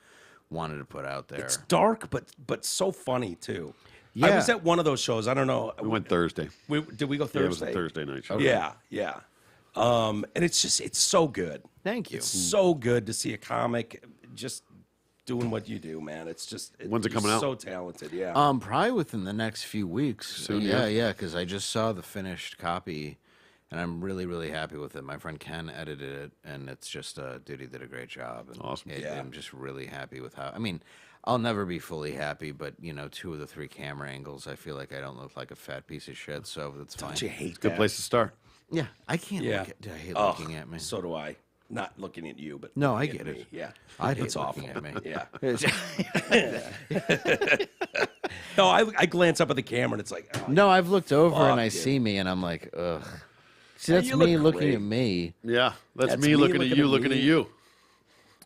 wanted to put out there. It's dark, but so funny too. Yeah. I was at one of those shows. I don't know. We went Thursday. Did we go Thursday? Yeah, it was a Thursday night show. Yeah. And it's so good. Thank you. It's so good to see a comic just doing what you do, man. It's just When's it coming you're out? So talented, yeah. Probably within the next few weeks. Soon, yeah, because I just saw the finished copy, and I'm really, really happy with it. My friend Ken edited it, and it's just, dude, he did a great job. And Awesome. Yeah. I'm just really happy with how. I mean, I'll never be fully happy, but 2 of the 3 camera angles, I feel like I don't look like a fat piece of shit, so that's fine. Don't you hate Good that? place to start. Yeah, I can't. Yeah. Look at, I hate looking at me. So do I. Not looking at you, but No, I looking get at it. me. Yeah, I hate it's awful. looking at me. Yeah. No, I glance up at the camera and it's like, oh, No, I've looked over and Fuck, I dude. see me, and I'm like, ugh. See, that's you me look looking great. at me. Yeah, that's That's me me looking at looking you, at looking me. at you.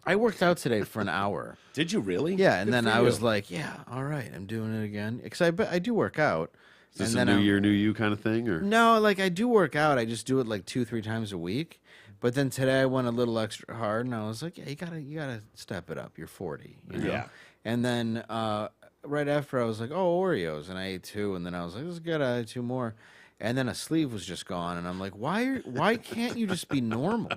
I worked out today for an hour. Did you really? Yeah, and Good then for I you. was like, yeah, all right, I'm doing it again. Because I do work out. Is this and a then new I'm- year, new you kind of thing? Or No, like I do work out. I just do it like 2-3 times a week. But then today I went a little extra hard, and I was like, yeah, you gotta step it up. You're 40. You know? Yeah. And then right after I was like, oh, Oreos, and I ate 2, and then I was like, this is good. I ate 2 more. And then a sleeve was just gone, and I'm like, why can't you just be normal?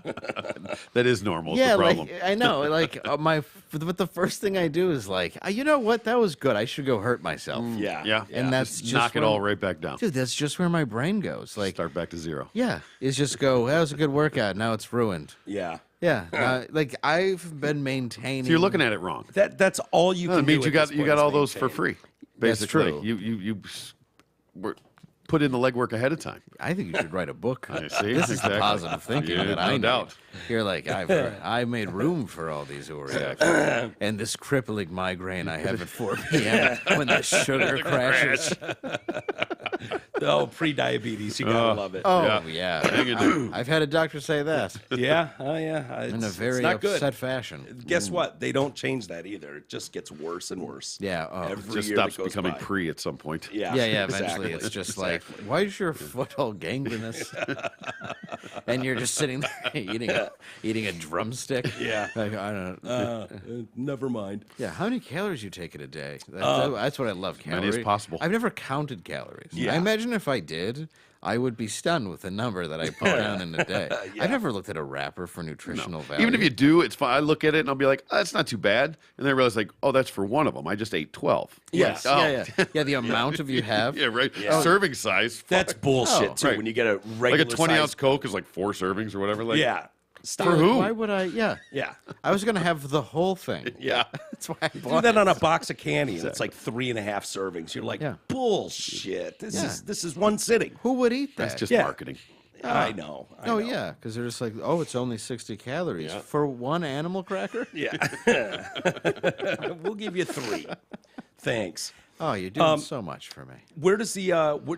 that is normal. Yeah, It's the problem. like I know, like but the first thing I do is like, you know what? That was good. I should go hurt myself. Yeah. yeah, And that's just knock it where- all right back down. Dude, that's just where my brain goes. Like, Start back to zero. yeah, it's just go. That was a good workout. Now it's ruined. Yeah. Yeah, like I've been maintaining. So you're looking at it wrong. That's all you No, can it means do. you at this got point you got is all those for maintain. free. That's Basically, true. you put in the legwork ahead of time. I think you should write a book. I see. This is the Exactly. positive thinking Yeah, that no I need. doubt. You're like, I made room for all these Oreos. And this crippling migraine I have at 4 p.m. when the sugar crashes. Oh, pre-diabetes, you gotta love it. Oh, yeah. Hang in there. I've had a doctor say that Yeah, oh yeah. in a It's very not upset good. fashion. Guess what? They don't change that either. It just gets worse and worse. Yeah. Oh. Every Just year stops that goes becoming by. pre at some point. Yeah. Yeah, exactly. eventually it's just Exactly. like, why is your foot all gangrenous? And you're just sitting there eating a drumstick. Yeah. Like, I don't know. Never mind. Yeah, how many calories you take in a day? That's what I love. many as Calorie. possible. I've never counted calories. Yeah. I imagine if I did, I would be stunned with the number that I put down in a day. I never looked at a wrapper for nutritional value. Even if you do, it's fine. I look at it and I'll be like, oh, that's not too bad. And then I realize, like, oh, that's for one of them. I just ate 12. Yes. Like, Yeah, the amount of you have. Yeah, right. Yeah. Serving size. Fuck. That's bullshit, too, when you get a regular like a 20-ounce Coke is like 4 servings or whatever. Like, yeah. Stop. For who? Why would I? Yeah. Yeah. I was going to have the whole thing. Yeah. That's why I Do bought that on it. a box of candy, and it's like 3.5 servings. You're like, bullshit. This is one sitting. Who would eat that? That's just marketing. I know. I know. Yeah, because they're just like, oh, it's only 60 calories for one animal cracker? Yeah. We'll give you 3. Thanks. Oh, you're doing so much for me. Where does the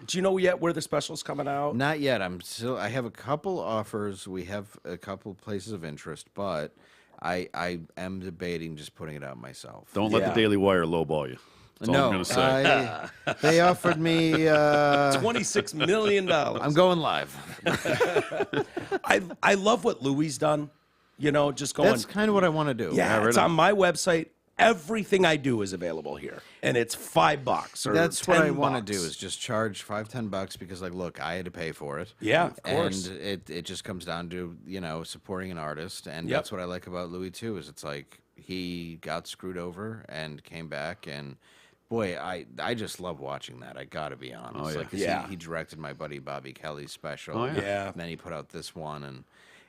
do you know yet where the special's coming out? Not yet. I have a couple offers. We have a couple places of interest, but I am debating just putting it out myself. Don't let the Daily Wire lowball you. That's all I'm going to say. They offered me $26 million. I'm going live. I love what Louie's done. You know, just going. That's kind of what I want to do. Yeah, it's on my website. Everything I do is available here, and it's $5 or That's $10. what I want to do is just charge $5-10 because, like, look, I had to pay for it. Yeah, of course. And it just comes down to supporting an artist, and that's what I like about Louis too. Is it's like he got screwed over and came back, and boy, I just love watching that. I got to be honest. Oh, yeah. Like, 'cause he directed my buddy Bobby Kelly's special. Oh, yeah. And then he put out this one, and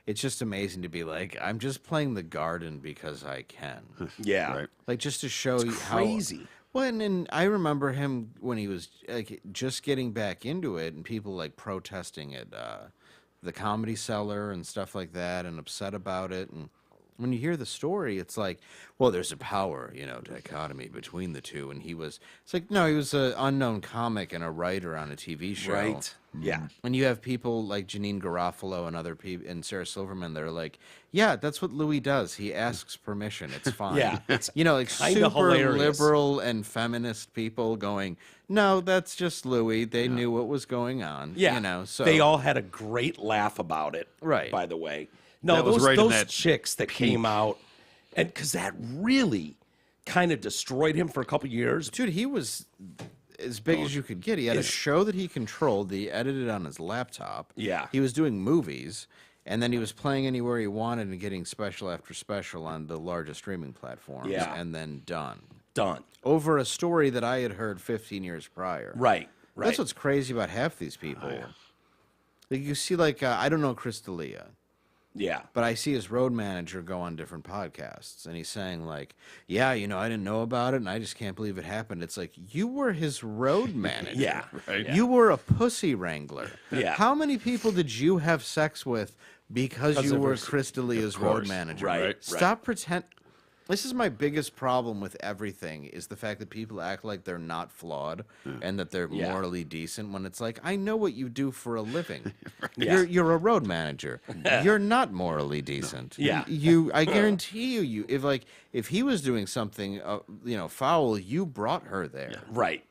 it's just amazing to be like, I'm just playing the garden because I can. Yeah. Right. Like, just to show you how crazy. Well, and I remember him when he was like just getting back into it, and people like protesting at the Comedy Cellar and stuff like that, and upset about it. And when you hear the story, it's like, well, there's a power, dichotomy between the two. And it's like, no, he was an unknown comic and a writer on a TV show. Right. Yeah. And you have people like Janine Garofalo and other people and Sarah Silverman that are like, yeah, that's what Louis does. He asks permission. It's fine. Yeah. It's like super hilarious. liberal and feminist people going, no, that's just Louis. They knew what was going on. Yeah. So they all had a great laugh about it. Right. By the way. No, That was those right in that chicks that came out, and because that really kind of destroyed him for a couple years. Dude, he was as big as you could get. He had a show that he controlled. He edited on his laptop. Yeah. He was doing movies, and then he was playing anywhere he wanted and getting special after special on the largest streaming platforms. Yeah. And then done. Over a story that I had heard 15 years prior. Right. That's what's crazy about half these people. Oh, yeah. Like you see, like, I don't know Chris D'Elia. Yeah. But I see his road manager go on different podcasts, and he's saying, like, yeah, I didn't know about it, and I just can't believe it happened. It's like, you were his road manager. Yeah. Right. You were a pussy wrangler. Yeah. How many people did you have sex with because you of were her- Chris D'Elia's road manager? Right. Stop pretend. This is my biggest problem with everything is the fact that people act like they're not flawed and that they're morally decent when it's like, I know what you do for a living. You're a road manager. You're not morally decent. Yeah. I guarantee you if he was doing something foul, you brought her there. Right.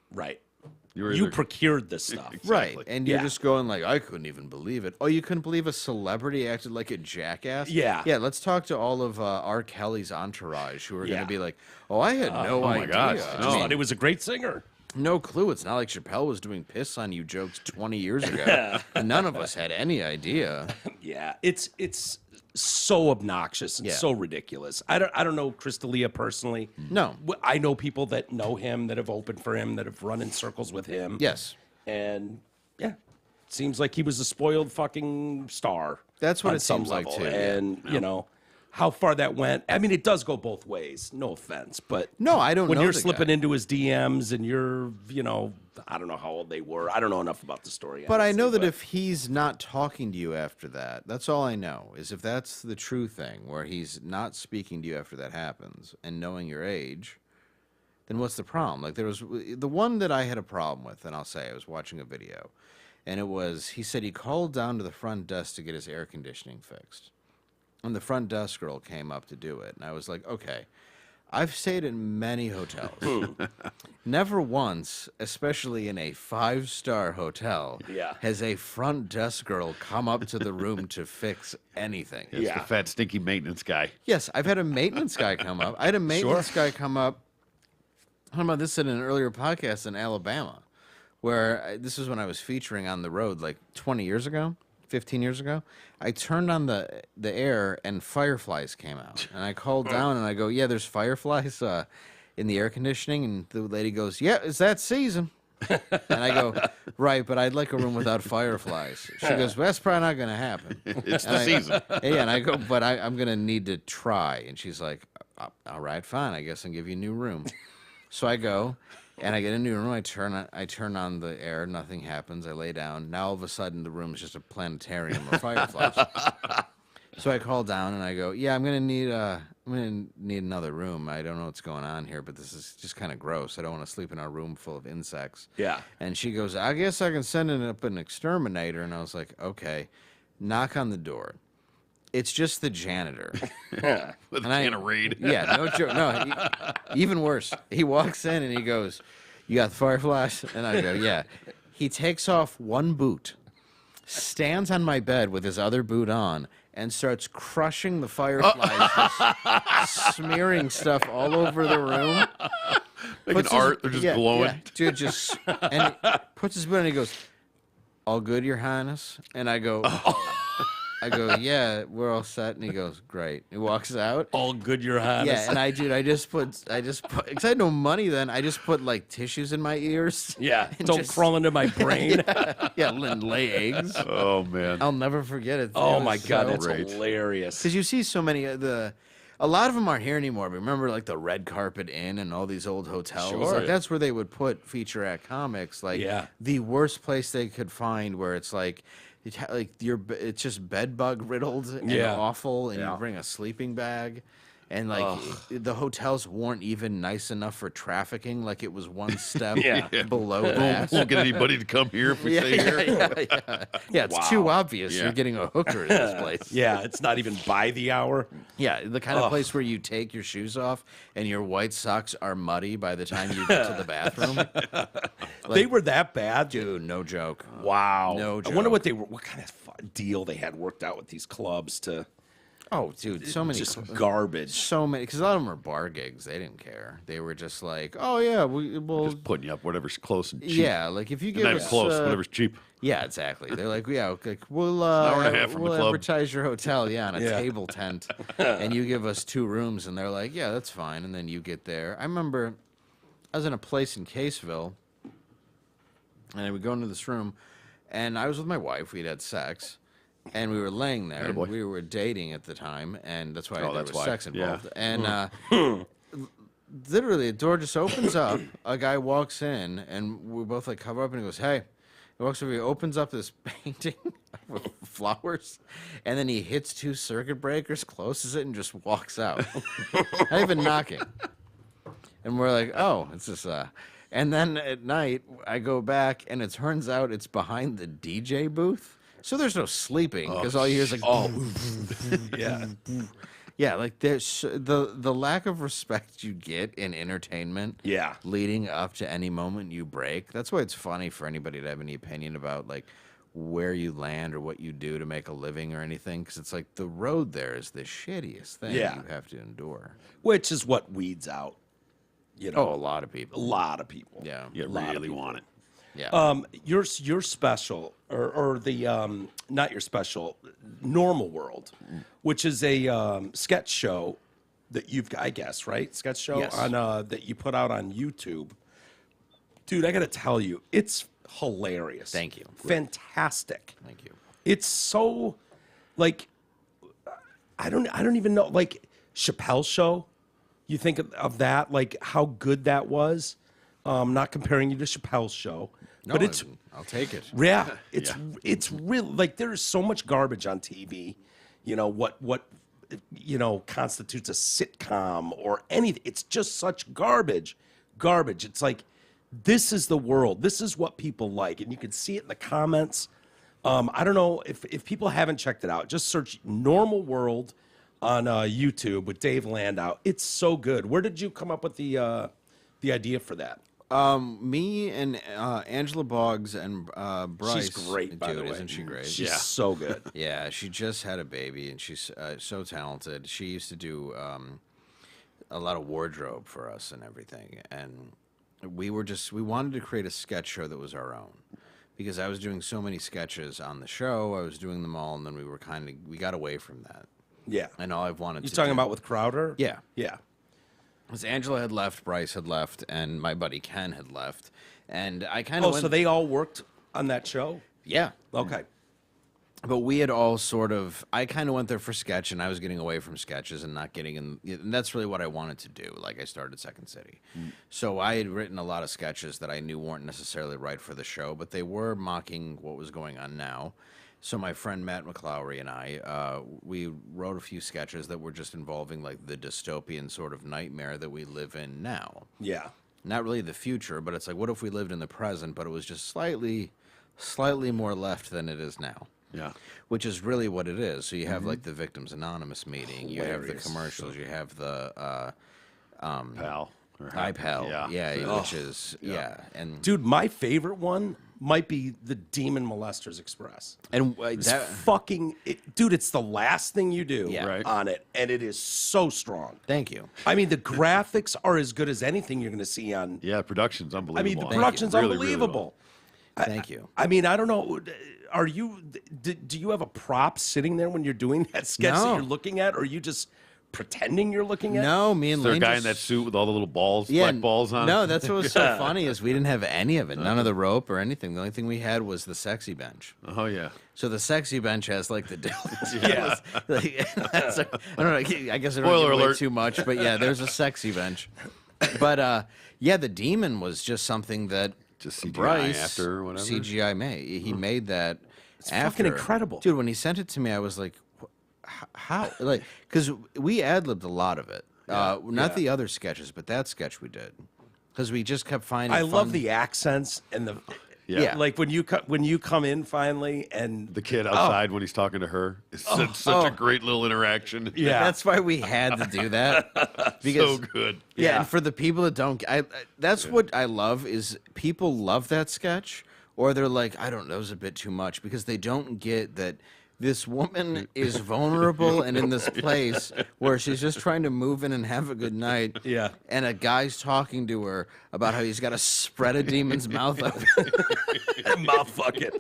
You procured this stuff. Right, and you're Yeah. just going like, I couldn't even believe it. Oh, you couldn't believe a celebrity acted like a jackass? Yeah. Yeah, let's talk to all of R. Kelly's entourage who are going Yeah. to be like, oh, I had no idea. gosh, I just thought he was a great singer. No clue. It's not like Chappelle was doing piss on you jokes 20 years ago. And none of us had any idea. Yeah. It's so obnoxious and so ridiculous. I don't know Chris D'Elia personally. No. I know people that know him, that have opened for him, that have run in circles with him. Yes. And seems like he was a spoiled fucking star. That's what on it some seems like, level. too. And how far that went. I mean, it does go both ways. No offense, but No, I don't when know you're the slipping guy. into his DMs and you're, I don't know how old they were. I don't know enough about the story. But I honestly, know that if he's not talking to you after that, that's all I know, is if that's the true thing, where he's not speaking to you after that happens, and knowing your age, then what's the problem? Like, there was the one that I had a problem with, and I'll say, I was watching a video, and he said he called down to the front desk to get his air conditioning fixed. And the front desk girl came up to do it, and I was like, okay, I've stayed in many hotels. Never once, especially in a 5-star hotel, has a front desk girl come up to the room to fix anything. It's the fat, stinky maintenance guy. Yes, I've had a maintenance guy come up. I had a maintenance guy come up. How about this in an earlier podcast in Alabama, where this is when I was featuring on the road like 20 years ago, 15 years ago. I turned on the air and fireflies came out. And I called down and I go, yeah, there's fireflies in the air conditioning. And the lady goes, yeah, it's that season. And I go, right, but I'd like a room without fireflies. She goes, well, that's probably not going to happen. It's the season. Yeah, and I go, but I'm going to need to try. And she's like, all right, fine. I guess I'll give you a new room. So I go, and I get a new room. I turn on the air. Nothing happens. I lay down. Now all of a sudden, the room is just a planetarium of fireflies. So I call down and I go, yeah, I'm gonna need another room. I don't know what's going on here, but this is just kind of gross. I don't want to sleep in a room full of insects. Yeah. And she goes, I guess I can send up an exterminator. And I was like, okay. Knock on the door. It's just the janitor. With a can of Raid. Yeah, no joke. No, even worse. He walks in and he goes, you got the fireflies? And I go, yeah. He takes off one boot, stands on my bed with his other boot on, and starts crushing the fireflies, just smearing stuff all over the room. Like an art, they're just glowing. Yeah, dude, and he puts his boot on and he goes, all good, Your Highness? And I go, I go, yeah, we're all set. And he goes, great. He walks out. All good, Your Highness. Yeah, and I just put, because I had no money then, I just put like tissues in my ears. Yeah, don't crawl into my brain. Yeah, and lay eggs. Oh, man. I'll never forget it. Oh, my God, so that's hilarious. Because you see so many of a lot of them aren't here anymore. But remember, like the Red Carpet Inn and all these old hotels. Sure. Like, that's where they would put featurette comics. Like the worst place they could find, where it's like it's just bed bug riddled and awful, and you bring a sleeping bag, and like the hotels weren't even nice enough for trafficking. Like it was one step below that. Won't get anybody to come here if we stay here. Yeah, it's too obvious. You're getting a hooker in this place. Yeah, it's not even by the hour. Yeah, the kind of place where you take your shoes off and your white socks are muddy by the time you get to the bathroom. They were that bad, dude. No joke. Wow. No joke. I wonder what kind of deal they had worked out with these clubs to. Oh, dude, so many just garbage. So many, because a lot of them were bar gigs. They didn't care. They were just like, oh yeah, we'll just putting you up whatever's close and cheap. Yeah, like if you give us close, whatever's cheap. Yeah, exactly. They're like, yeah, like, we'll advertise your hotel, on a table tent, and you give us 2 rooms, and they're like, yeah, that's fine. And then you get there. I remember I was in a place in Caseville, and I would go into this room, and I was with my wife. We'd had sex. And we were laying there. We were dating at the time, and that's why there was sex involved. Yeah. And literally, the door just opens up. A guy walks in, and we both like cover up, and he goes, "Hey." He walks over. He opens up this painting with flowers, and then he hits 2 circuit breakers, closes it, and just walks out, not even knocking. And we're like, "Oh, it's just." And then at night, I go back, and it turns out it's behind the DJ booth. So there's no sleeping because all you hear is like, yeah, like there's the lack of respect you get in entertainment, leading up to any moment you break. That's why it's funny for anybody to have any opinion about like where you land or what you do to make a living or anything, because it's like the road there is the shittiest thing you have to endure, which is what weeds out, a lot of people, yeah, you really want it. Yeah. Your special or the not your special, Normal World, which is a sketch show that you've got, I guess, right? Sketch show on that you put out on YouTube. Dude, I got to tell you, it's hilarious. Thank you. Fantastic. Thank you. It's so like I don't even know, like Chappelle show. You think of that, like how good that was. Not comparing you to Chappelle's show, but I'll take it. Yeah, it's real. Like there is so much garbage on TV. What constitutes a sitcom or anything. It's just such garbage. It's like this is the world. This is what people like, and you can see it in the comments. I don't know if people haven't checked it out. Just search Normal World on YouTube with Dave Landau. It's so good. Where did you come up with the idea for that? Me and Angela Boggs and Bryce. She's great, by the way. Isn't she great? She's so good. Yeah, she just had a baby, and she's so talented. She used to do a lot of wardrobe for us and everything. And we wanted to create a sketch show that was our own. Because I was doing so many sketches on the show, I was doing them all, and then we got away from that. Yeah. And all I've wanted to do. You talking about with Crowder? Yeah. Yeah. Because Angela had left, Bryce had left, and my buddy Ken had left. And I kind of so they all worked on that show? Yeah. Okay. But we had all I kind of went there for sketch, and I was getting away from sketches and not getting in. And that's really what I wanted to do. Like, I started Second City. So I had written a lot of sketches that I knew weren't necessarily right for the show, but they were mocking what was going on now. So my friend Matt McClowry and I, we wrote a few sketches that were just involving, like, the dystopian sort of nightmare that we live in now. Yeah. Not really the future, but it's like, what if we lived in the present, but it was just slightly more left than it is now. Yeah. Which is really what it is. So you have like the Victims Anonymous meeting, you have the commercials, you have the Pal. iPal, Yeah. which is and Dude, my favorite one might be the Demon Molesters Express. and It's that, dude, it's the last thing you do Yeah. Right. on it, and it is so strong. thank you. I mean, the graphics are as good as anything you're going to see on. Yeah, production's unbelievable. I mean, the on it. production's Really, really unbelievable. well. Thank you. I mean, I don't know. Are you? Do you have a prop sitting there when you're doing that sketch that No. you're looking at, or are you just pretending you're looking at? No, me and Is there a Lane guy just- in that suit with all the little balls, black balls on? No, that's what was so funny is we didn't have any of it, none of the rope or anything. The only thing we had was the sexy bench. Oh, yeah. So the sexy bench has like the Yeah. I don't know. I guess I don't Spoiler give away alert. too much, but yeah, there's a sexy bench. But yeah, the demon was just something that Just CGI Bryce after or whatever? CGI made. He made that. It's fucking incredible. dude. When he sent it to me, I was like, how? Like, because we ad-libbed a lot of it. Not the other sketches, but that sketch we did. Because we just kept finding. I fun- love the accents and the. Yeah. Like when you come in finally and The kid outside when he's talking to her. It's such a great little interaction. Yeah. That's why we had to do that. Because, So good. Yeah, and for the people that don't, that's what I love is people love that sketch, or they're like, I don't know, it was a bit too much because they don't get that this woman is vulnerable and in this place where she's just trying to move in and have a good night. Yeah. And a guy's talking to her about how he's got to spread a demon's mouth open. mouth fucking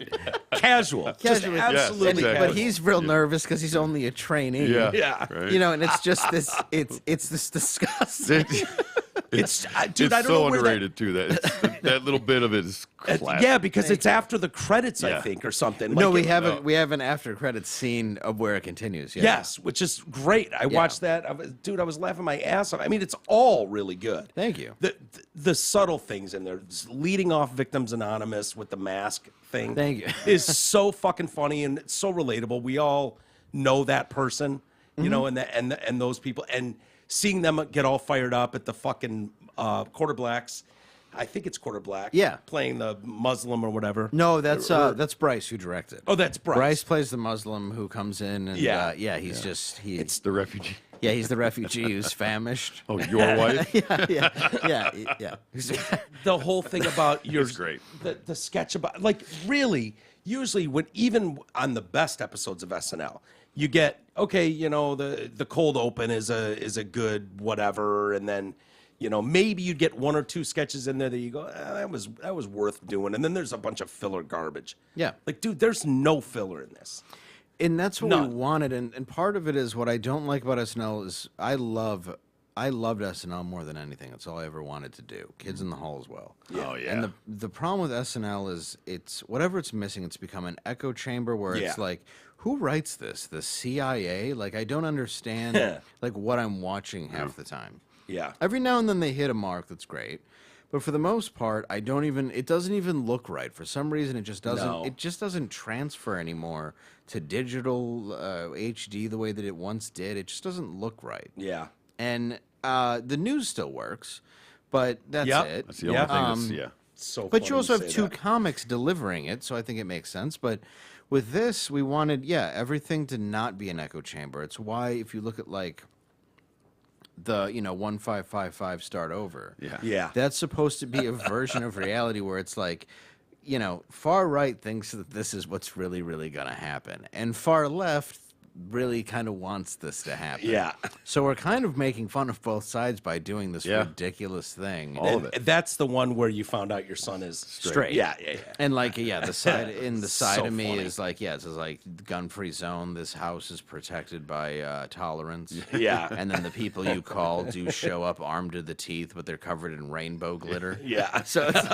casual, just Casual. absolutely. Yes, exactly. But he's real nervous because he's only a trainee. Yeah. Yeah. Right? You know, and it's just this. It's this disgusting. It's dude. It's I don't so know where underrated too. That little bit of it is classic. yeah, because it's after the credits, I Yeah. think, or something. No, Like we have an after credits scene of where it continues. Yeah. Yes, which is great. I watched that. I was laughing my ass off. I mean, it's all really good. Thank you. The subtle things in there, just leading off Victims Anonymous with the mask thing. Thank you. is so fucking funny and it's so relatable. We all know that person, you know, and those people, and seeing them get all fired up at the fucking Quarter Blacks. I think it's Quarter Black. Yeah. Playing the Muslim or whatever. No, that's Bryce who directed. Oh, that's Bryce. Bryce plays the Muslim who comes in and he's It's the refugee. he's the refugee who's famished. Oh, your wife? yeah. The whole thing about your great. The sketch about, like, really, usually when even on the best episodes of SNL, you get, okay, you know, the cold open is a good whatever, and then, you know, maybe you'd get one or two sketches in there that you go, that was worth doing, and then there's a bunch of filler garbage. Yeah. Like, dude, there's no filler in this. And that's what None. we wanted, and part of it is what I don't like about SNL is I loved SNL more than anything. That's all I ever wanted to do. Kids in the Hall as well. Oh, yeah. And the problem with SNL is it's whatever it's missing, it's become an echo chamber where it's Yeah. like, who writes this? The CIA? Like, I don't understand like what I'm watching half the time. Yeah. Every now and then they hit a mark that's great. But for the most part, it doesn't even look right. For some reason, it just doesn't. No. It just doesn't transfer anymore to digital HD the way that it once did. It just doesn't look right. Yeah. And the news still works, but that's Yep. it. That's the only thing that's, So But you funny also say have two that. comics delivering it, so I think it makes sense. But with this, we wanted, everything to not be an echo chamber. It's why if you look at like the 1555 start over. Yeah. That's supposed to be a version of reality where it's like, far right thinks that this is what's really, really going to happen. And far left really kind of wants this to happen. Yeah. So we're kind of making fun of both sides by doing this ridiculous thing. All of it. That's the one where you found out your son is Straight. Yeah. And like, the side So of me funny. is like, it's like gun-free zone. This house is protected by tolerance. Yeah. And then the people you call do show up armed to the teeth, but they're covered in rainbow glitter. Yeah. So it's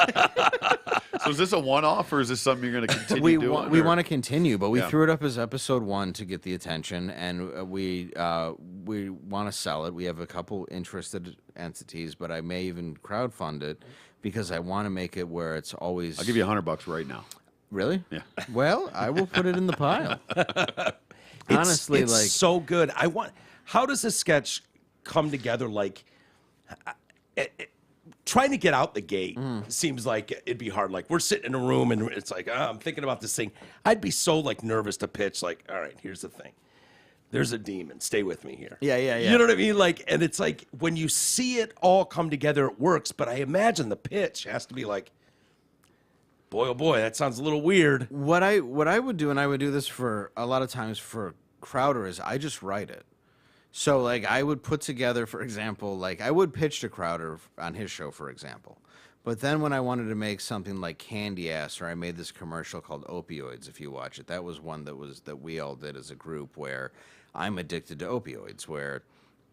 So is this a one-off, or is this something you're going to continue doing? we want to continue, but we threw it up as episode 1 to get the attention, and we want to sell it. We have a couple interested entities, but I may even crowdfund it because I want to make it where it's always. I'll give you $100 right now. Really? Yeah. Well, I will put it in the pile. Honestly, it's like so good. How does a sketch come together? Like, trying to get out the gate seems like it'd be hard. Like, we're sitting in a room and it's like, I'm thinking about this thing. I'd be so like nervous to pitch. Like, all right, here's the thing. There's a demon. Stay with me here. Yeah. You know what I mean? Like, and it's like when you see it all come together, it works. But I imagine the pitch has to be like, boy, oh boy, that sounds a little weird. What I would do, and I would do this for a lot of times for Crowder, is I just write it. So like I would put together, for example, like I would pitch to Crowder on his show, for example. But then when I wanted to make something like Candy Ass, or I made this commercial called Opioids, if you watch it, that was one that we all did as a group where I'm addicted to opioids, where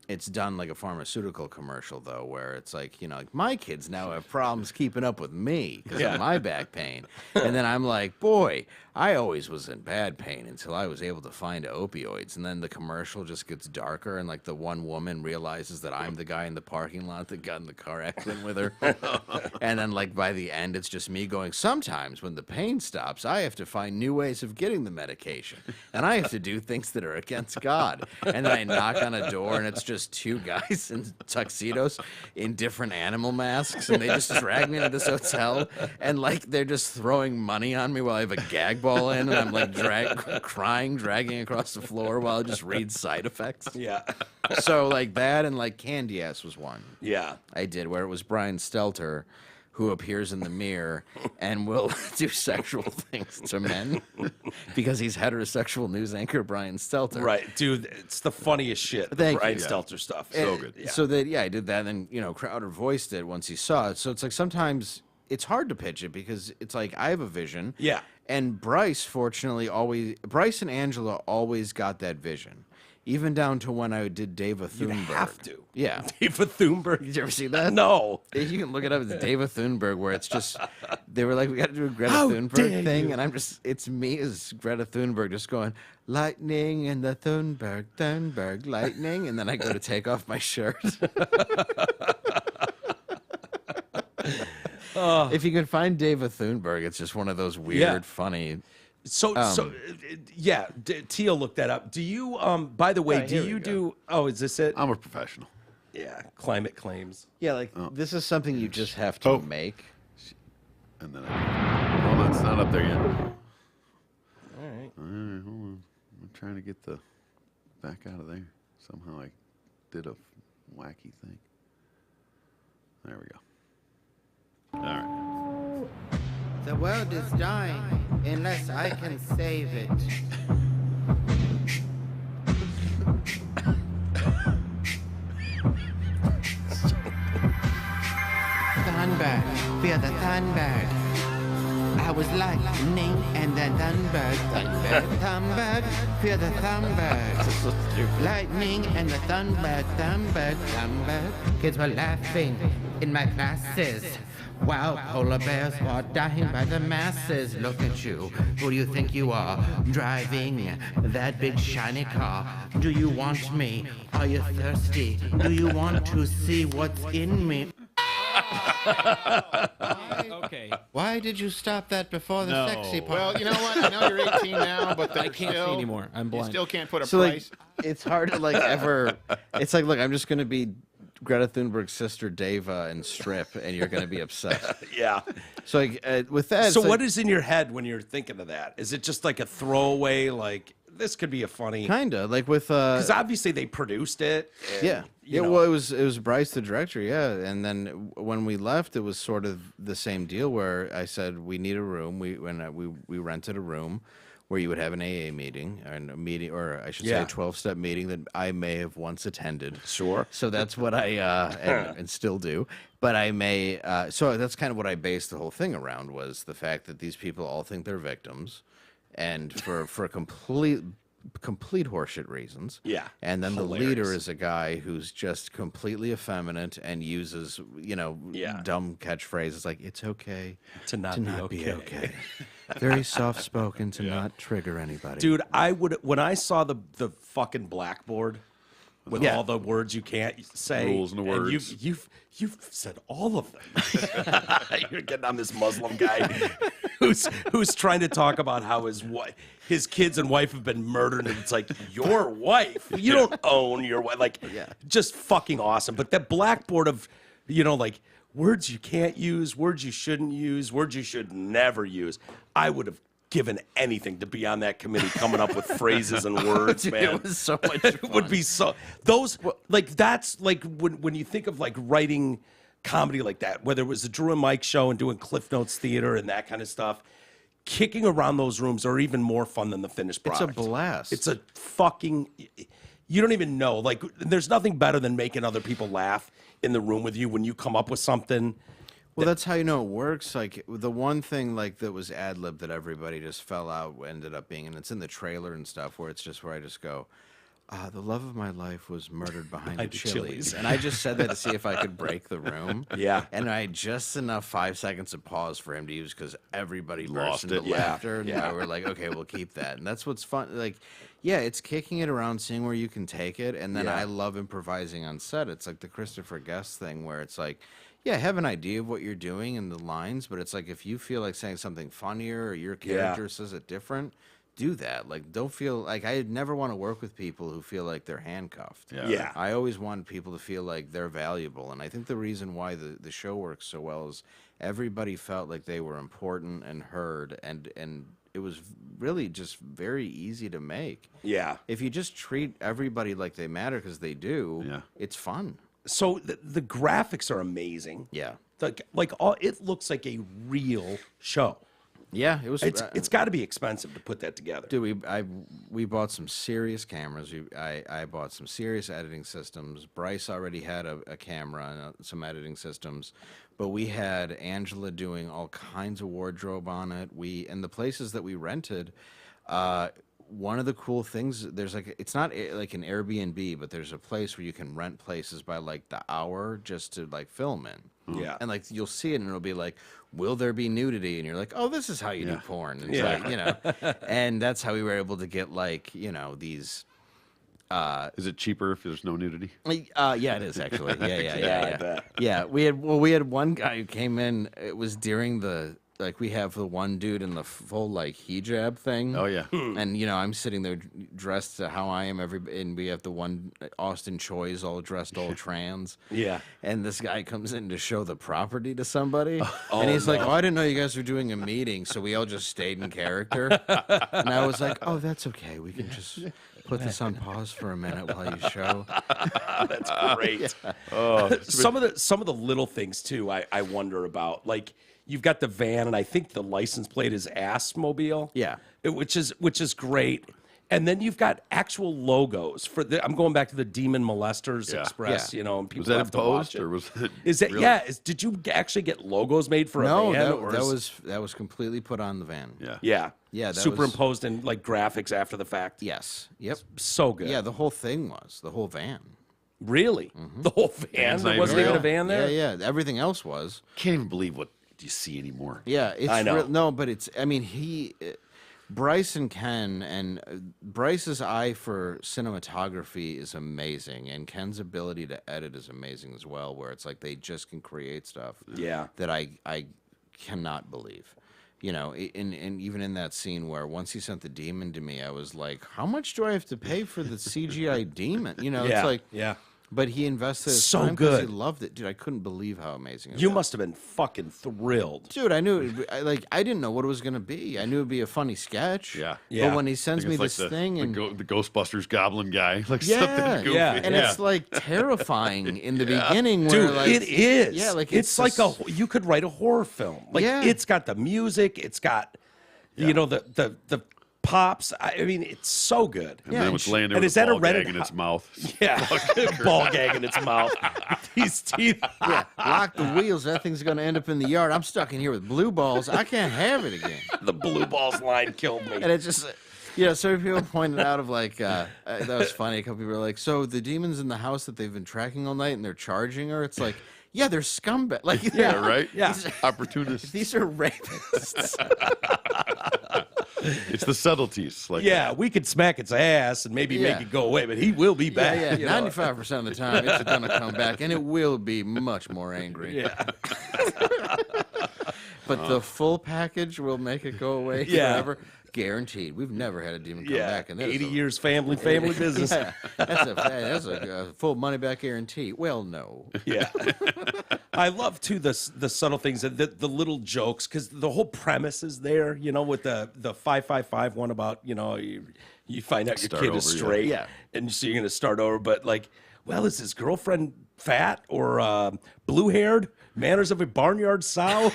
it's done like a pharmaceutical commercial, though, where it's like, like my kids now have problems keeping up with me because of my back pain. And then I'm like, boy, I always was in bad pain until I was able to find opioids. And then the commercial just gets darker, and like the one woman realizes that I'm the guy in the parking lot that got in the car accident with her. And then like by the end, it's just me going, sometimes when the pain stops, I have to find new ways of getting the medication. And I have to do things that are against God. And then I knock on a door, and it's just 2 guys in tuxedos in different animal masks, and they just drag me into this hotel, and like they're just throwing money on me while I have a gag ball in, and I'm like crying, dragging across the floor while I just read side effects. Yeah. So like that, and like Candy Ass was one. Yeah. I did, where it was Brian Stelter who appears in the mirror and will do sexual things to men because he's heterosexual news anchor Brian Stelter. Right, dude, it's the funniest shit. Thank Brian you. Stelter stuff. So good. Yeah. So that, I did that, and then, Crowder voiced it once he saw it. So it's like sometimes it's hard to pitch it because it's like I have a vision. Yeah. And Bryce and Angela always got that vision. Even down to when I did Dava Thunberg. You have to. Yeah. Dava Thunberg. Did you ever see that? No. You can look it up. It's Dava Thunberg, where it's just, they were like, we got to do a Greta How Thunberg dare thing. you. And it's me as Greta Thunberg just going, lightning in the Thunberg, lightning. And then I go to take off my shirt. If you can find Dava Thunberg, it's just one of those weird, funny. Teal looked that up. Do you, by the way, do you do, is this it? I'm a professional. Yeah, climate claims. Yeah, like this is something you just have to make. And then hold on, it's not up there yet. All right. All right, hold on. I'm trying to get the back out of there. Somehow I did a wacky thing. There we go. All right. The world is dying unless I can save it. Thunberg, fear the Thunberg. I was lightning and then Thunberg, fear the Thunberg. Lightning and the Thunberg. Kids were laughing in my classes. While polar bears were dying by the masses. Look at you, who do you think you are? Driving that big shiny car. Do you want me? Are you thirsty? Do you want to see what's in me? Okay. Why did you stop that before the sexy part? Well, you know what? I know you're 18 now, but I can't see anymore. I'm You blind. still can't put a So like, price. it's hard to like ever. It's like, look, I'm just gonna be Greta Thunberg's sister Dava and strip, and you're gonna be upset. Yeah. So like with that, So it's what like, is in your head when you're thinking of that? Is it just like a throwaway, like this could be a funny Kinda like with because obviously they produced it. And, yeah. you know. Well, it was Bryce the director, yeah. And then when we left, it was sort of the same deal where I said we need a room. We rented a room where you would have an AA meeting and a meeting, or I should say, a 12-step meeting that I may have once attended. Sure. So that's what I and still do. But I may. So that's kind of what I based the whole thing around, was the fact that these people all think they're victims, and for complete horseshit reasons. Yeah. And then Hilarious. the leader is a guy who's just completely effeminate and uses, dumb catchphrases like, it's okay To not be okay. Very soft-spoken to not trigger anybody. Dude, when I saw the fucking blackboard with all the words you can't say, Rules and and words. you've said all of them. You're getting on this Muslim guy who's trying to talk about how his kids and wife have been murdered, and it's like, your wife, you don't own your wife, like, just fucking awesome. But that blackboard of, like, words you can't use, words you shouldn't use, words you should never use. I would have given anything to be on that committee coming up with phrases and words, Dude, man. it was so much fun. It would be so those like that's like when you think of like writing comedy like that, whether it was the Drew and Mike show and doing Cliff Notes theater and that kind of stuff, kicking around those rooms are even more fun than the finished product. It's a blast. It's a fucking, you don't even know. Like, there's nothing better than making other people laugh in the room with you when you come up with something. Well, that's how you know it works. Like, the one thing like that was ad-lib that everybody just fell out ended up being, and it's in the trailer and stuff, where it's just where I just go, the love of my life was murdered behind the Chili's. And I just said that to see if I could break the room. Yeah. And I had just enough 5 seconds of pause for him to use because everybody burst Lost into it. laughter. And we're like, okay, we'll keep that. And that's what's fun. Like, yeah, it's kicking it around, seeing where you can take it. And then I love improvising on set. It's like the Christopher Guest thing where it's like, yeah, have an idea of what you're doing and the lines, but it's like if you feel like saying something funnier or your character says it different, do that. Like, don't feel like I never want to work with people who feel like they're handcuffed. Yeah. I always want people to feel like they're valuable. And I think the reason why the show works so well is everybody felt like they were important and heard, and it was really just very easy to make. Yeah. If you just treat everybody like they matter, because they do, it's fun. So the graphics are amazing. Yeah. It looks like a real show. Yeah, it was. It's got to be expensive to put that together. Dude, we bought some serious cameras. I bought some serious editing systems. Bryce already had a camera and some editing systems, but we had Angela doing all kinds of wardrobe on it. And the places that we rented, one of the cool things, there's like, it's not like an Airbnb, but there's a place where you can rent places by like the hour just to like film in. Yeah. And like you'll see it and it'll be like, will there be nudity? And you're like, oh, this is how you do porn. And it's like, and that's how we were able to get like, these. Is it cheaper if there's no nudity? Yeah, it is actually. Yeah. I bet. Yeah, we had one guy who came in. It was during the. Like, we have the one dude in the full, like, hijab thing. Oh, yeah. And, I'm sitting there dressed to how I am and we have the one, Austin Choi's all dressed all trans. Yeah. And this guy comes in to show the property to somebody. And he's like, I didn't know you guys were doing a meeting. So we all just stayed in character. And I was like, oh, that's okay. We can just put this on pause for a minute while you show. That's great. Some of the little things, too, I wonder about. Like, you've got the van, and I think the license plate is Assmobile. Yeah. Which is great. And then you've got actual logos for I'm going back to the Demon Molesters Express, and people Was that have to watch imposed, or was it? Is it? really? Yeah. Did you actually get logos made for a van? That was completely put on the van. Yeah. Yeah. Yeah, that superimposed in like graphics after the fact. Yes. Yep. So good. Yeah, the whole thing was the whole van. Really? The whole van? Van's not There wasn't even even a van there? Yeah. Everything else was. Can't even believe what you see anymore. Yeah, it's I know. no, but it's. I mean, Bryce and Ken, and Bryce's eye for cinematography is amazing, and Ken's ability to edit is amazing as well. Where it's like they just can create stuff. Yeah. That I cannot believe. And even in that scene where once he sent the demon to me, I was like, how much do I have to pay for the CGI demon? It's like, yeah. But he invested his So time 'cause he good. loved it. Dude, I couldn't believe how amazing it You was. must have been fucking thrilled. Dude, I knew I didn't know what it was going to be. I knew it'd be a funny sketch. Yeah. Yeah. But when he sends Like me it's this like thing and the Ghostbusters goblin guy, like yeah, something goofy. yeah, and it's like terrifying in the beginning. Where, Dude, like, it is. Yeah, like it's like you could write a horror film. Like Yeah. it's got the music, it's got you know the pops. I mean, it's so good. And then it's laying there and with is a that a ball gag Reddit in its mouth. Yeah, ball gag in its mouth. These teeth. yeah, lock the wheels. That thing's going to end up in the yard. I'm stuck in here with blue balls. I can't have it again. The blue balls line killed me. And it's just, so people pointed out of like, that was funny. A couple people were like, so the demons in the house that they've been tracking all night and they're charging her. It's like, yeah, they're scumbag. Like, Yeah, right? Yeah. Opportunists. These are rapists. It's the subtleties. Like Yeah, we could smack its ass and maybe Yeah. make it go away, but he will be back. Yeah, you know? 95% of the time it's going to come back, and it will be much more angry. Yeah. But the full package will make it go away Yeah. forever. Guaranteed. We've never had a demon come Yeah, back. And that is 80 a- years family business. Yeah, that's a full money back guarantee. Well, no. Yeah. I love, too, the subtle things, the little jokes, because the whole premise is there, you know, with the 555 one about, you know, you find out your Start kid is over, yeah. straight, Yeah. and so you're going to start over. But, like, well, is his girlfriend fat or blue-haired? Manners of a barnyard sow?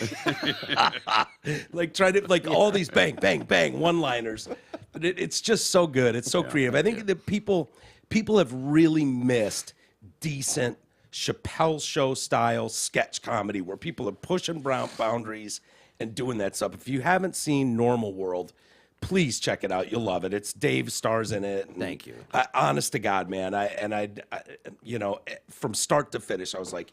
Like, try to, like, all these bang, bang, bang one-liners. But it's just so good. It's so creative. I think that people have really missed decent Chappelle show style sketch comedy where people are pushing boundaries and doing that stuff. If you haven't seen Normal World, please check it out. You'll love it. It's Dave stars in it. Thank you. Honest to God, man. I you know, from start to finish, I was like,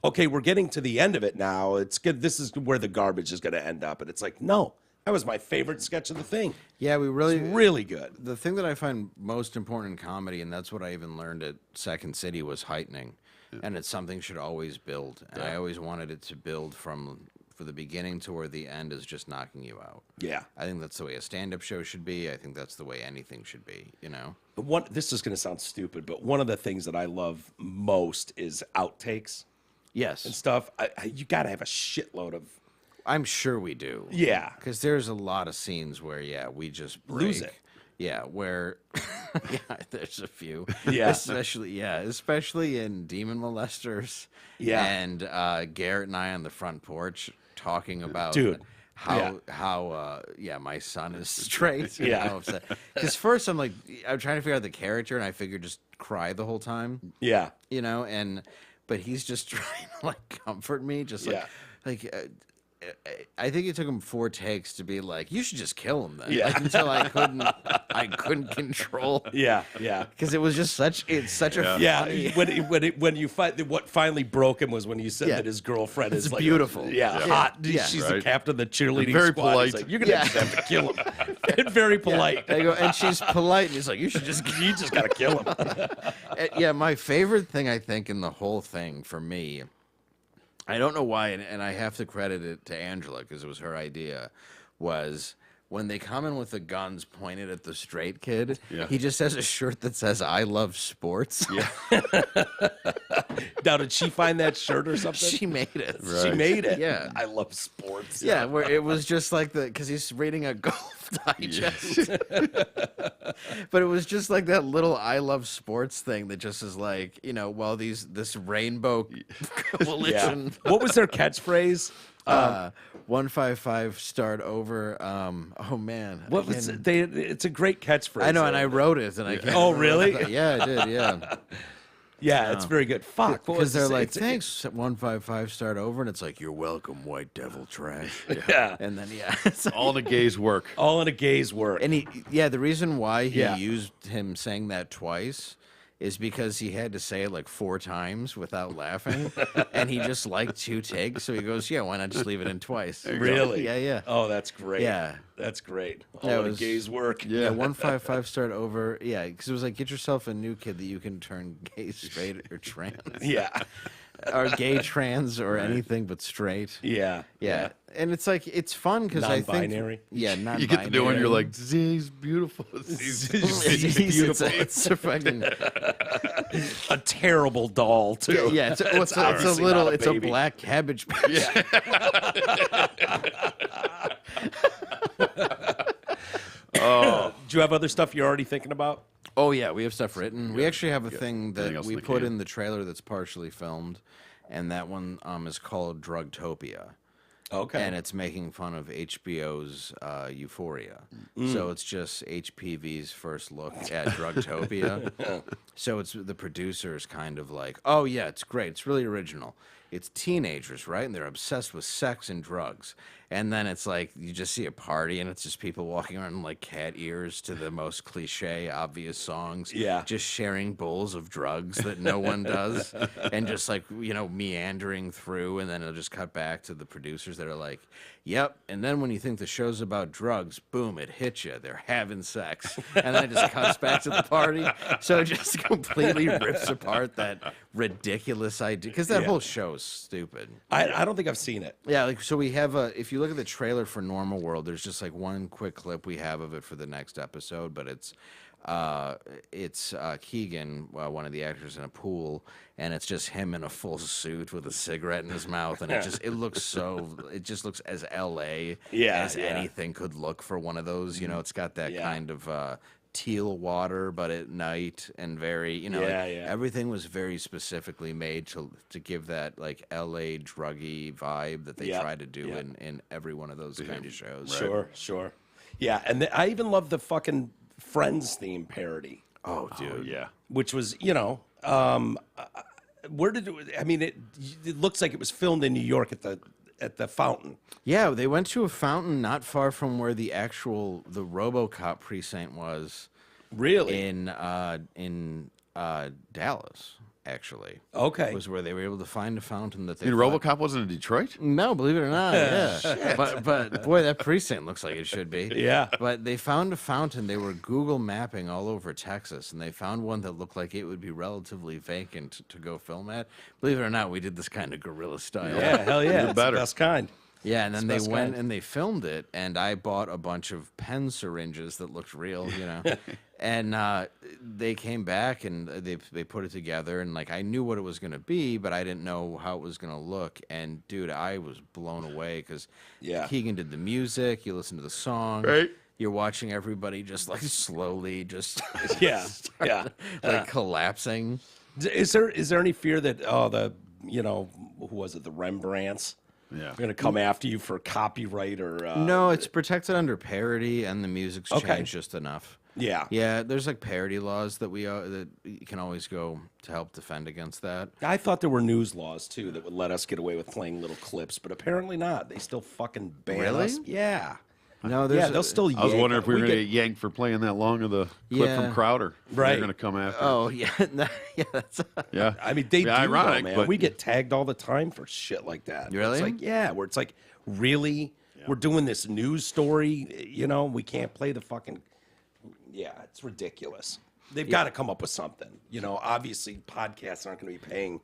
okay, we're getting to the end of it now. It's good. This is where the garbage is going to end up. And it's like, no, that was my favorite sketch of the thing. Yeah, we really. It's really good. The thing that I find most important in comedy, and that's what I even learned at Second City, was heightening. And it's something should always build. And I always wanted it to build for the beginning to where the end is just knocking you out. Yeah. I think that's the way a stand-up show should be. I think that's the way anything should be, you know? But this is going to sound stupid, but one of the things that I love most is outtakes Yes. and stuff. You got to have a shitload of. I'm sure we do. Yeah. Because there's a lot of scenes where, we just break. Lose it. Yeah, where, there's a few. Yeah. Especially in Demon Molesters. Yeah. And Garrett and I on the front porch talking about Dude. how my son is straight. Yeah. Because first I'm trying to figure out the character, and I figured just cry the whole time. Yeah. You know, but he's just trying to comfort me, just Yeah. I think it took him 4 takes to be like, you should just kill him then. Yeah. Until I couldn't control. Yeah. Yeah. Because it was just such a Yeah, funny. when you find what finally broke him was when you said Yeah. that his girlfriend It's is like beautiful. hot. Yeah. She's the Right. captain of the cheerleading Very squad. He's polite. like, you're gonna just have to kill him. And very polite. I go, and she's polite, and he's like, you should just. You just gotta kill him. Yeah, my favorite thing I think in the whole thing for me, I don't know why, and I have to credit it to Angela because it was her idea, was when they come in with the guns pointed at the straight kid, Yeah. he just has a shirt that says "I love sports." Yeah. Now, did she find that shirt or something? She made it. She made it. Yeah. I love sports. Yeah, where it was just like because he's reading a Golf Digest. But it was just like that little "I love sports" thing that just is like, while this rainbow coalition. Yeah. What was their catchphrase? 155 start over. Oh man. What was it? It's a great catchphrase. I know, and I wrote it, and I can't. Oh, remember really? what yeah, I did. Yeah. Yeah, it's very good. Fuck. what was Because they're this? like, It's- thanks, 155 start over, and it's like, you're welcome, white devil trash. Yeah. And then it's like- All the gays work. All in a gay's work. and the reason why he Yeah. used him saying that twice is because he had to say it like 4 times without laughing, and he just liked 2 takes, so he goes, yeah, why not just leave it in twice? Really? Yeah. Oh, that's great. Yeah. That's great. All That in a was- gay's work. Yeah, 155 start over. Yeah, because it was like, get yourself a new kid that you can turn gay, straight, or trans. Yeah. are gay, trans, or anything but straight. Yeah. And it's like it's fun because I think Non-binary. non-binary. You get to do it, and you're like, Z's beautiful. Z's beautiful. It's a fucking a terrible doll too. yeah. It's a obviously little. not a It's a baby. black cabbage patch. Do you have other stuff you're already thinking about? Oh yeah, we have stuff written. We actually have a thing Anything that else we in the put can? in the trailer that's partially filmed, and that one is called Drugtopia. Okay. And it's making fun of HBO's Euphoria. So it's just HPV's first look at Drugtopia. So it's the producers kind of like, oh, yeah, it's great. It's really original. It's teenagers, right? And they're obsessed with sex and drugs. And then it's like you just see a party and it's just people walking around in like cat ears to the most cliche, obvious songs. Yeah. Just sharing bowls of drugs that no one does. And just like, meandering through. And then it'll just cut back to the producers that are like, yep. And then when you think the show's about drugs, boom, it hits you. They're having sex. And then it just cuts back to the party. So it just completely rips apart that ridiculous idea. Because that whole show is stupid. I don't think I've seen it. Yeah, like so we have if you look at the trailer for Normal World, there's just like one quick clip we have of it for the next episode, but it's Keegan, one of the actors, in a pool, and it's just him in a full suit with a cigarette in his mouth, and it just looks as LA as anything could look for one of those. It's got that kind of teal water, but at night, and very everything was very specifically made to give that like LA druggy vibe that they try to do in every one of those kind of shows. Sure. Yeah, and I even love the fucking Friends theme parody. Oh, dude. Oh, yeah. Which was, where did it? I mean, it looks like it was filmed in New York at the fountain. Yeah, they went to a fountain not far from where the RoboCop precinct was. Really? In Dallas, actually. Okay. Was where they were able to find a fountain that they. RoboCop wasn't in Detroit? No, believe it or not, yeah. But boy, that precinct looks like it should be. Yeah. But they found a fountain. They were Google mapping all over Texas, and they found one that looked like it would be relatively vacant to go film at. Believe it or not, we did this kind of guerrilla style. Yeah, hell yeah. It's better. the best kind. Yeah, and then they best went kind. and they filmed it, and I bought a bunch of pen syringes that looked real, and they came back and they put it together, and like I knew what it was gonna be, but I didn't know how it was gonna look. And dude, I was blown away because Keegan did the music, you listen to the song, Right. You're watching everybody just like slowly just like collapsing. Is there any fear that who was it, the Rembrandts? Yeah. They're gonna come after you for copyright or No, it's protected under parody, and the music's Okay. changed just enough. Yeah. Yeah, there's like parody laws that that you can always go to help defend against that. I thought there were news laws too that would let us get away with playing little clips, but apparently not. They still fucking ban Really? us. Yeah. No, there's They'll still. I was yank wondering if we were going to get- get yanked for playing that long of the clip Yeah. from Crowder. Right. They're going to come after. Oh yeah, yeah, that's Yeah. I mean, they do, ironic, though, man. but We get tagged all the time for shit like that. Really? It's like, where it's like, really? We're doing this news story, we can't play the fucking... Yeah, it's ridiculous. They've got to come up with something. Obviously, podcasts aren't going to be paying,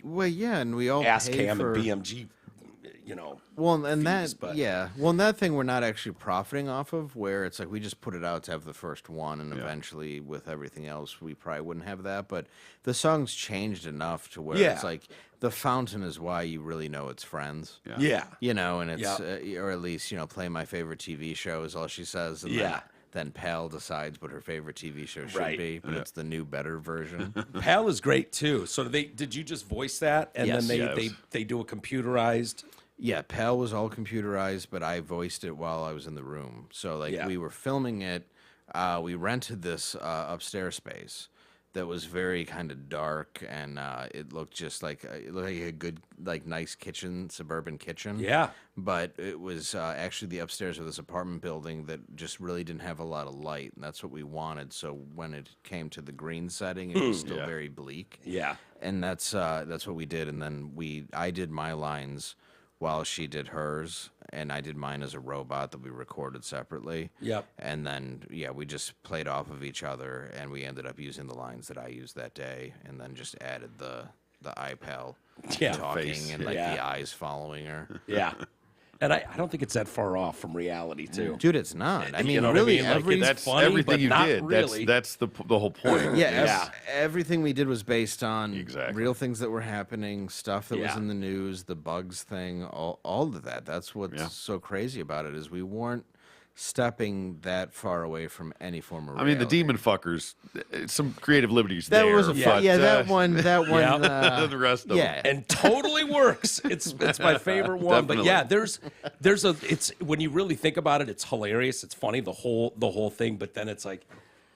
well, yeah, and we all Ass pay Cam for. and BMG, Well, and fees, that, but- yeah, well, and that thing we're not actually profiting off of. Where it's like we just put it out to have the first one, and eventually with everything else, we probably wouldn't have that. But the song's changed enough to where it's like the fountain is why you really know it's Friends. Yeah. And it's or at least play my favorite TV show is all she says. And then Pal decides what her favorite TV show should be, but it's the new, better version. Pal is great, too. So did you just voice that? And Yes. then they do a computerized... Yeah, Pal was all computerized, but I voiced it while I was in the room. So, we were filming it. We rented this upstairs space that was very kind of dark, and it looked just like a good, nice kitchen, suburban kitchen. Yeah. But it was actually the upstairs of this apartment building that just really didn't have a lot of light, and that's what we wanted. So when it came to the green setting, it was still very bleak. Yeah. And that's what we did. And then I did my lines while she did hers, and I did mine as a robot that we recorded separately. Yep. And then, we just played off of each other, and we ended up using the lines that I used that day, and then just added the the iPal Yeah. talking Face. and like Yeah. the eyes following her. Yeah. And I don't think it's that far off from reality, too. Dude, it's not. I mean, know what I really, mean? Like, every That's funny, everything but you not did. really. That's the whole point. yeah, everything we did was based on Exactly. real things that were happening, stuff that was Yeah. in the news, the bugs thing, all of that. That's what's Yeah. so crazy about it is we weren't stepping that far away from any form of I mean, the reality. demon fuckers, some creative liberties That there. was a but, that one. Yeah. the rest of Yeah. them. And totally works. It's my favorite one. But Definitely. yeah, there's a it's when you really think about it, it's hilarious. It's funny the whole thing. But then it's like,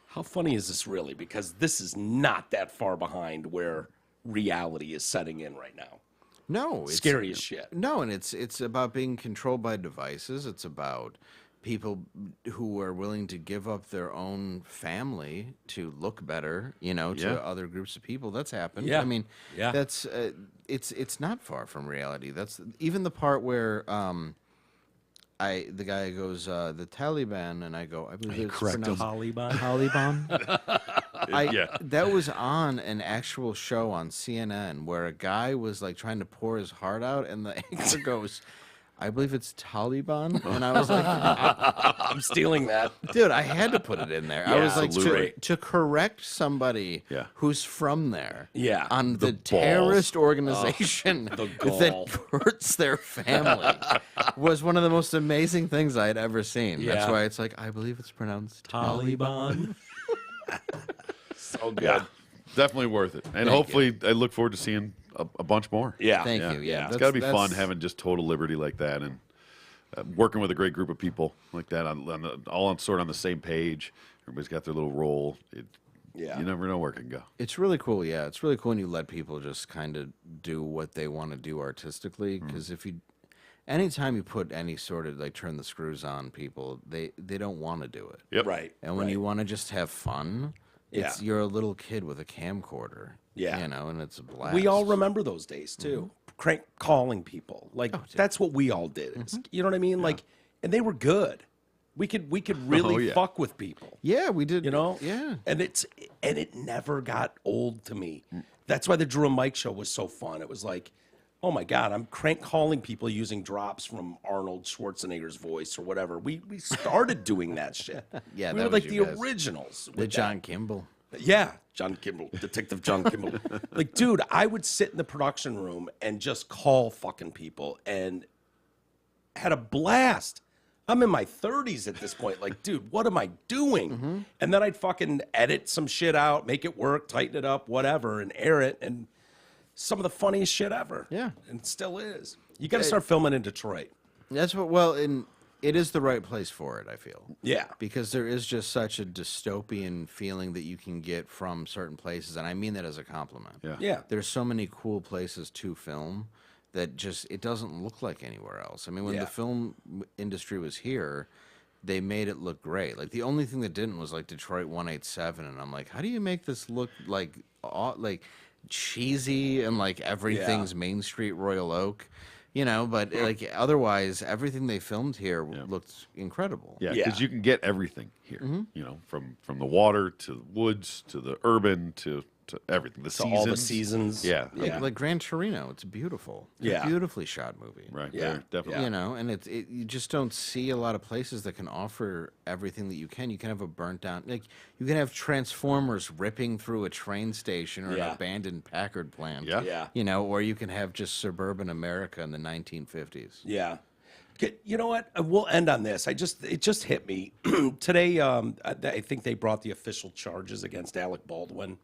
how funny is this really? Because this is not that far behind where reality is setting in right now. No, it's Scary as shit. No, and it's about being controlled by devices. It's about people who are willing to give up their own family to look better, to Yeah. other groups of people. That's happened. Yeah. I mean, Yeah. that's it's not far from reality. That's even the part where the guy goes the Taliban, and I go, I believe it's pronounced Taliban. Yeah. That was on an actual show on CNN where a guy was like trying to pour his heart out, and the anchor goes, I believe it's Taliban. And I was like, I'm stealing that. dude, I had to put it in there. I Yeah, was like, absolutely. to correct somebody Yeah. who's from there Yeah. on the, balls. terrorist organization the gall. that hurts their family was one of the most amazing things I had ever seen. That's Yeah. why it's like, I believe it's pronounced Taliban. So good. Yeah. Definitely worth it. And hopefully, I look forward to seeing a bunch more. Yeah. Thank Yeah. you. Yeah, It's got to be fun having just total liberty like that, and working with a great group of people like that, all sort of on the same page. Everybody's got their little role. Yeah. You never know where it can go. It's really cool. Yeah, it's really cool when you let people just kind of do what they want to do artistically. Because anytime you put any sort of like turn the screws on people, they don't want to do it. Yep. Right. And when right. you want to just have fun, Yeah. you're a little kid with a camcorder. Yeah. and it's a blast. We all remember those days too. Crank calling people. Like that's what we all did. You know what I mean? Like, and they were good. We could really yeah. fuck with people. Yeah, we did. You know? Yeah. And it never got old to me. That's why the Drew and Mike show was so fun. It was like, oh my God, I'm crank calling people using drops from Arnold Schwarzenegger's voice or whatever. We started doing that shit. Yeah, we that were was like you the guys. originals. The with John Kimball. yeah, John Kimball, Detective John Kimball. Like, dude, I would sit in the production room and just call fucking people and had a blast. I'm in my 30s at this point. Like, dude, what am I doing? And then I'd fucking edit some shit out, make it work, tighten it up, whatever, and air it. And some of the funniest shit ever. Yeah. And still is. You got to start filming in Detroit. That's what. Well, it is the right place for it. I feel. Yeah. Because there is just such a dystopian feeling that you can get from certain places, and I mean that as a compliment. Yeah. Yeah. There's so many cool places to film that just it doesn't look like anywhere else. I mean, when Yeah. the film industry was here, they made it look great. Like the only thing that didn't was like Detroit 187, and I'm like, how do you make this look like cheesy and like everything's Main Street Royal Oak? But like otherwise, everything they filmed here looked incredible. Yeah, Yeah. because you can get everything here. From the water to the woods to the urban to everything. The So seasons. all the seasons. Yeah. Like Gran Torino, it's beautiful. It's Yeah. a beautifully shot movie. Right. Yeah. There, definitely. And you just don't see a lot of places that can offer everything that you can. You can have a burnt down, like you can have Transformers ripping through a train station or an Yeah. abandoned Packard plant. Yeah. Yeah. Or you can have just suburban America in the 1950s. Yeah. You know what? We'll end on this. It just hit me today. I think they brought the official charges against Alec Baldwin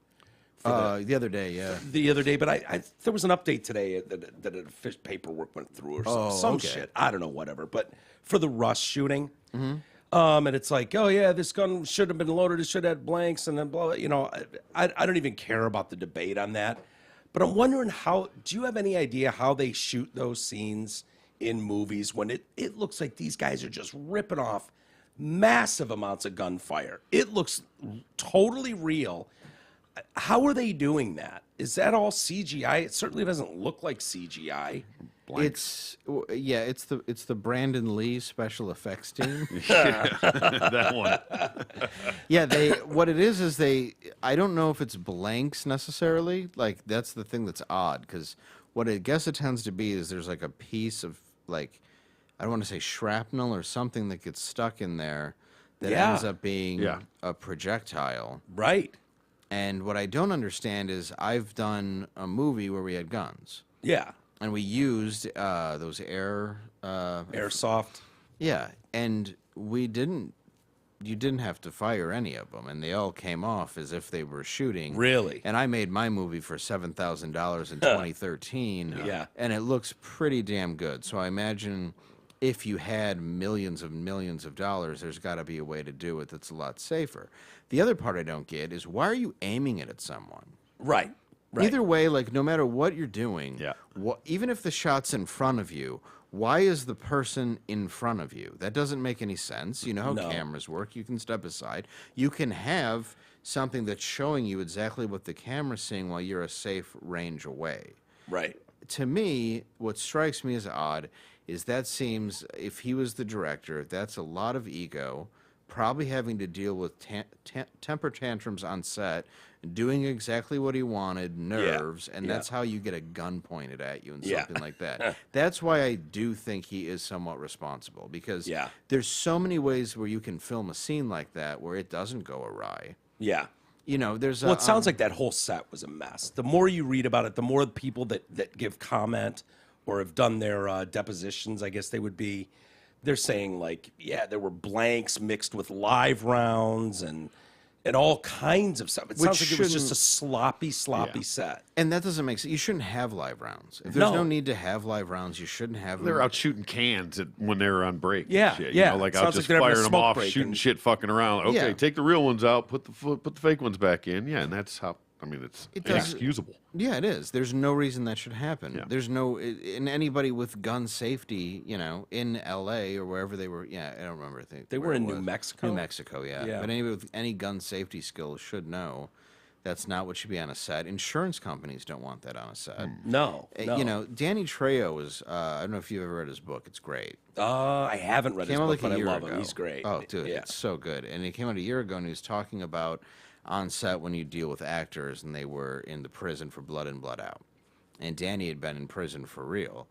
The other day, yeah. the other day, but I there was an update today that an official paperwork went through or some okay. shit. I don't know, whatever. But for the Russ shooting, and it's like, oh yeah, this gun should have been loaded. It should have had blanks, and then blah. I don't even care about the debate on that. But I'm wondering do you have any idea how they shoot those scenes in movies when it looks like these guys are just ripping off massive amounts of gunfire? It looks totally real. how are they doing that? Is that all CGI? It certainly doesn't look like CGI. It's the Brandon Lee special effects team. That one. Yeah, what it is I don't know if it's blanks necessarily. Like, that's the thing that's odd, because what I guess it tends to be is there's like a piece of, like, I don't want to say shrapnel or something that gets stuck in there that ends up being a projectile. Right. And what I don't understand is I've done a movie where we had guns. Yeah. And we used those airsoft. Yeah, and you didn't have to fire any of them, and they all came off as if they were shooting. Really? And I made my movie for $7,000 in 2013. Yeah. And it looks pretty damn good. So I imagine if you had millions and millions of dollars, there's got to be a way to do it that's a lot safer. The other part I don't get is, why are you aiming it at someone? Right. Right. Either way, like, no matter what you're doing, even if the shot's in front of you, why is the person in front of you? That doesn't make any sense. You know how cameras work. You can step aside. You can have something that's showing you exactly what the camera's seeing while you're a safe range away. Right. To me, what strikes me as odd is that seems, if he was the director, that's a lot of ego, probably having to deal with temper tantrums on set, doing exactly what he wanted, nerves, and that's how you get a gun pointed at you and something like that. That's why I do think he is somewhat responsible, because there's so many ways where you can film a scene like that where it doesn't go awry. Yeah. You know, there's Well, it sounds like that whole set was a mess. The more you read about it, the more people that give comment or have done their depositions, I guess they would be, they're saying, like, there were blanks mixed with live rounds and all kinds of stuff. It sounds like it was just a sloppy set. And that doesn't make sense. You shouldn't have live rounds. If there's no need to have live rounds, you shouldn't have them. They're out shooting cans when they were on break. Yeah, shit, yeah. You know, like Sounds out just like they're having a firing them smoke off, break shooting and- shit, fucking around. Okay, take the real ones out, put the fake ones back in. Yeah, and that's how. I mean, it's inexcusable. Yeah, it is. There's no reason that should happen. Yeah. There's no, and anybody with gun safety, you know, in L.A. or wherever they were. Yeah, I don't remember. They were in New Mexico. New Mexico, yeah. But anybody with any gun safety skills should know that's not what should be on a set. Insurance companies don't want that on a set. No. You know, Danny Trejo is. I don't know if you've ever read his book. It's great. I haven't read his book, but I love him. Ago. He's great. Oh, dude, it's so good. And it came out a year ago, and he was talking about on set when you deal with actors, and they were in the prison for Blood In, Blood Out. And Danny had been in prison for real.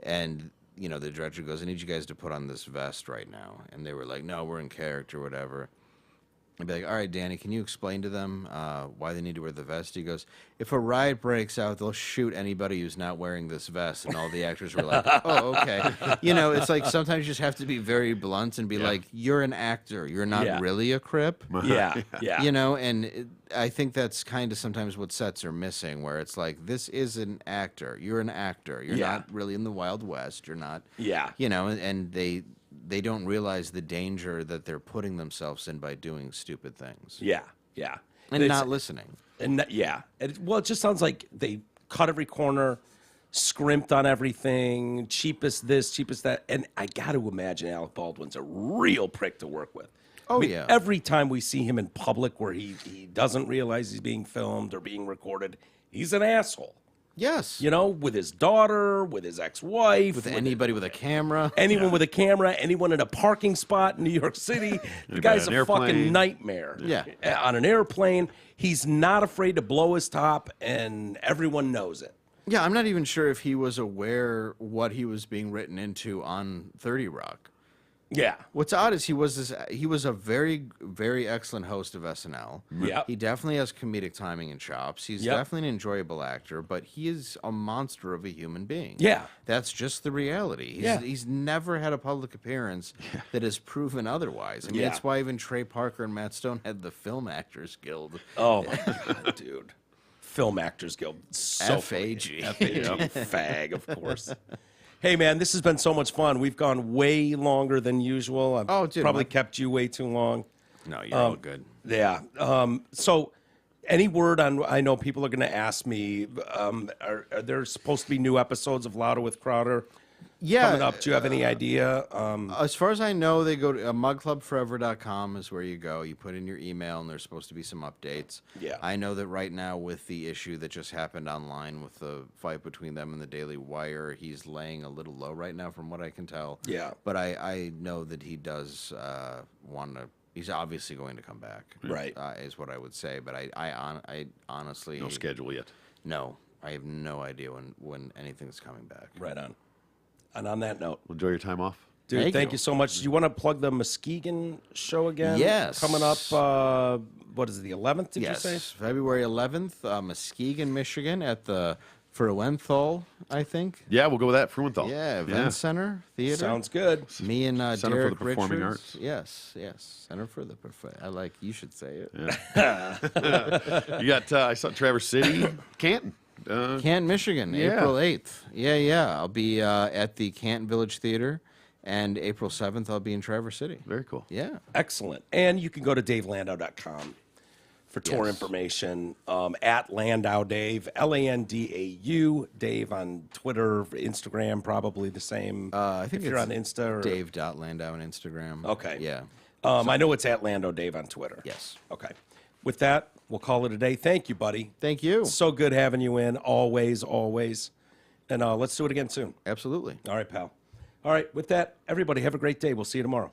And, you know, the director goes, I need you guys to put on this vest right now. And they were like, no, we're in character, whatever. I'd be like, all right, Danny, can you explain to them why they need to wear the vest? He goes, if a riot breaks out, they'll shoot anybody who's not wearing this vest. And all the actors were like, oh, okay. You know, it's like sometimes you just have to be very blunt and be like, you're an actor. You're not really a Crip. Yeah. You know, and I think that's kind of sometimes what sets are missing, where it's like, this is an actor. You're an actor. You're not really in the Wild West. You're not. Yeah. You know, and they don't realize the danger that they're putting themselves in by doing stupid things. Yeah. And not listening. And it just sounds like they cut every corner, scrimped on everything, cheapest this, cheapest that. And I got to imagine Alec Baldwin's a real prick to work with. Oh, I mean, yeah. Every time we see him in public where he doesn't realize he's being filmed or being recorded, he's an asshole. Yes. You know, with his daughter, with his ex-wife. With anybody with a camera. Anyone with a camera, anyone in a parking spot in New York City. The guy's a fucking nightmare. Yeah. On an airplane. He's not afraid to blow his top, and everyone knows it. Yeah, I'm not even sure if he was aware what he was being written into on 30 Rock. Yeah. What's odd is he was a very, very excellent host of SNL. Yep. He definitely has comedic timing and chops. He's definitely an enjoyable actor, but he is a monster of a human being. Yeah. That's just the reality. He's never had a public appearance that has proven otherwise. I mean, that's why even Trey Parker and Matt Stone had the Film Actors Guild. Oh, my God, dude. Film Actors Guild. So FAG. Fag, of course. Hey, man, this has been so much fun. We've gone way longer than usual. I've probably kept you way too long. No, you're all good. Yeah. So any word on, I know people are going to ask me, are there supposed to be new episodes of Louder with Crowder coming up? Do you have any idea? As far as I know, they go to mugclubforever.com is where you go. You put in your email, and there's supposed to be some updates. Yeah. I know that right now with the issue that just happened online with the fight between them and the Daily Wire, he's laying a little low right now from what I can tell. Yeah. But I know that he does want to. He's obviously going to come back. Right. Is what I would say. But I honestly... No schedule yet. No. I have no idea when anything's coming back. Right on. And on that note, Enjoy your time off. dude, thank you so much. Do you want to plug the Muskegon show again? Yes. Coming up, what is it, the 11th, did you say? February 11th, Muskegon, Michigan, at the Fruenthal, I think. Yeah, we'll go with that. Fruenthal. Yeah, Event Center Theater. Sounds good. Me and Center Derek for the Performing Richards. Arts. Yes. Center for the I like. You should say it. You got, I saw Traverse City, Canton. Canton, Michigan, yeah. April 8th. Yeah. I'll be at the Canton Village Theater, and April 7th I'll be in Traverse City. Very cool. Yeah. Excellent. And you can go to davelandau.com for tour information. At Landau Dave, Landau, Dave on Twitter, Instagram, probably the same. I think if you're on Insta. Or... Dave.Landau on Instagram. Okay. Yeah. I know it's at Landau Dave on Twitter. Yes. Okay. With that, we'll call it a day. Thank you, buddy. Thank you. So good having you in, always. And let's do it again soon. Absolutely. All right, pal. All right, with that, everybody have a great day. We'll see you tomorrow.